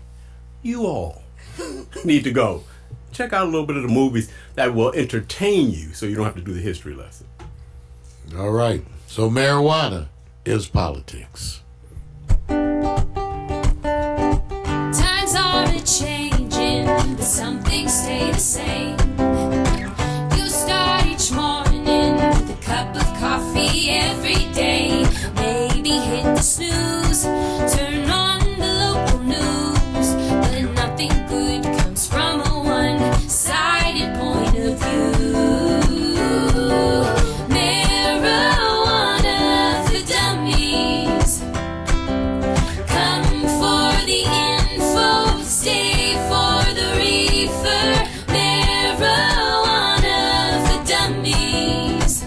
S6: You all need to go. Check out a little bit of the movies that will entertain you so you don't have to do the history lesson.
S1: All right. So marijuana is politics.
S7: Times are changing, but some things stay the same. You start each morning with a cup of coffee every day. Maybe hit the snooze, turn on the local news, but nothing good comes from a one-sided point of view. Marijuana for dummies. Come for the info, stay for the reefer. Marijuana for dummies.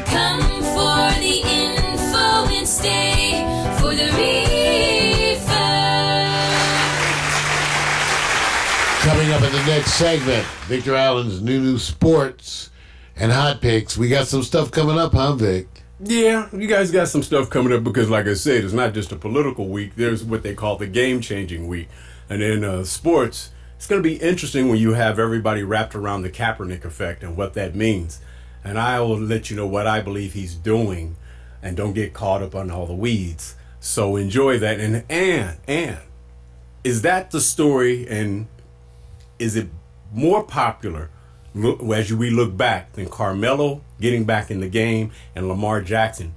S7: Come for the info and stay for the reefer.
S1: Coming up in the next segment, Victor Allen's new sports and hot picks. We got some stuff coming up, huh, Vic?
S6: Yeah, you guys got some stuff coming up because, like I said, it's not just a political week. There's what they call the game-changing week. And in sports, it's going to be interesting when you have everybody wrapped around the Kaepernick effect and what that means. And I will let you know what I believe he's doing, and don't get caught up on all the weeds. So enjoy that. And is that the story, and is it more popular as we look back than Carmelo getting back in the game and Lamar Jackson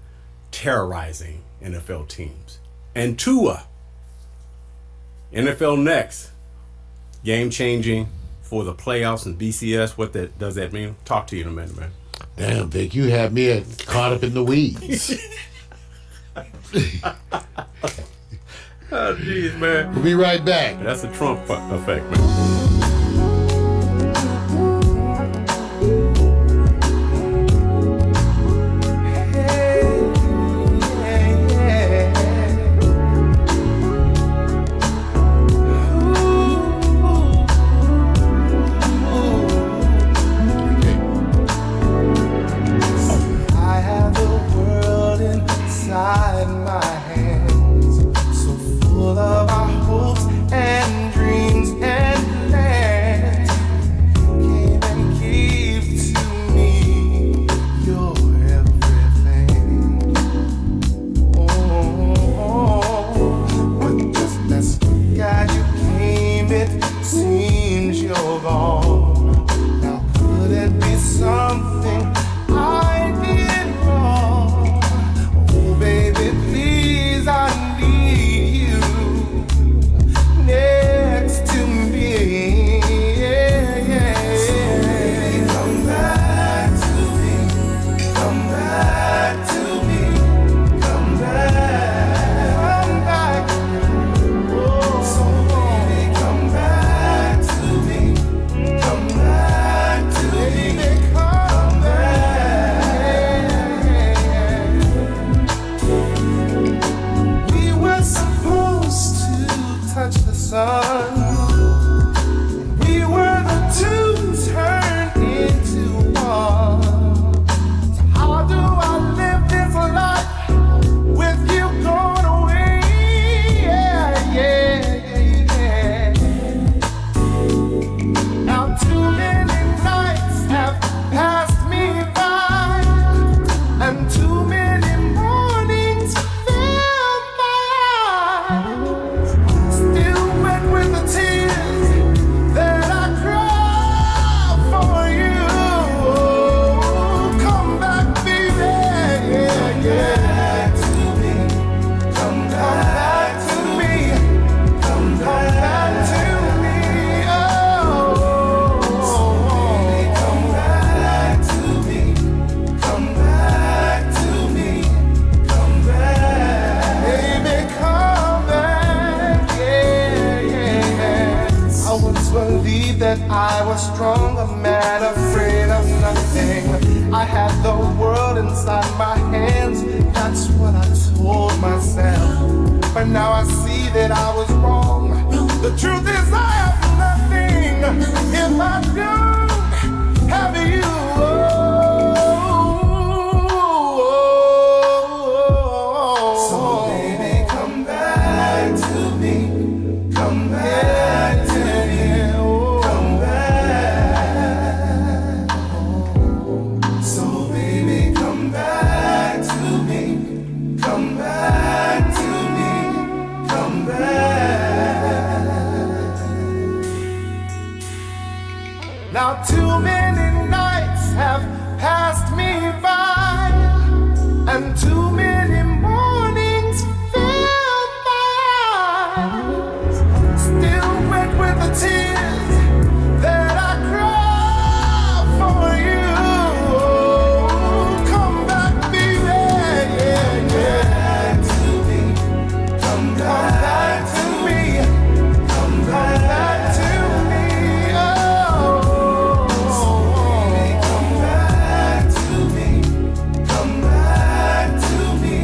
S6: terrorizing NFL teams? And Tua, NFL next, game changing for the playoffs and BCS. What does that mean? Talk to you in a minute, man.
S1: Damn, Vic, you have me caught up in the weeds.
S6: Oh, jeez, man.
S1: We'll be right back.
S6: That's the Trump effect, man.
S4: Now too many nights have passed me by, and too many mornings filled my eyes, still wet with the tears that I cry for you. Come back, baby, yeah, yeah, to me. Come back to me. Come back to me. Come back to me.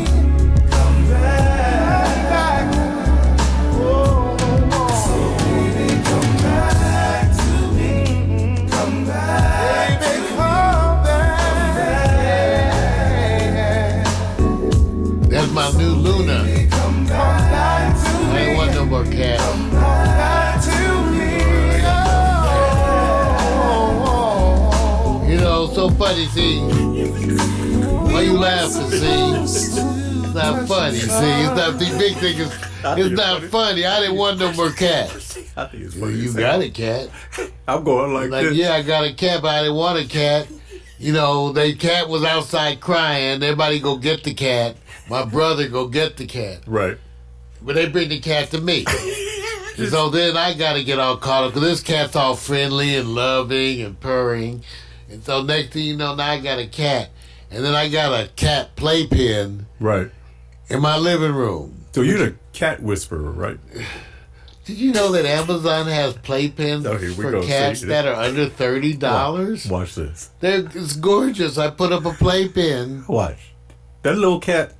S1: so funny, see? Why you laughing, see? It's not funny, see? It's not the big thing. It's not funny. I didn't want no more cats.
S6: I think it's
S1: Well,
S6: funny.
S1: you got a cat.
S6: I'm going like
S1: Like,
S6: this.
S1: yeah, I got a cat, but I didn't want a cat. You know, the cat was outside crying. Everybody go get the cat. My brother go get the cat.
S6: Right.
S1: But they bring the cat to me. And so then I got to get all caught up because this cat's all friendly and loving and purring. And so next thing you know, now I got a cat. And then I got a cat playpen
S6: Right.
S1: in my living room.
S6: So you're the cat whisperer, right?
S1: Did you know that Amazon has playpens
S6: Oh, here we
S1: for
S6: go.
S1: cats
S6: See?
S1: that are under $30?
S6: Watch this.
S1: It's gorgeous. I put up a playpen.
S6: Watch. That little cat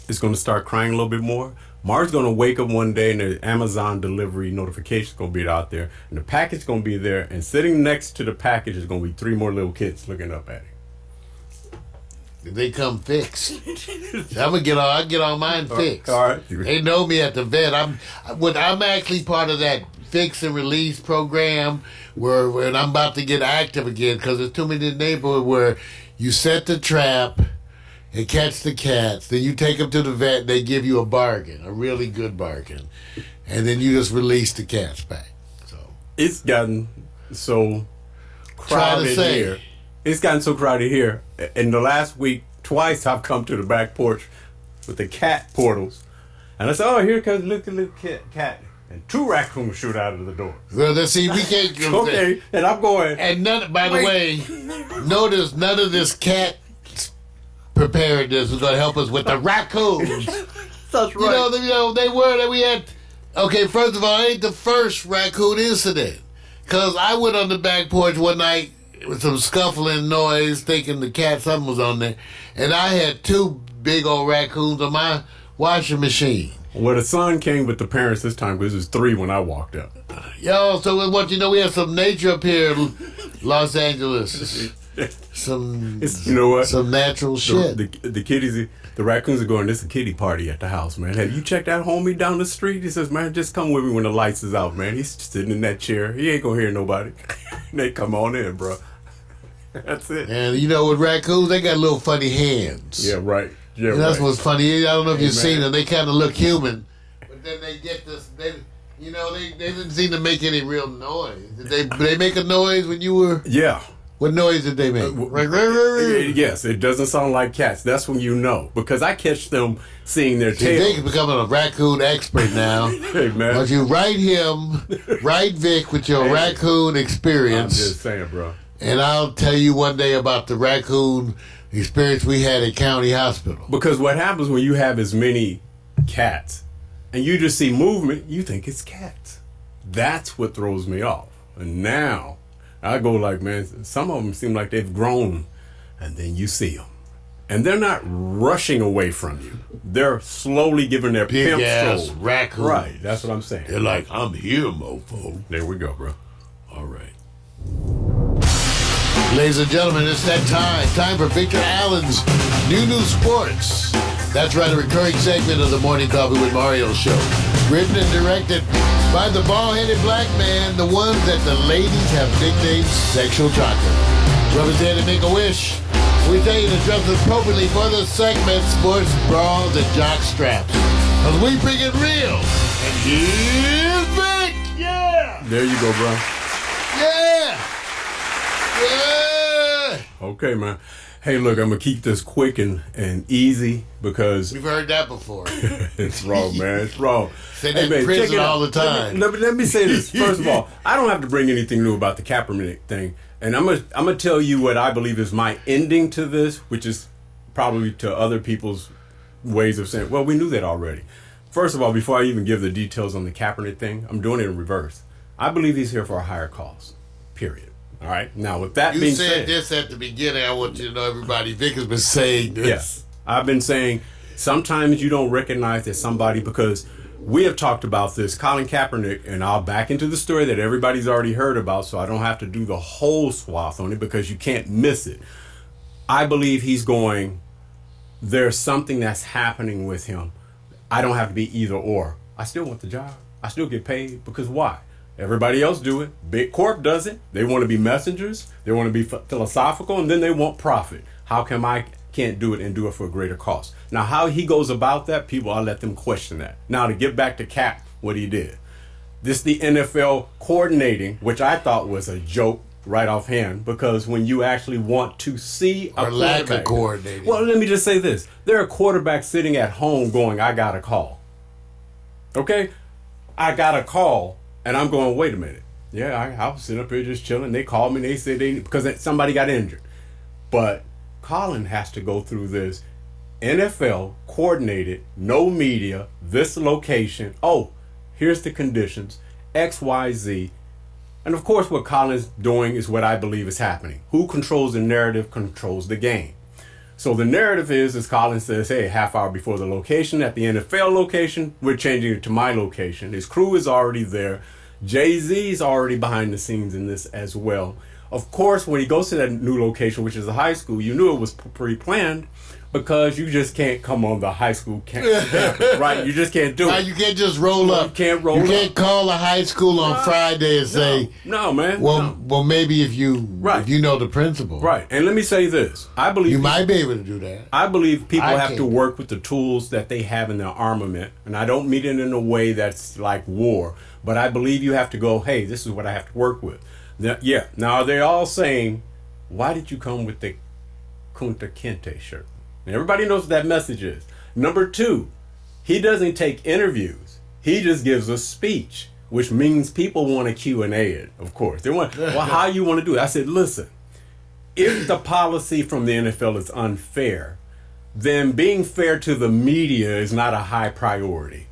S6: is going to start crying a little bit more. Mars going to wake up one day and the Amazon delivery notification is going to be out there. And the package is going to be there. And sitting next to the package is going to be 3 more little kids looking up at it.
S1: They come fixed. I'll get all mine fixed.
S6: All right.
S1: They know me at the vet. I'm actually part of that fix and release program where when I'm about to get active again because there's too many in the neighborhood where you set the trap and catch the cats. Then you take them to the vet. They give you a bargain, a really good bargain, and then you just release the cats back. So
S6: It's gotten so
S1: Try to
S6: crowded
S1: say.
S6: here. It's gotten so crowded here. In the last week, twice I've come to the back porch with the cat portals. And I said, oh, here comes look at little cat. And 2 raccoons shoot out of the door.
S1: well, let's see. We can't.
S6: Okay, and I'm going.
S1: And none. By the way, notice none of this cat preparedness is going to help us with the raccoons.
S6: That's
S1: You know, they were that we had. Okay, first of all, it ain't the first raccoon incident. Cause I went on the back porch one night with some scuffling noise, thinking the cat something was on there, and I had 2 big old raccoons on my washing machine.
S6: Well, the son came with the parents this time because it was 3 when I walked up.
S1: Yo, so what you know, we have some nature up here in Los Angeles. Some,
S6: You know what?
S1: some natural shit.
S6: The kitties, the raccoons are going, this is a kitty party at the house, man. Have you checked that homie down the street? He says, man, just come with me when the lights is out, man. He's sitting in that chair. He ain't gonna hear nobody. They come on in, bro. That's it.
S1: And you know, with raccoons, they got little funny hands.
S6: Yeah, right. Yeah,
S1: And that's
S6: right.
S1: what's funny. I don't know if you've
S6: man.
S1: seen them. They kind of look human, but then they get this. They didn't seem to make any real noise. Did they make a noise when you were?
S6: Yeah.
S1: What noise did they make?
S6: Yes, it doesn't sound like cats. That's when you know. Because I catch them seeing their
S1: See, Vic's
S6: tail.
S1: becoming a raccoon expert now.
S6: Hey,
S1: Why
S6: man.
S1: don't you write Vic with your raccoon
S6: I'm
S1: experience,
S6: just saying, bro.
S1: and I'll tell you one day about the raccoon experience we had at County Hospital.
S6: Because what happens when you have as many cats and you just see movement, you think it's cats. That's what throws me off. And now I go like, man, some of them seem like they've grown, and then you see them. And they're not rushing away from you. They're slowly giving their
S1: Big
S6: pimp
S1: ass
S6: stroll.
S1: raccoon.
S6: Right, that's what I'm saying.
S1: They're like, I'm here, mofo.
S6: There we go, bro.
S1: All right. Ladies and gentlemen, it's that time. Time for Victor Allen's New Sports. That's right, a recurring segment of the Morning Coffee with Mario show. Written and directed by the bald-headed black man, the ones that the ladies have nicknamed Sexual Chocolate. Representing Make-A-Wish. We tell you to dress appropriately for the segment, sports bras and jock straps. Because we bring it real. And here's Vic. Yeah.
S6: There you go, bro.
S1: Yeah. Yeah.
S6: Okay, man. Hey, look, I'm going to keep this quick and easy because
S1: We've heard that before.
S6: it's wrong, man. It's wrong.
S1: Say that in prison
S6: check it out.
S1: all the time.
S6: Let me say this. First of all, I don't have to bring anything new about the Kaepernick thing. And I'm gonna tell you what I believe is my ending to this, which is probably to other people's ways of saying, well, we knew that already. First of all, before I even give the details on the Kaepernick thing, I'm doing it in reverse. I believe he's here for a higher cause, period. All right? Now, with that
S1: You
S6: being
S1: said
S6: said...
S1: this at the beginning. I want you to know, everybody, Vic has been saying this.
S6: Yes. I've been saying sometimes you don't recognize that somebody, because we have talked about this, Colin Kaepernick, and I'll back into the story that everybody's already heard about, so I don't have to do the whole swath on it because you can't miss it. I believe he's going, there's something that's happening with him. I don't have to be either or. I still want the job. I still get paid because why? Everybody else do it. Big Corp does it. They want to be messengers. They want to be philosophical, and then they want profit. How come I can't do it and do it for a greater cost? Now, how he goes about that, people, I'll let them question that. Now, to get back to Cap, what he did. This the NFL coordinating, which I thought was a joke right offhand, because when you actually want to see a
S1: lack of coordinating.
S6: Well, let me just say this. There are quarterbacks sitting at home going, I got a call. Okay? I got a call, and I'm going, wait a minute. Yeah, I was sitting up here just chilling. They called me, and they said because somebody got injured. But Colin has to go through this NFL coordinated, no media, this location. Oh, here's the conditions, X, Y, Z. And of course, what Colin's doing is what I believe is happening. Who controls the narrative controls the game. So the narrative is, as Colin says, hey, a half hour before the location, at the NFL location, we're changing it to my location. His crew is already there. Jay-Z's already behind the scenes in this as well. Of course, when he goes to that new location, which is a high school, you knew it was pre-planned, because you just can't come on the high school campus, right? You just can't do it.
S1: You can't just roll up.
S6: You can't roll up.
S1: You can't call a high school on Friday and say,
S6: no, man.
S1: Well, maybe if you know the principal.
S6: Right. And let me say this. I believe
S1: you might be able to do that.
S6: I believe people have to work with the tools that they have in their armament. And I don't mean it in a way that's like war, but I believe you have to go, hey, this is what I have to work with. Now, are they all saying, why did you come with the Kunta Kinte shirt? And everybody knows what that message is. Number 2, he doesn't take interviews. He just gives a speech, which means people want to Q&A it, of course. They want, well, how you want to do it? I said, listen, if the policy from the NFL is unfair, then being fair to the media is not a high priority.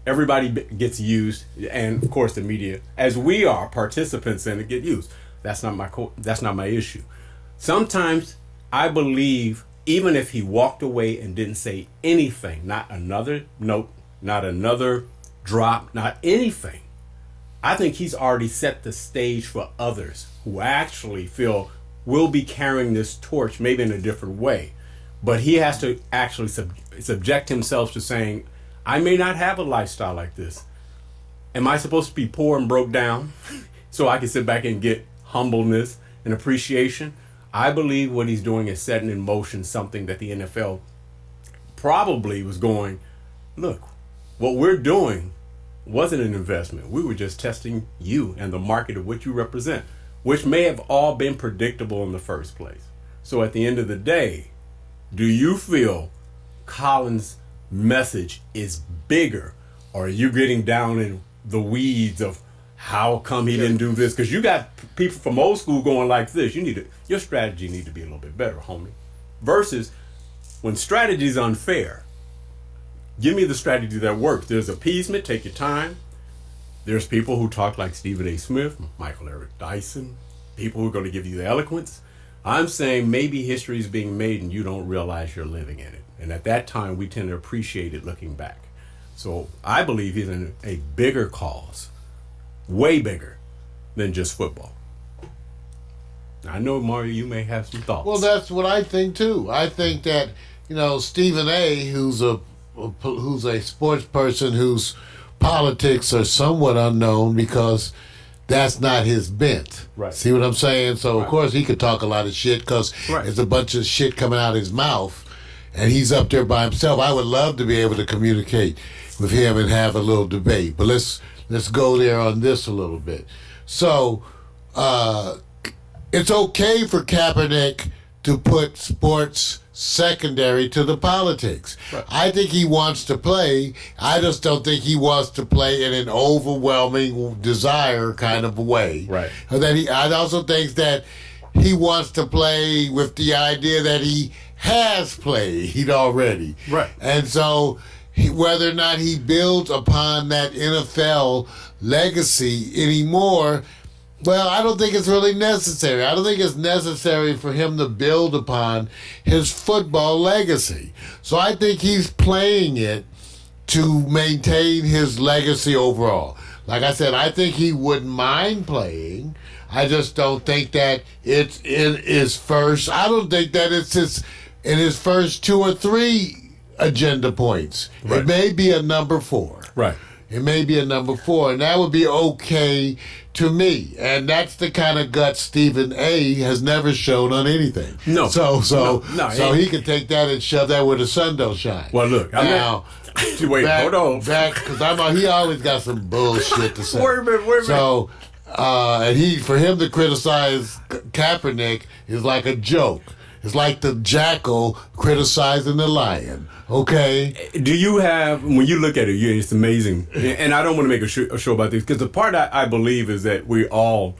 S6: Everybody gets used, and of course the media, as we are participants in it, get used. That's not my issue. Sometimes I believe, even if he walked away and didn't say anything, not another note, not another drop, not anything, I think he's already set the stage for others who actually feel will be carrying this torch, maybe in a different way. But he has to actually subject himself to saying, I may not have a lifestyle like this. Am I supposed to be poor and broke down so I can sit back and get humbleness and appreciation? I believe what he's doing is setting in motion something that the NFL probably was going, look, what we're doing wasn't an investment. We were just testing you and the market of what you represent, which may have all been predictable in the first place. So at the end of the day, do you feel Colin's message is bigger, or are you getting down in the weeds of how come he didn't do this? Because you got people from old school going like this. Your strategy need to be a little bit better, homie. Versus when strategy is unfair, give me the strategy that works. There's appeasement, take your time. There's people who talk like Stephen A. Smith, Michael Eric Dyson, people who are going to give you the eloquence. I'm saying maybe history is being made and you don't realize you're living in it. And at that time, we tend to appreciate it looking back. So I believe he's in a bigger cause, way bigger than just football. I know, Mario, you may have some thoughts.
S1: Well, that's what I think too. I think that, Stephen A., who's a sports person whose politics are somewhat unknown because that's not his bent.
S6: Right.
S1: See what I'm saying? So, of course, he could talk a lot of shit because there's a bunch of shit coming out of his mouth, and he's up there by himself. I would love to be able to communicate with him and have a little debate. But let's go there on this a little bit. So, it's okay for Kaepernick to put sports secondary to the politics. Right. I think he wants to play. I just don't think he wants to play in an overwhelming desire kind of way.
S6: Right.
S1: I also think that he wants to play with the idea that he has played already.
S6: Right.
S1: And so whether or not he builds upon that NFL legacy anymore, well, I don't think it's really necessary. I don't think it's necessary for him to build upon his football legacy. So I think he's playing it to maintain his legacy overall. Like I said, I think he wouldn't mind playing. I just don't think that it's in his first. I don't think that it's in his first 2 or 3 agenda points. Right. It may be a number 4.
S6: Right.
S1: It may be a number 4, and that would be okay to me. And that's the kind of guts Stephen A. has never shown on anything.
S6: No.
S1: So
S6: No,
S1: he can take that and shove that where the sun don't shine.
S6: Well, look.
S1: Now,
S6: Wait, hold on.
S1: Because he always got some bullshit to say.
S6: Wait a minute.
S1: So, and for him to criticize Kaepernick is like a joke. It's like the jackal criticizing the lion. Okay.
S6: Do you have, when you look at it, it's amazing. And I don't want to make a show about this, because the part I believe is that we all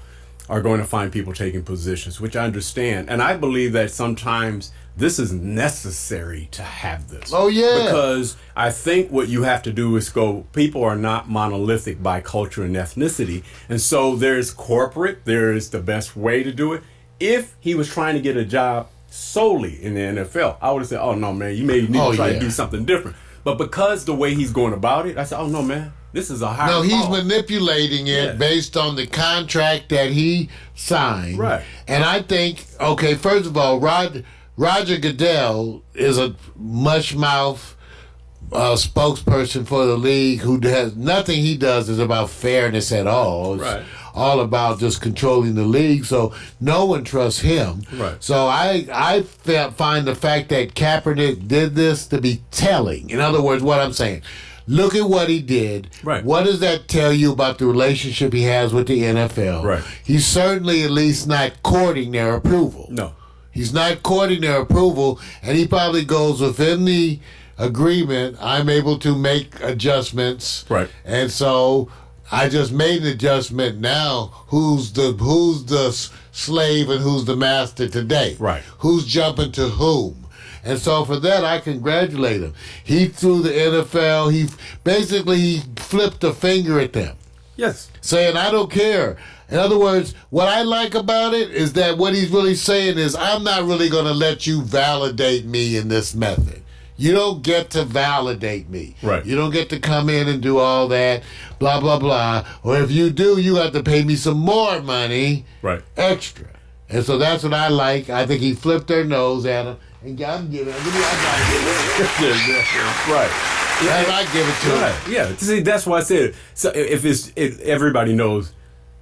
S6: are going to find people taking positions, which I understand. And I believe that sometimes this is necessary to have this.
S1: Oh, yeah.
S6: Because I think what you have to do is people are not monolithic by culture and ethnicity. And so there's corporate, there's the best way to do it. If he was trying to get a job solely in the NFL, I would have said, oh no, man, you may need to try to do something different. But because the way he's going about it, I said, oh no, man, this is a high
S1: No, he's
S6: call.
S1: Manipulating it based on the contract that he signed.
S6: Right.
S1: And I think, okay, first of all, Roger Goodell is a mush-mouth spokesperson for the league who has nothing he does is about fairness at all. It's all about just controlling the league, so no one trusts him.
S6: Right.
S1: So I find the fact that Kaepernick did this to be telling. In other words, what I'm saying, look at what he did.
S6: Right.
S1: What does that tell you about the relationship he has with the NFL?
S6: Right.
S1: He's certainly at least not courting their approval.
S6: No.
S1: He's not courting their approval, and he probably goes within the agreement. I'm able to make adjustments.
S6: Right.
S1: And so I just made an adjustment. Now, who's the slave and who's the master today?
S6: Right.
S1: Who's jumping to whom? And so for that, I congratulate him. He threw the NFL. He flipped a finger at them.
S6: Yes.
S1: Saying, I don't care. In other words, what I like about it is that what he's really saying is, I'm not really going to let you validate me in this method. You don't get to validate me.
S6: Right.
S1: You don't get to come in and do all that, blah, blah, blah. Or if you do, you have to pay me some more money extra. And so that's what I like. I think he flipped their nose at him. And I'm giving it.
S6: Right.
S1: Yeah, I give it to him.
S6: Yeah. See, that's why I said, so if everybody knows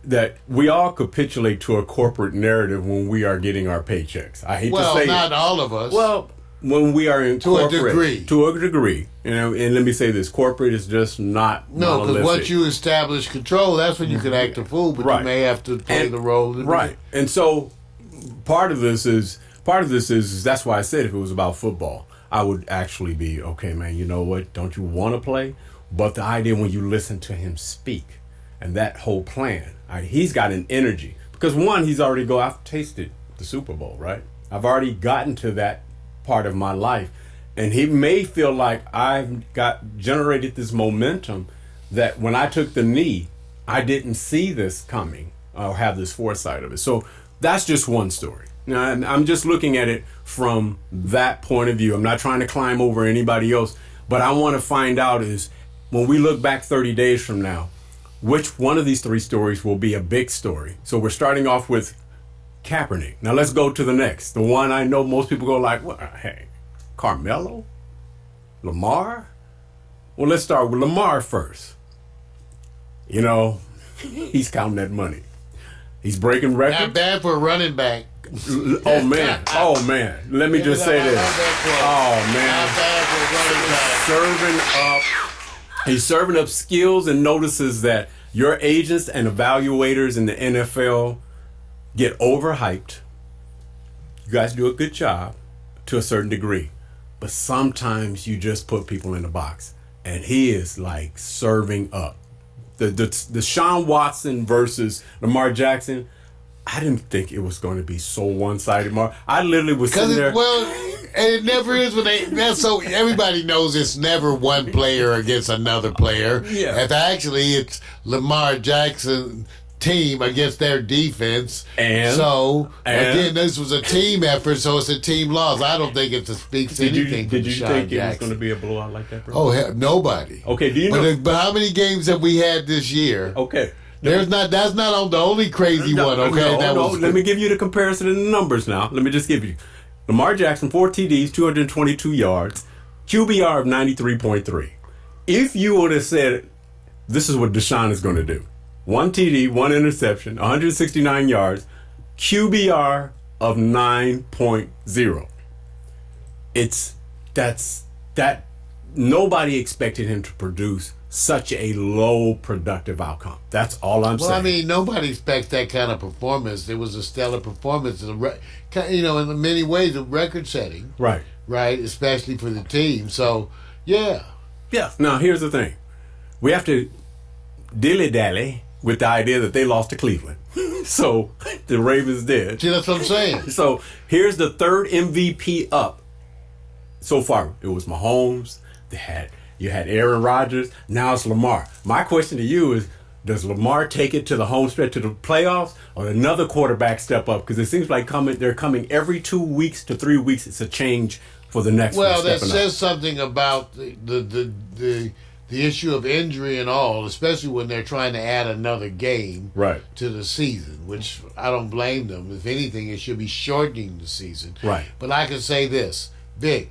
S6: that we all capitulate to a corporate narrative when we are getting our paychecks. I hate to say it.
S1: Well, not all of us.
S6: Well, when we are in corporate.
S1: To a degree.
S6: To a degree. You know, and let me say this, corporate is just not
S1: No, because
S6: monolithic.
S1: once you establish control, that's when you can act a fool, but you may have to play the role.
S6: Right. And so part of this is that's why I said if it was about football, I would actually be, okay, man, you know what? Don't you want to play? But the idea when you listen to him speak and that whole plan, he's got an energy. Because one, I've tasted the Super Bowl, right? I've already gotten to that part of my life. And he may feel like I've generated this momentum that when I took the knee, I didn't see this coming or have this foresight of it. So that's just one story. Now, I'm just looking at it from that point of view. I'm not trying to climb over anybody else, but I want to find out is when we look back 30 days from now, which one of these three stories will be a big story? So we're starting off with Kaepernick. Now let's go to the next. The one I know most people go like, what? Hey, Carmelo? Lamar? Well, let's start with Lamar first. You know, he's counting that money. He's breaking records.
S1: Not bad for a running back.
S6: Oh man. Let me just say this. Oh man.
S1: Not bad for a running back.
S6: He's serving up skills and notices that your agents and evaluators in the NFL get overhyped. You guys do a good job to a certain degree, but sometimes you just put people in a box, and he is like serving up. The Sean Watson versus Lamar Jackson, I didn't think it was going to be so one-sided. I literally was sitting there.
S1: And it never is when that's so everybody knows it's never one player against another player.
S6: Yeah.
S1: If actually it's Lamar Jackson team against their defense. Again, this was a team effort, so it's a team loss. I don't think it speaks anything.
S6: Did you think it was going to be a blowout like that, bro?
S1: Oh, hell, nobody.
S6: Okay, do you know?
S1: But how many games have we had this year?
S6: Okay.
S1: That's not the only crazy one, okay?
S6: Let me give you the comparison in the numbers now. Let me just give you. Lamar Jackson, 4 TDs, 222 yards, QBR of 93.3. If you would have said this is what Deshaun is going to do. 1 TD, 1 interception, 169 yards, QBR of 9.0. That nobody expected him to produce such a low productive outcome. That's all I'm saying.
S1: Well, I mean, nobody expects that kind of performance. It was a stellar performance, in many ways, a record-setting.
S6: Right.
S1: Right, especially for the team. So, yeah.
S6: Yeah. Now, here's the thing. We have to dilly-dally with the idea that they lost to Cleveland. So, the Ravens did.
S1: See, that's what I'm saying.
S6: So, here's the third MVP up so far. It was Mahomes. You had Aaron Rodgers. Now it's Lamar. My question to you is, does Lamar take it to the home stretch to the playoffs, or another quarterback step up? Because it seems like they're coming every 2 weeks to 3 weeks. It's a change for the next one.
S1: Well, that
S6: stepping
S1: says
S6: up.
S1: something about the issue of injury and all, especially when they're trying to add another game
S6: Right.
S1: to the season, which I don't blame them. If anything, it should be shortening the season.
S6: Right.
S1: But I can say this, Vic,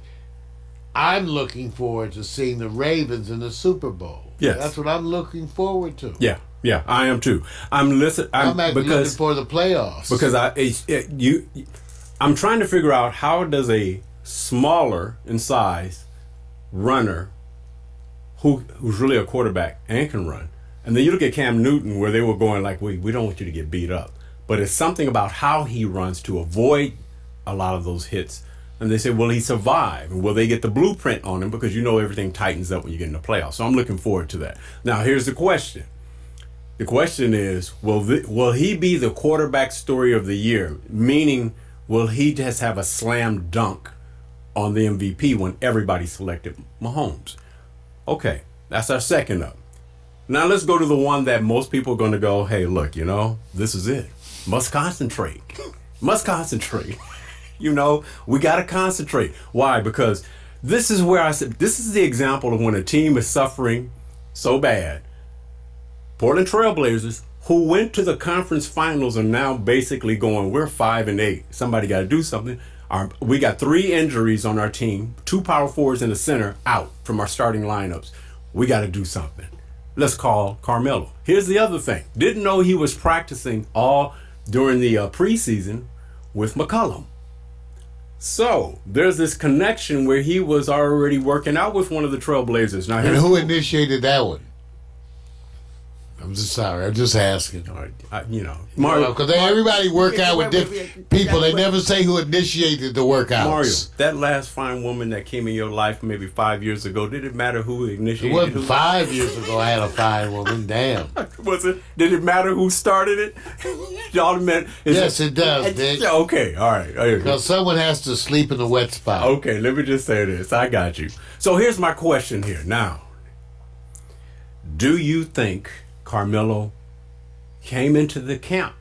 S1: I'm looking forward to seeing the Ravens in the Super Bowl.
S6: Yes.
S1: That's what I'm looking forward to.
S6: Yeah, I am too. I'm
S1: actually looking for the playoffs.
S6: Because I'm trying to figure out, how does a smaller in size runner who's really a quarterback and can run, and then you look at Cam Newton, where they were going like, we don't want you to get beat up, but it's something about how he runs to avoid a lot of those hits. And they say, will he survive? And will they get the blueprint on him? Because everything tightens up when you get in the playoffs. So I'm looking forward to that. Now, here's the question. The question is, will he be the quarterback story of the year? Meaning, will he just have a slam dunk on the MVP when everybody selected Mahomes? Okay, that's our second up. Now let's go to the one that most people are going to go, hey, look, this is it. Must concentrate. Must concentrate. We got to concentrate. Why? Because this is where I said, this is the example of when a team is suffering so bad. Portland Trailblazers, who went to the conference finals, are now basically going, we're 5-8. Somebody got to do something. We got 3 injuries on our team, 2 power forwards in the center out from our starting lineups. We got to do something. Let's call Carmelo. Here's the other thing. Didn't know he was practicing all during the preseason with McCollum. So there's this connection where he was already working out with one of the Trailblazers. Now,
S1: and who initiated that one? I'm just sorry. I'm just asking.
S6: Mario,
S1: because everybody work out with different people. They never say who initiated the workouts.
S6: Mario, that last fine woman that came in your life maybe 5 years ago, did it matter who initiated it?
S1: It wasn't 5 years ago I had a fine woman. Damn.
S6: Was it? Did it matter who started it?
S1: Yes, it does, Dick.
S6: Okay, all right.
S1: Because someone has to sleep in the wet spot.
S6: Okay, let me just say this. I got you. So here's my question here. Now, do you think Carmelo came into the camp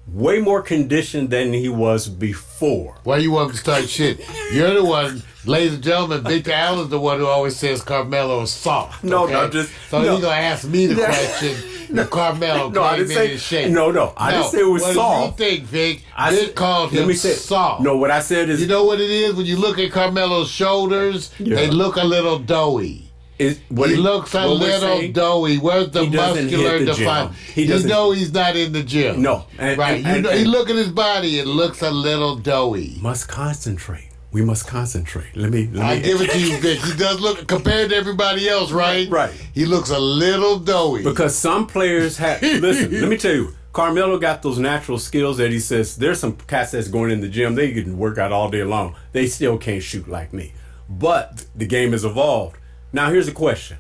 S6: way more conditioned than he was before?
S1: Why you want to start shit? You're the one, ladies and gentlemen, Victor Allen's the one who always says Carmelo is soft.
S6: No,
S1: okay?
S6: no, just...
S1: So
S6: no.
S1: you're going to ask me the question that Carmelo came in his shape.
S6: No, I didn't say it was soft.
S1: What do you think, Vic? Vic called him soft.
S6: No, what I said is...
S1: You know what it is? When you look at Carmelo's shoulders, they look a little doughy. He looks a little doughy. Where's the muscular define? You know he's not in the gym.
S6: No.
S1: You look at his body, it looks a little doughy.
S6: Must concentrate. We must concentrate. Let me.
S1: I give it to you, Vic. He does look, compared to everybody else, right?
S6: Right.
S1: He looks a little doughy.
S6: Because some players have... Listen, let me tell you. Carmelo got those natural skills that he says, there's some cats that's going in the gym, they can work out all day long. They still can't shoot like me. But the game has evolved. Now, here's the question.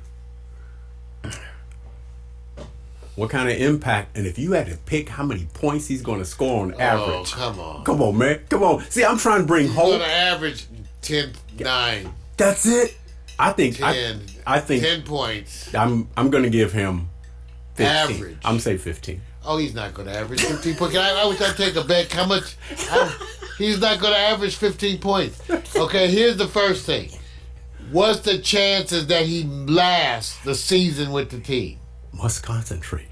S6: What kind of impact, and if you had to pick how many points he's going to score on average.
S1: Oh, come on.
S6: Come on, man. Come on. See, I'm trying to bring hope.
S1: He's going to average 9.
S6: That's it. I think
S1: 10.
S6: I think
S1: 10 points.
S6: I'm going to give him 15.
S1: Average.
S6: I'm going to say 15.
S1: Oh, he's not going to average 15 points. I wish I'd take a bet. How much? He's not going to average 15 points. Okay, here's the first thing. What's the chances that he lasts the season with the team?
S6: Must concentrate.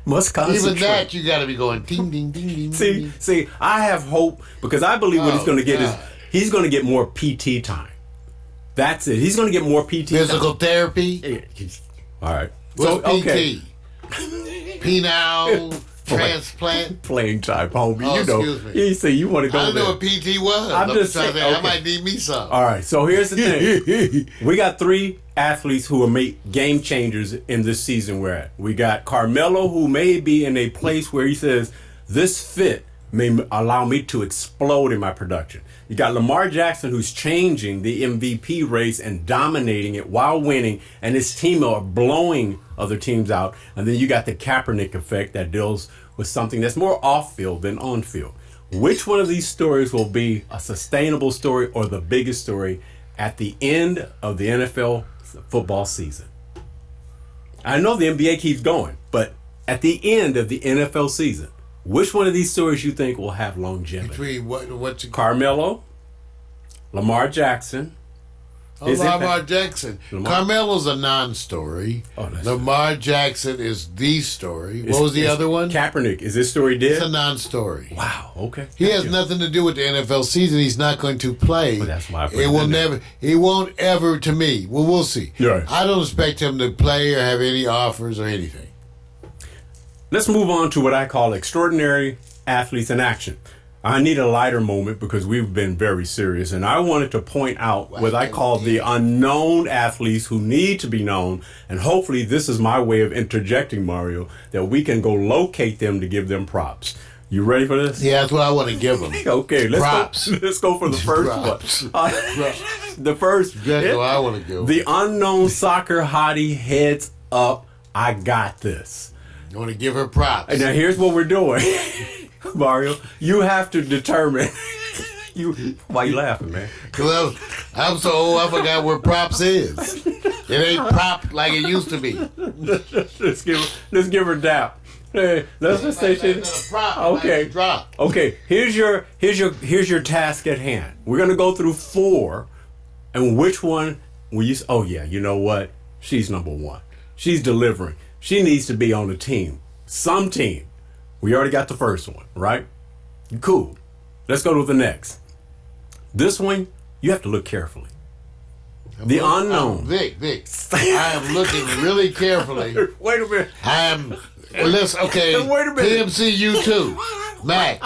S6: Must concentrate.
S1: Even that, you got to be going ding, ding, ding, ding.
S6: See, I have hope because I believe what he's going to get is he's going to get more PT time. That's it. He's going to get more PT
S1: Physical
S6: time.
S1: therapy?
S6: All right.
S1: What's
S6: okay.
S1: PT? Penile transplant.
S6: Playing type, homie.
S1: Oh,
S6: you know,
S1: excuse me.
S6: you say you want to go
S1: I didn't
S6: there.
S1: know what PT was.
S6: I'm just
S1: trying to
S6: saying,
S1: think. I
S6: okay.
S1: might need me some.
S6: All right, so here's the thing. We got 3 athletes who will make game changers in this season we're at. We got Carmelo, who may be in a place where he says, this fit may allow me to explode in my production. You got Lamar Jackson, who's changing the MVP race and dominating it while winning, and his team are blowing other teams out. And then you got the Kaepernick effect that deals with something that's more off-field than on-field. Which one of these stories will be a sustainable story or the biggest story at the end of the NFL football season? I know the NBA keeps going, but at the end of the NFL season, which one of these stories you think will have longevity?
S1: Between what you
S6: Carmelo, Lamar Jackson.
S1: Lamar Jackson. Carmelo's a non-story.
S6: Oh, that's
S1: Lamar Jackson is the story. What was the other one?
S6: Kaepernick. Is this story dead?
S1: It's a non-story.
S6: Wow. Okay.
S1: He has nothing to do with the NFL season. He's not going to play.
S6: Well, that's why I put
S1: it
S6: it
S1: will
S6: in there.
S1: never. He won't ever. To me, well, we'll see.
S6: Right.
S1: I don't expect him to play or have any offers or anything.
S6: Let's move on to what I call extraordinary athletes in action. I need a lighter moment because we've been very serious, and I wanted to point out what I call the unknown athletes who need to be known, and hopefully this is my way of interjecting, Mario, that we can go locate them to give them props. You ready for this?
S1: Yeah, that's what I want to give him.
S6: Okay,
S1: Props.
S6: Let's go for the first
S1: Props.
S6: one. The first.
S1: That's what I want to give him.
S6: The unknown soccer hottie heads up. I got this.
S1: You want to give her props.
S6: And now here's what we're doing, Mario. You have to determine. Why you laughing, man?
S1: Because I'm so old, I forgot where props is. It ain't prop like it used to be.
S6: Let's give her dap. Hey, let's just say she. Okay.
S1: Drop.
S6: Okay. Here's your task at hand. We're gonna go through 4, and which one will you? Oh yeah, you know what? She's number 1. She's delivering. She needs to be on the team. Some team. We already got the first one, right? Cool. Let's go to the next. This one, you have to look carefully. The unknown.
S1: Vic, I am looking really carefully.
S6: Wait a minute.
S1: I am. Well, let's, okay.
S6: Wait a minute.
S1: PMC, you too. Mac,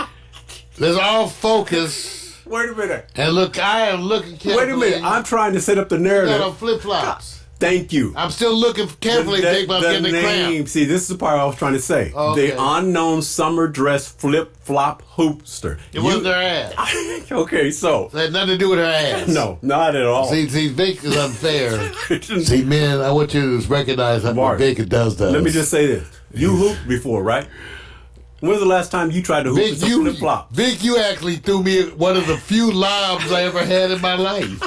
S1: let's all focus
S6: Wait a minute.
S1: and look. I am looking carefully.
S6: Wait a minute. I'm trying to set up the
S1: got
S6: narrative.
S1: on flip-flops.
S6: Thank you.
S1: I'm still looking carefully, Vic, but I'm getting the cramp.
S6: See, this is the part I was trying to say.
S1: Okay.
S6: The unknown summer dress flip-flop hoopster.
S1: It wasn't her ass.
S6: Okay, so.
S1: It had nothing to do with her ass.
S6: No, not at all.
S1: See, Vic is unfair. See, man, I want you to recognize how
S6: Mark,
S1: Vic does.
S6: Let me just say this. You hooped before, right? When's the last time you tried to hoop
S1: Vic,
S6: with some flip-flop?
S1: Vic, you actually threw me one of the few lobs I ever had in my life.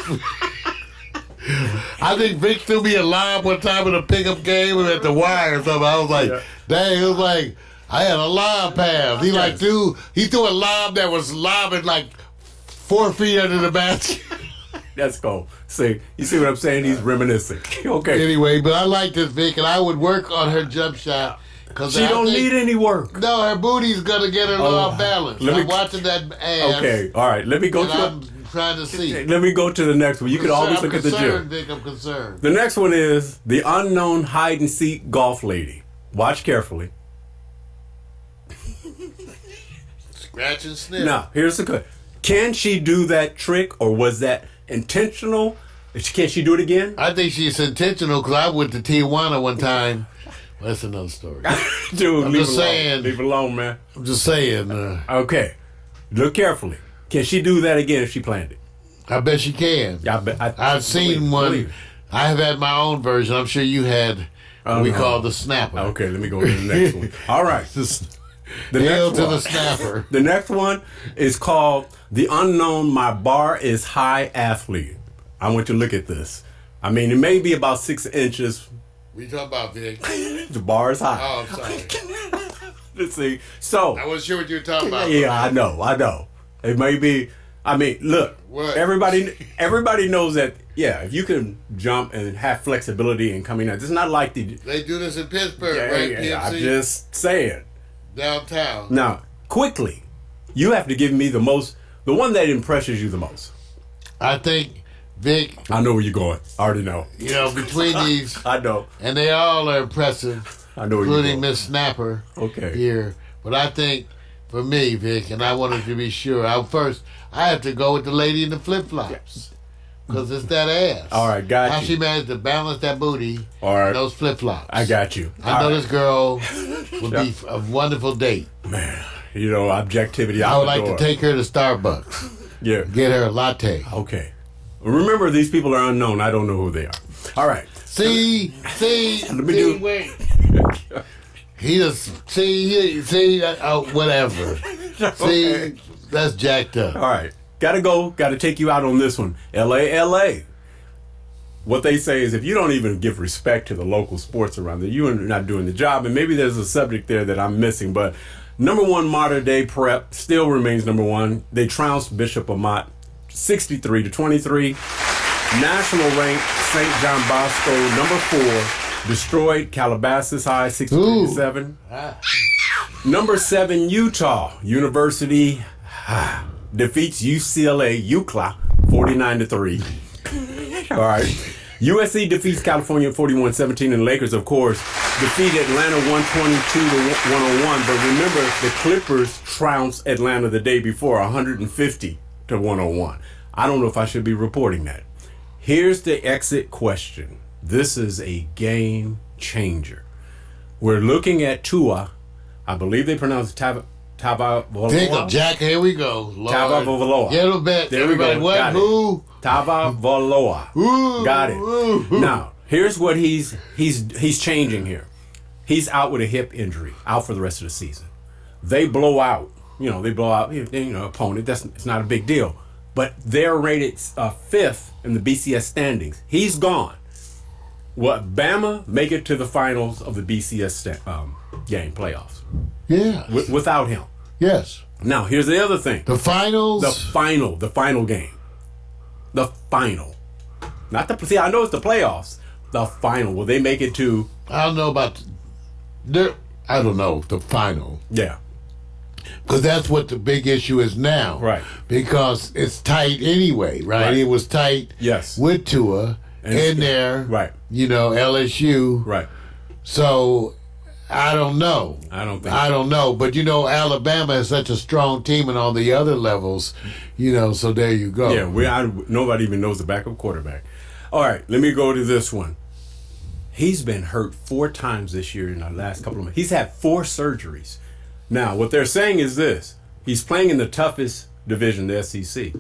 S1: I think Vic threw me a lob one time in a pickup game at the wire or something. I was like, dang, it was like, I had a lob pass. He threw a lob that was lobbing like 4 feet under the basket.
S6: Let's go. See, you see what I'm saying? He's reminiscing. Okay.
S1: Anyway, but I like this Vic, and I would work on her jump shot.
S6: She don't need any work.
S1: No, her booty's going to get her off balance. I'm watching that ass.
S6: Okay, all right. Let me go
S1: I'm trying to see.
S6: Let me go to the next one. You can always look at the gym.
S1: Vic, I'm concerned.
S6: The next one is the unknown hide and seek golf lady. Watch carefully.
S1: Scratch and sniff.
S6: Now, here's the question. Can she do that trick, or was that intentional? Can she do it again?
S1: I think she's intentional because I went to Tijuana one time. That's another story.
S6: Dude,
S1: I'm
S6: leave
S1: just
S6: it alone.
S1: saying.
S6: Leave it alone, man.
S1: I'm just saying.
S6: Okay. Look carefully. Can she do that again if she planned it?
S1: I bet she can. I've seen one. I have had my own version. I'm sure you had what we call the snapper.
S6: Okay, let me go to the next one. All right. The
S1: Hail
S6: next
S1: to
S6: one.
S1: the snapper.
S6: The next one is called the unknown my bar is high athlete. I want you to look at this. I mean, it may be about 6 inches.
S1: What you talking about, Vic?
S6: The bar is high.
S1: Oh, I'm sorry.
S6: Let's see. So.
S1: I wasn't sure what you were talking about.
S6: Yeah, I know. It may be. I mean, look.
S1: What?
S6: Everybody knows that. Yeah, if you can jump and have flexibility and coming out, it's not like
S1: They do this in Pittsburgh, right? PMC?
S6: I'm just saying.
S1: Downtown.
S6: Now, quickly, you have to give me the one that impresses you the most.
S1: I think Vic,
S6: I know where you're going. I already know.
S1: you know, between these,
S6: I know.
S1: and they all are impressive,
S6: I know where you're
S1: including
S6: going.
S1: Miss Snapper
S6: Okay.
S1: here. But I think, for me, Vic, and I wanted to be sure, I have to go with the lady in the flip-flops. Because it's that ass.
S6: All right, got
S1: How
S6: you.
S1: she managed to balance that booty
S6: All right.
S1: in those flip-flops.
S6: I got you.
S1: I know
S6: All
S1: this girl would be a wonderful date.
S6: right. Man, you know, objectivity.
S1: I would like
S6: outdoor.
S1: to take her to Starbucks.
S6: Yeah.
S1: Get her a latte.
S6: Okay. Remember, these people are unknown. I don't know who they are. All right.
S1: See,
S6: Let me do-
S1: wait. He just, whatever. See, that's jacked up.
S6: All right. Gotta go. Gotta take you out on this one. LA. What they say is if you don't even give respect to the local sports around there, you're not doing the job. And maybe there's a subject there that I'm missing. But number one, Mater Dei Prep still remains number one. They trounced Bishop Amat 63-23. National rank St. John Bosco number 4 destroyed Calabasas High 63-7. Number 7 Utah University defeats UCLA 49-3. All right. USC defeats California 41-17, and Lakers, of course, defeat Atlanta 122-101. But remember, the Clippers trounced Atlanta the day before 150-101. I don't know if I should be reporting that. Here's the exit question. This is a game changer. We're looking at Tua. I believe they pronounce it Tagovailoa.
S1: Pickle, Jack, here we go. Lord.
S6: Tagovailoa.
S1: Get a bet.
S6: There we
S1: Everybody,
S6: go.
S1: what?
S6: Got it.
S1: Who?
S6: Tagovailoa.
S1: Ooh,
S6: Got it.
S1: ooh.
S6: Now, here's what he's changing here. He's out with a hip injury, out for the rest of the season. They blow out, opponent. It's not a big deal. But they're rated 5th in the BCS standings. He's gone. What, Bama make it to the finals of the BCS game playoffs
S1: Yeah.
S6: without him.
S1: Yes.
S6: Now, here's the other thing.
S1: The finals.
S6: The final game. The final. Not the, see, I know it's the playoffs. The final. Will they make it to?
S1: I don't know about. I don't know the final.
S6: Yeah.
S1: Because that's what the big issue is now.
S6: Right.
S1: Because it's tight anyway, right?
S6: Right.
S1: It was tight.
S6: Yes.
S1: With Tua
S6: And
S1: in there.
S6: Right.
S1: LSU.
S6: Right.
S1: So I don't know.
S6: I don't think.
S1: I don't know. But Alabama is such a strong team and on the other levels, so there you go.
S6: Yeah, nobody even knows the backup quarterback. All right, let me go to this one. He's been hurt 4 times this year in the last couple of months. He's had 4 surgeries. Now, what they're saying is this. He's playing in the toughest division, the SEC.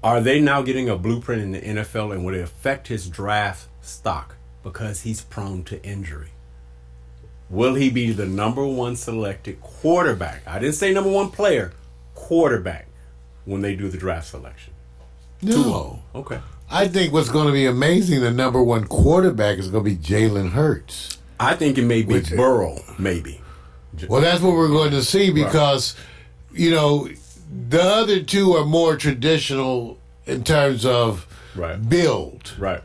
S6: Are they now getting a blueprint in the NFL, and will it affect his draft stock because he's prone to injury? Will he be the number 1 selected quarterback? I didn't say number 1 player, quarterback, when they do the draft selection.
S1: No.
S6: Okay.
S1: I think what's going to be amazing, the number 1 quarterback is going to be Jalen Hurts.
S6: I think it may be Burrow, maybe.
S1: Well, that's what we're going to see because, the other 2 are more traditional in terms of build.
S6: Right.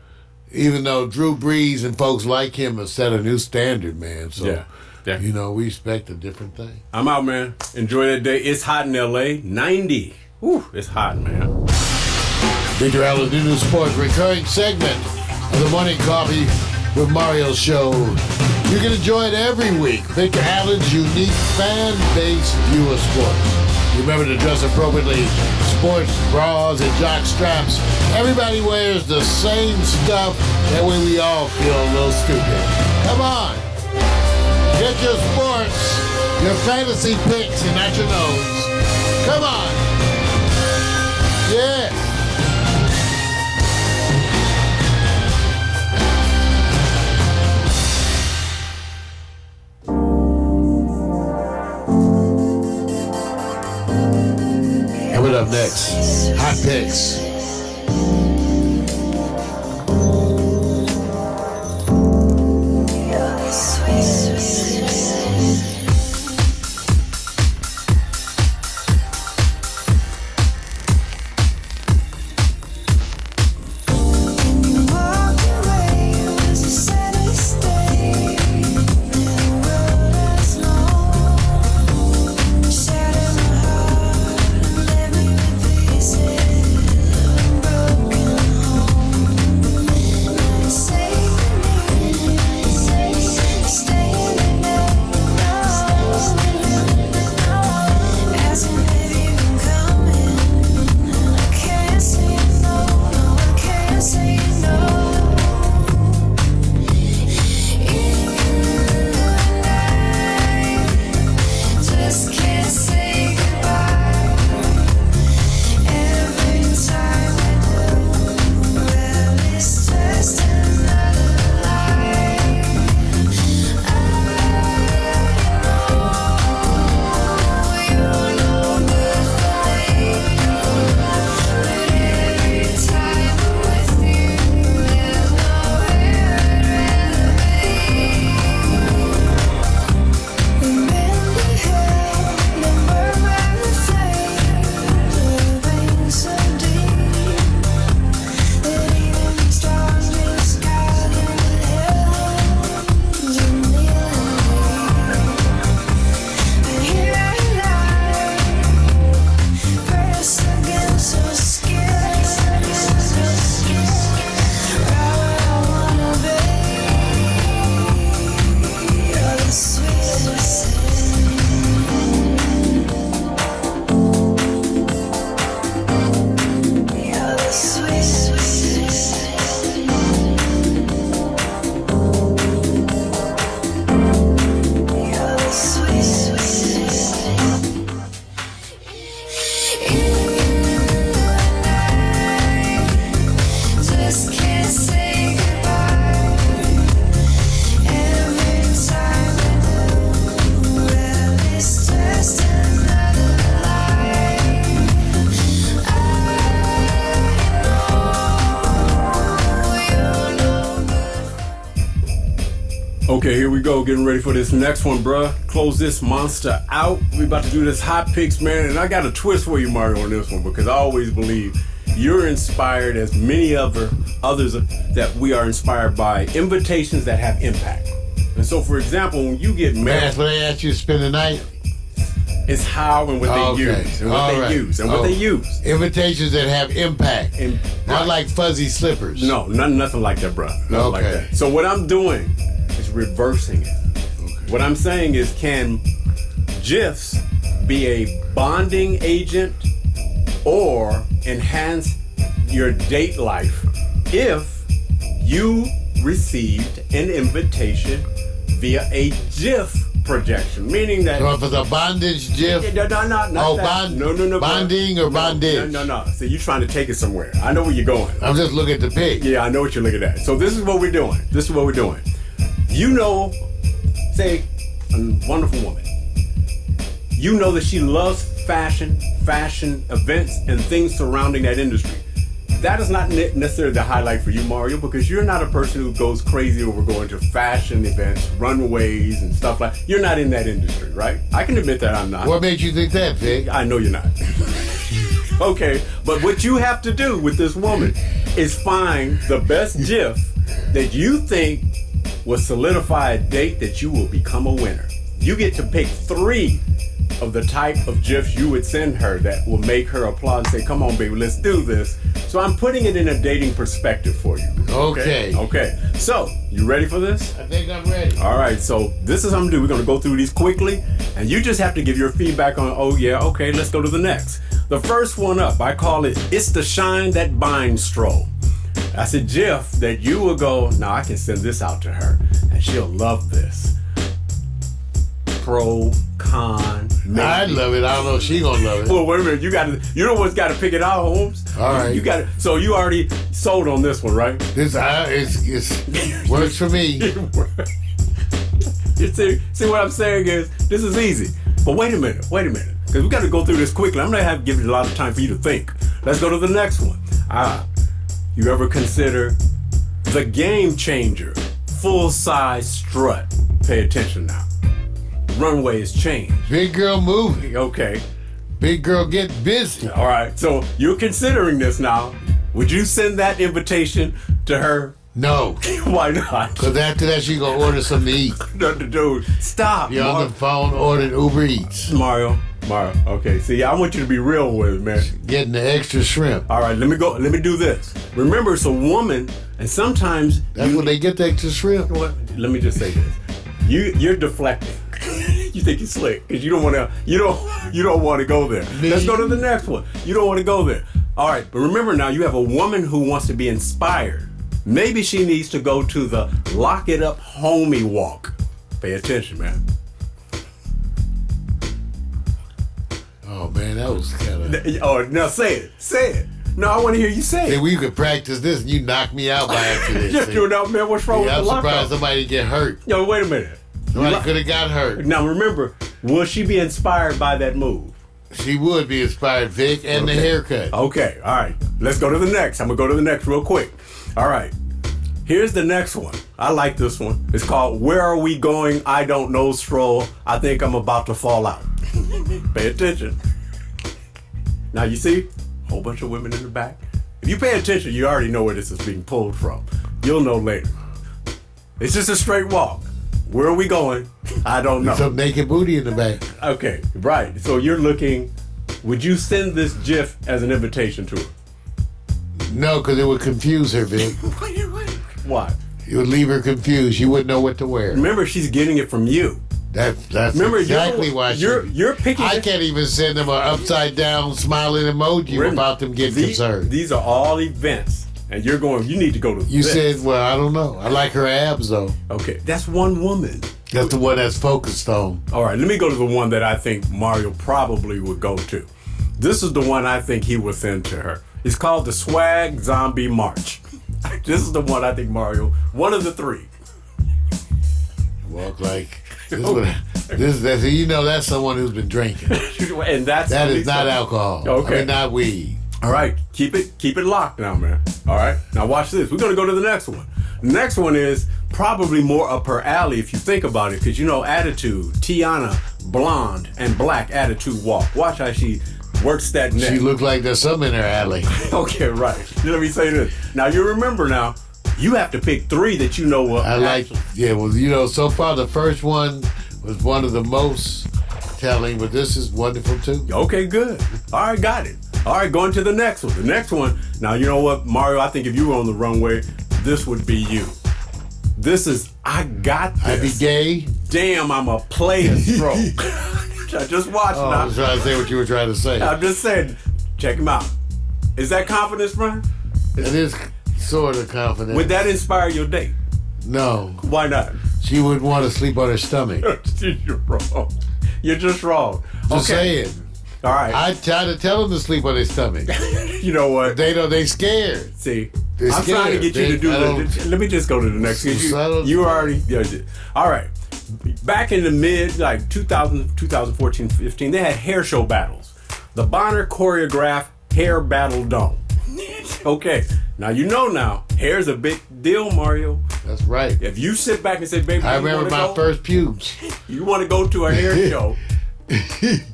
S1: Even though Drew Brees and folks like him have set a new standard, man. So,
S6: Yeah.
S1: we expect a different thing.
S6: I'm out, man. Enjoy that day. It's hot in L.A. 90. Whew, it's hot, man.
S1: Victor Allen's New Sports recurring segment of the Morning Coffee with Mario show. You can enjoy it every week. Victor Allen's unique fan-based view of sports. Remember to dress appropriately. Sports bras and jock straps. Everybody wears the same stuff. That way we all feel a little stupid. Come on. Get your sports, your fantasy picks, and not your nose. Come on. Yes. Coming up next, hot picks.
S6: Okay, here we go. Getting ready for this next one, bruh. Close this monster out. We about to do this hot picks, man. And I got a twist for you, Mario, on this one because I always believe you're inspired, as many others that we are inspired by invitations that have impact. And so, for example, when you get
S1: Man,
S6: married,
S1: that's what they asked you to spend the night.
S6: it's how and what they use, and what
S1: All
S6: they
S1: right.
S6: use, and what they use.
S1: Invitations that have impact.
S6: And-
S1: Not like fuzzy slippers.
S6: No, nothing like that, bro. Nothing like
S1: Okay.
S6: that. So what I'm doing is reversing it. What I'm saying is, can GIFs be a bonding agent or enhance your date life if you received an invitation via a GIF projection? Meaning that...
S1: So if it's a bondage GIF,
S6: No, not
S1: Oh,
S6: that.
S1: bond-
S6: No.
S1: bonding or
S6: No,
S1: bondage?
S6: No. So you're trying to take it somewhere. I know where you're going.
S1: I'm just looking at the pig.
S6: Yeah, I know what you're looking at. So this is what we're doing. You know, say, a wonderful woman. You know that she loves fashion events, and things surrounding that industry. That is not necessarily the highlight for you, Mario, because you're not a person who goes crazy over going to fashion events, runways, and stuff like that. You're not in that industry, right? I can admit that I'm not.
S1: What made you think that, pig?
S6: I know you're not. Okay, but what you have to do with this woman is find the best GIF that you think will solidify a date that you will become a winner. You get to pick 3 of the type of GIFs you would send her that will make her applaud and say, come on, baby, let's do this. So I'm putting it in a dating perspective for you. Okay. So, you ready for this?
S1: I think I'm ready.
S6: All right, so this is what I'm gonna do. We're gonna go through these quickly, and you just have to give your feedback on, oh yeah, okay, let's go to the next. The first one up, I call it, it's the shine that binds stroll. That's a GIF that you will go, now I can send this out to her, and she'll love this. Pro, con, maybe.
S1: I'd love it. I don't know if she gonna love it.
S6: Well, wait a minute. You know what's got to pick it out, Holmes.
S1: All right.
S6: You got to. So you already sold on this one, right?
S1: This it's works for me.
S6: You see what I'm saying is this is easy. But wait a minute, because we got to go through this quickly. I'm gonna have to give you a lot of time for you to think. Let's go to the next one. You ever consider the game changer full size strut? Pay attention now. Runway has changed.
S1: Big girl moving.
S6: Okay.
S1: Big girl get busy.
S6: All right. So you're considering this now. Would you send that invitation to her?
S1: No.
S6: Why not?
S1: Because after that, she gonna order something to eat.
S6: Dude, stop.
S1: You're on the phone ordering Uber Eats.
S6: Mario. Okay. See, I want you to be real with it, man.
S1: Getting the extra shrimp.
S6: All right. Let me do this. Remember, it's a woman, and sometimes
S1: That's when they get the extra shrimp.
S6: Let me just say this. You're deflecting. You think you're slick because you don't want to go there. Let's go to the next one. You don't want to go there. All right, but remember now, you have a woman who wants to be inspired. Maybe she needs to go to the Lock It Up Homie Walk. Pay attention, man.
S1: Oh man, that was kind of.
S6: Oh, now say it. No, I want to hear you say
S1: Hey,
S6: it.
S1: we could practice this, and you knock me out by accident.
S6: Just doing out, man. What's wrong with
S1: I'm
S6: the
S1: surprised
S6: lockup?
S1: somebody get hurt.
S6: Yo, wait a minute.
S1: Somebody could have got hurt.
S6: Now remember, will she be inspired by that move?
S1: She would be inspired, Vic, and the haircut.
S6: Okay, all right. Let's go to the next. I'm going to go to the next real quick. All right. Here's the next one. I like this one. It's called Where Are We Going? I Don't Know Stroll. I think I'm about to fall out. Pay attention. Now you see a whole bunch of women in the back. If you pay attention, you already know where this is being pulled from. You'll know later. It's just a straight walk. Where are we going? I don't know.
S1: Some naked booty in the back.
S6: Okay, right. So you're looking, would you send this GIF as an invitation to her?
S1: No, because it would confuse her, Vic.
S6: Why?
S1: It would leave her confused. She wouldn't know what to wear.
S6: Remember, she's getting it from you.
S1: That's
S6: Remember,
S1: exactly why
S6: you're picking.
S1: I can't even send them an upside down smiling emoji without them getting concerned.
S6: These are all events, and you're going. You need to go to.
S1: You
S6: this.
S1: said, well, I don't know. I like her abs though.
S6: Okay, that's one woman.
S1: That's the one that's focused on.
S6: All right, let me go to the one that I think Mario probably would go to. This is the one I think he would send to her. It's called the Swag Zombie March. This is the one I think Mario. One of the 3.
S1: Walk like this. You know, that's someone who's been drinking.
S6: And that
S1: is not alcohol.
S6: Okay.
S1: I mean, not weed.
S6: All right, keep it locked now, man. All right, now watch this. We're gonna go to the next one. The next one is probably more up her alley if you think about it, because you know attitude. Tiana, blonde and black attitude walk. Watch how she works that neck.
S1: She looked like there's something in her alley.
S6: Okay, right. Let me say this. Now you remember now, you have to pick 3 that you know what.
S1: I like, yeah, well, you know, so far the first one was one of the most telling, but this is wonderful too.
S6: Okay, good. All right, got it. All right, going to the next one. The next one, now you know what, Mario, I think if you were on the runway, this would be you. This is, I got this.
S1: I be gay.
S6: Damn, I'm a player stroke. I just watched
S1: Oh,
S6: now.
S1: I was trying to say what you were trying to say.
S6: I'm just saying, check him out. Is that confidence, Brian?
S1: It is sort of confident.
S6: Would that inspire your date?
S1: No.
S6: Why not?
S1: She wouldn't want to sleep on her stomach.
S6: You're wrong. You're just wrong.
S1: Just saying.
S6: All right.
S1: I try to tell them to sleep on their stomach.
S6: You know what?
S1: They don't. They scared.
S6: See,
S1: They're
S6: I'm trying to
S1: scared.
S6: get you to do
S1: I don't-
S6: this. Let me just go to the next. You already. All right. Back in the mid, like 2000, 2014, 15, they had hair show battles. The Bonner choreographed Hair Battle Dome. Okay. Now you know now, hair's a big deal, Mario.
S1: That's right.
S6: If you sit back and say, baby,
S1: I
S6: you
S1: remember
S6: wanna
S1: my
S6: go?
S1: first pubes.
S6: You want to go to a hair show.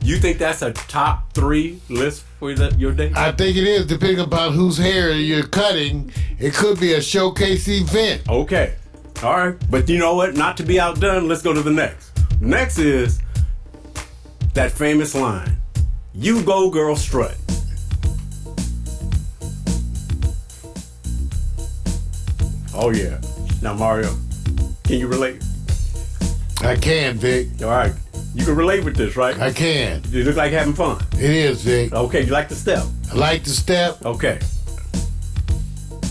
S6: You think that's a top 3 list for your date?
S1: I think it is, depending upon whose hair you're cutting. It could be a showcase event.
S6: Okay. All right. But you know what? Not to be outdone, let's go to the next. Next is that famous line. You go, girl, strut. Oh, yeah. Now, Mario, can you relate?
S1: I can, Vic.
S6: All right. You can relate with this, right?
S1: I can.
S6: You look like having fun.
S1: It is, Vic.
S6: Okay. You like the step?
S1: I like the step.
S6: Okay.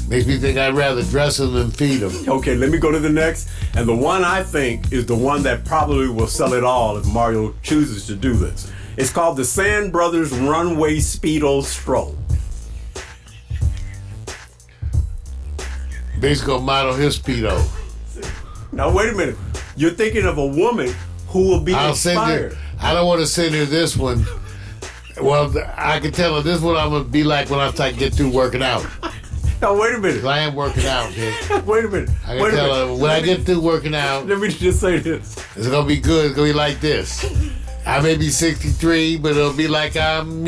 S1: Makes me think I'd rather dress them than feed them.
S6: Okay, let me go to the next. And the one I think is the one that probably will sell it all if Mario chooses to do this. It's called the Sand Brothers Runway Speedo Stroll.
S1: Basically, gonna model his Speedo.
S6: Now, wait a minute. You're thinking of a woman who will be
S1: I'll send
S6: inspired.
S1: her. I don't want to send her this one. Well, I can tell her this one I'm gonna be like when I get through working out.
S6: Now, wait a minute.
S1: I am working out, Vic.
S6: Wait a minute.
S1: I can tell her when I get through working out,
S6: Let me just say this.
S1: it's gonna be good. It's gonna be like this. I may be 63, but it'll be like I'm,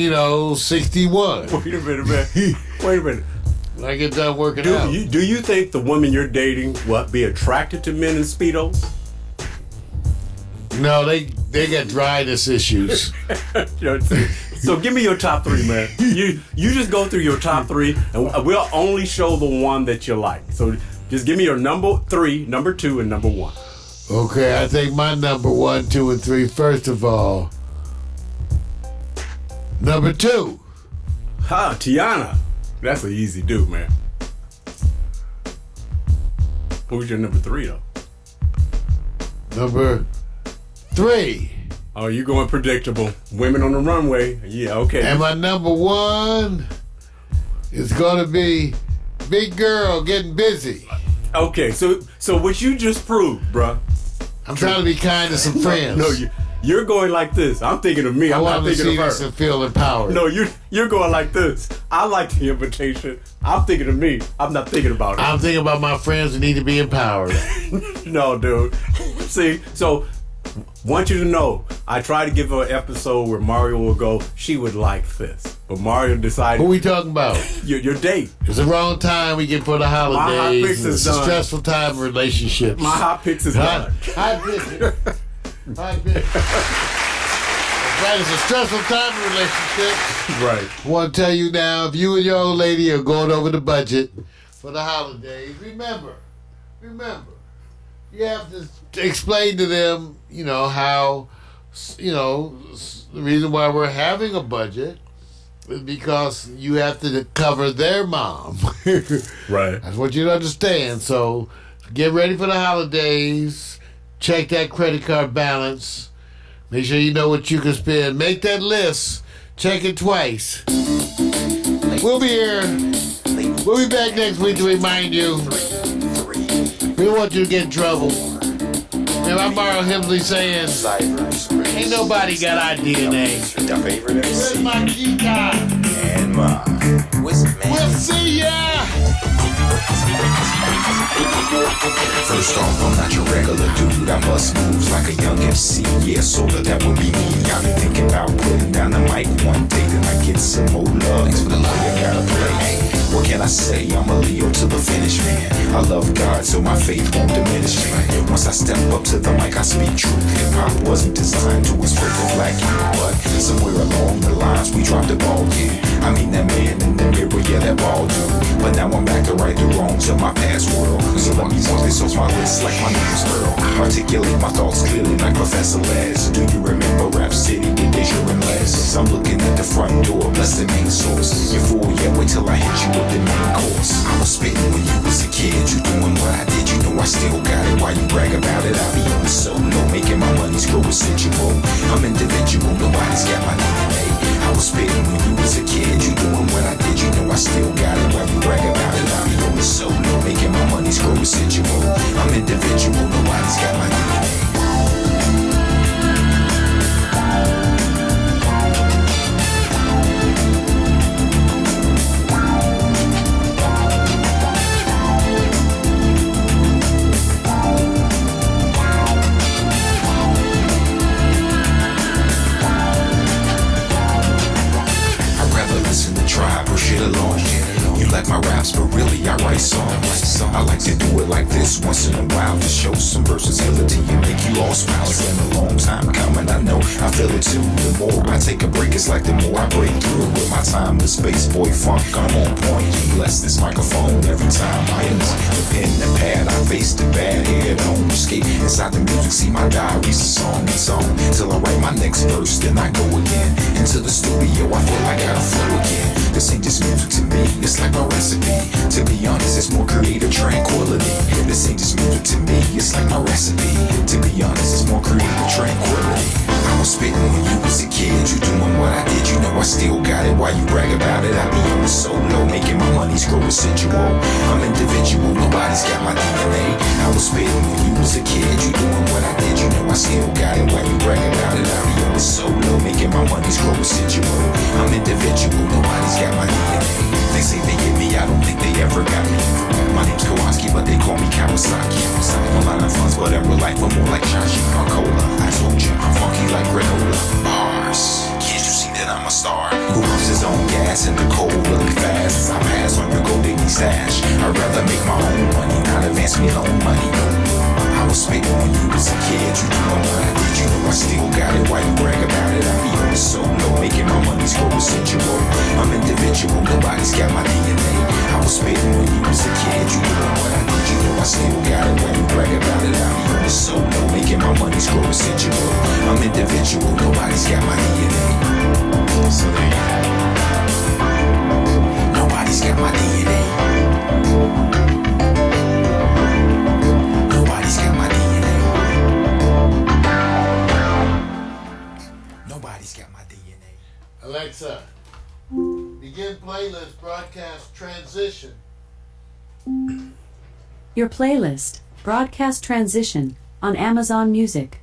S1: 61
S6: Wait a minute, man. Wait a minute.
S1: when I get done working out.
S6: Do you think the woman you're dating will be attracted to men in Speedos?
S1: No, they got dryness issues.
S6: You know, so give me your top 3, man. You just go through your top 3, and we'll only show the one that you like. So just give me your number 3, number 2, and number 1.
S1: Okay, I think my number 1, 2, and 3. First of all, number 2.
S6: Ha, Tiana. That's an easy do, man. Who's your number 3, though?
S1: Number 3.
S6: Oh, you going predictable. Women on the runway. Yeah, okay.
S1: And my number 1 is gonna be Big Girl Getting Busy.
S6: Okay, so what you just proved, bruh.
S1: I'm trying to be kind to some friends.
S6: No, you're going like this. I'm thinking of me.
S1: I
S6: I'm
S1: want
S6: not
S1: them to
S6: thinking
S1: see
S6: of
S1: this
S6: her.
S1: and feel empowered.
S6: No, you're going like this. I like the invitation. I'm thinking of me. I'm not thinking about it.
S1: I'm thinking about my friends who need to be empowered.
S6: No, dude. See, so want you to know, I try to give her an episode where Mario will go, she would like this. But Mario decided,
S1: Who we talking about?
S6: your date.
S1: It's the wrong time we get for the
S6: hot
S1: holidays.
S6: picks is
S1: It's a
S6: done.
S1: stressful time in relationships.
S6: My hot picks is
S1: Hot
S6: done.
S1: business. Hot business. Right, it's a stressful time in relationships.
S6: Right.
S1: I want to tell you now, if you and your old lady are going over the budget for the holidays, remember, you have to explain to them, how, the reason why we're having a budget is because you have to cover their mom.
S6: Right.
S1: I just want you to understand. So get ready for the holidays. Check that credit card balance. Make sure you know what you can spend. Make that list. Check it twice. We'll be here. We'll be back next week to remind you. We don't want you to get in trouble. And I'm Mario Hemsley saying, ain't nobody got our DNA.
S8: Your favorite
S1: Where's
S8: MC
S1: my guitar?
S8: and my what's it, man?
S1: We'll see ya!
S8: First off, I'm not your regular dude. I bust moves like a young MC. Yeah, sorta, that would be me. I be thinking about putting down the mic one day, then I get some more love. Thanks for the love you gotta play. Hey, what can I say? I'm a Leo to the finish, man. I love God, so my faith won't diminish, man. Once I step up to the mic, I speak truth. Hip hop wasn't designed to exploit the black youth, but somewhere along the lines we dropped the ball, yeah. I mean that man in the mirror, yeah, that ball dude. But now I'm back to right the wrongs of my past world. So let me walk this off my list like my name's Earl. Articulate my thoughts clearly like Professor Les. Do you remember Rap City with Deja and Les? I'm looking at the front door, bless the main source. You fool, yeah, wait till I hit you with the main course. I was spitting when you was a kid, you doing what I did, you know I still got it. Why you brag about it? I be on the solo, making my money's grow residual. I'm individual, nobody's got my DNA. I was spitting when you was a kid, you doing what I did, you know I still got it. Why you brag about it? I be on the solo, making my money's grow residual. I'm individual, nobody's got my DNA. You like my raps, but really I write songs. I like to do it like this once in a while to show some versatility and make you all smile. It's been a long time coming, I know, I feel it too. The more I take a break, it's like the more I break through. With my time, the space boy funk, I'm on point. Bless this microphone every time I anoint the pen, the pad, I face the bad head on. Escape inside the music, see my diary's a song and song. Till I write my next verse, then I go again into the studio. I feel like I gotta flow again. This ain't just music to me, it's like my recipe. To be honest, it's more creative tranquility. This ain't just music to me, it's like my recipe. To be honest, it's more creative tranquility. I was spitting when you was a kid, you doing what I did, you know I still got it. Why you brag about it? I be on the solo, making my money's grow residual. I'm individual, nobody's got my DNA. I was spitting when you was a kid, you doing what I did, you know I still got it. Why you brag about it? I be on the solo, making my money's grow residual. I'm individual, nobody's got my DNA. They say they get me, I don't think they ever got me. My name's Kowalski, but they call me Kawasaki. A lot of funds, but in real life I'm more like Chachi or Cola. I told you, I'm funky like granola. Bars, can't you see that I'm a star? Who runs his own gas in the cold really fast? As I pass on your gold digging stash, I'd rather make my own money, not advance me loan money. I was spitting when you was a kid, you doing what I did, you know I still got it. Why you brag about it? I be on the solo, making my money's grow residual. I'm individual, nobody's got my DNA. I was spitting when you was a kid, you doing what I did, you know I still got it. Why you brag about it? I be on the solo, making my money's grow residual. I'm individual, nobody's got my DNA. So there you go. Nobody's got my DNA. Nobody's got my DNA. Nobody's got my DNA.
S1: Alexa, begin playlist broadcast transition.
S3: Your playlist, Broadcast Transition, on Amazon Music.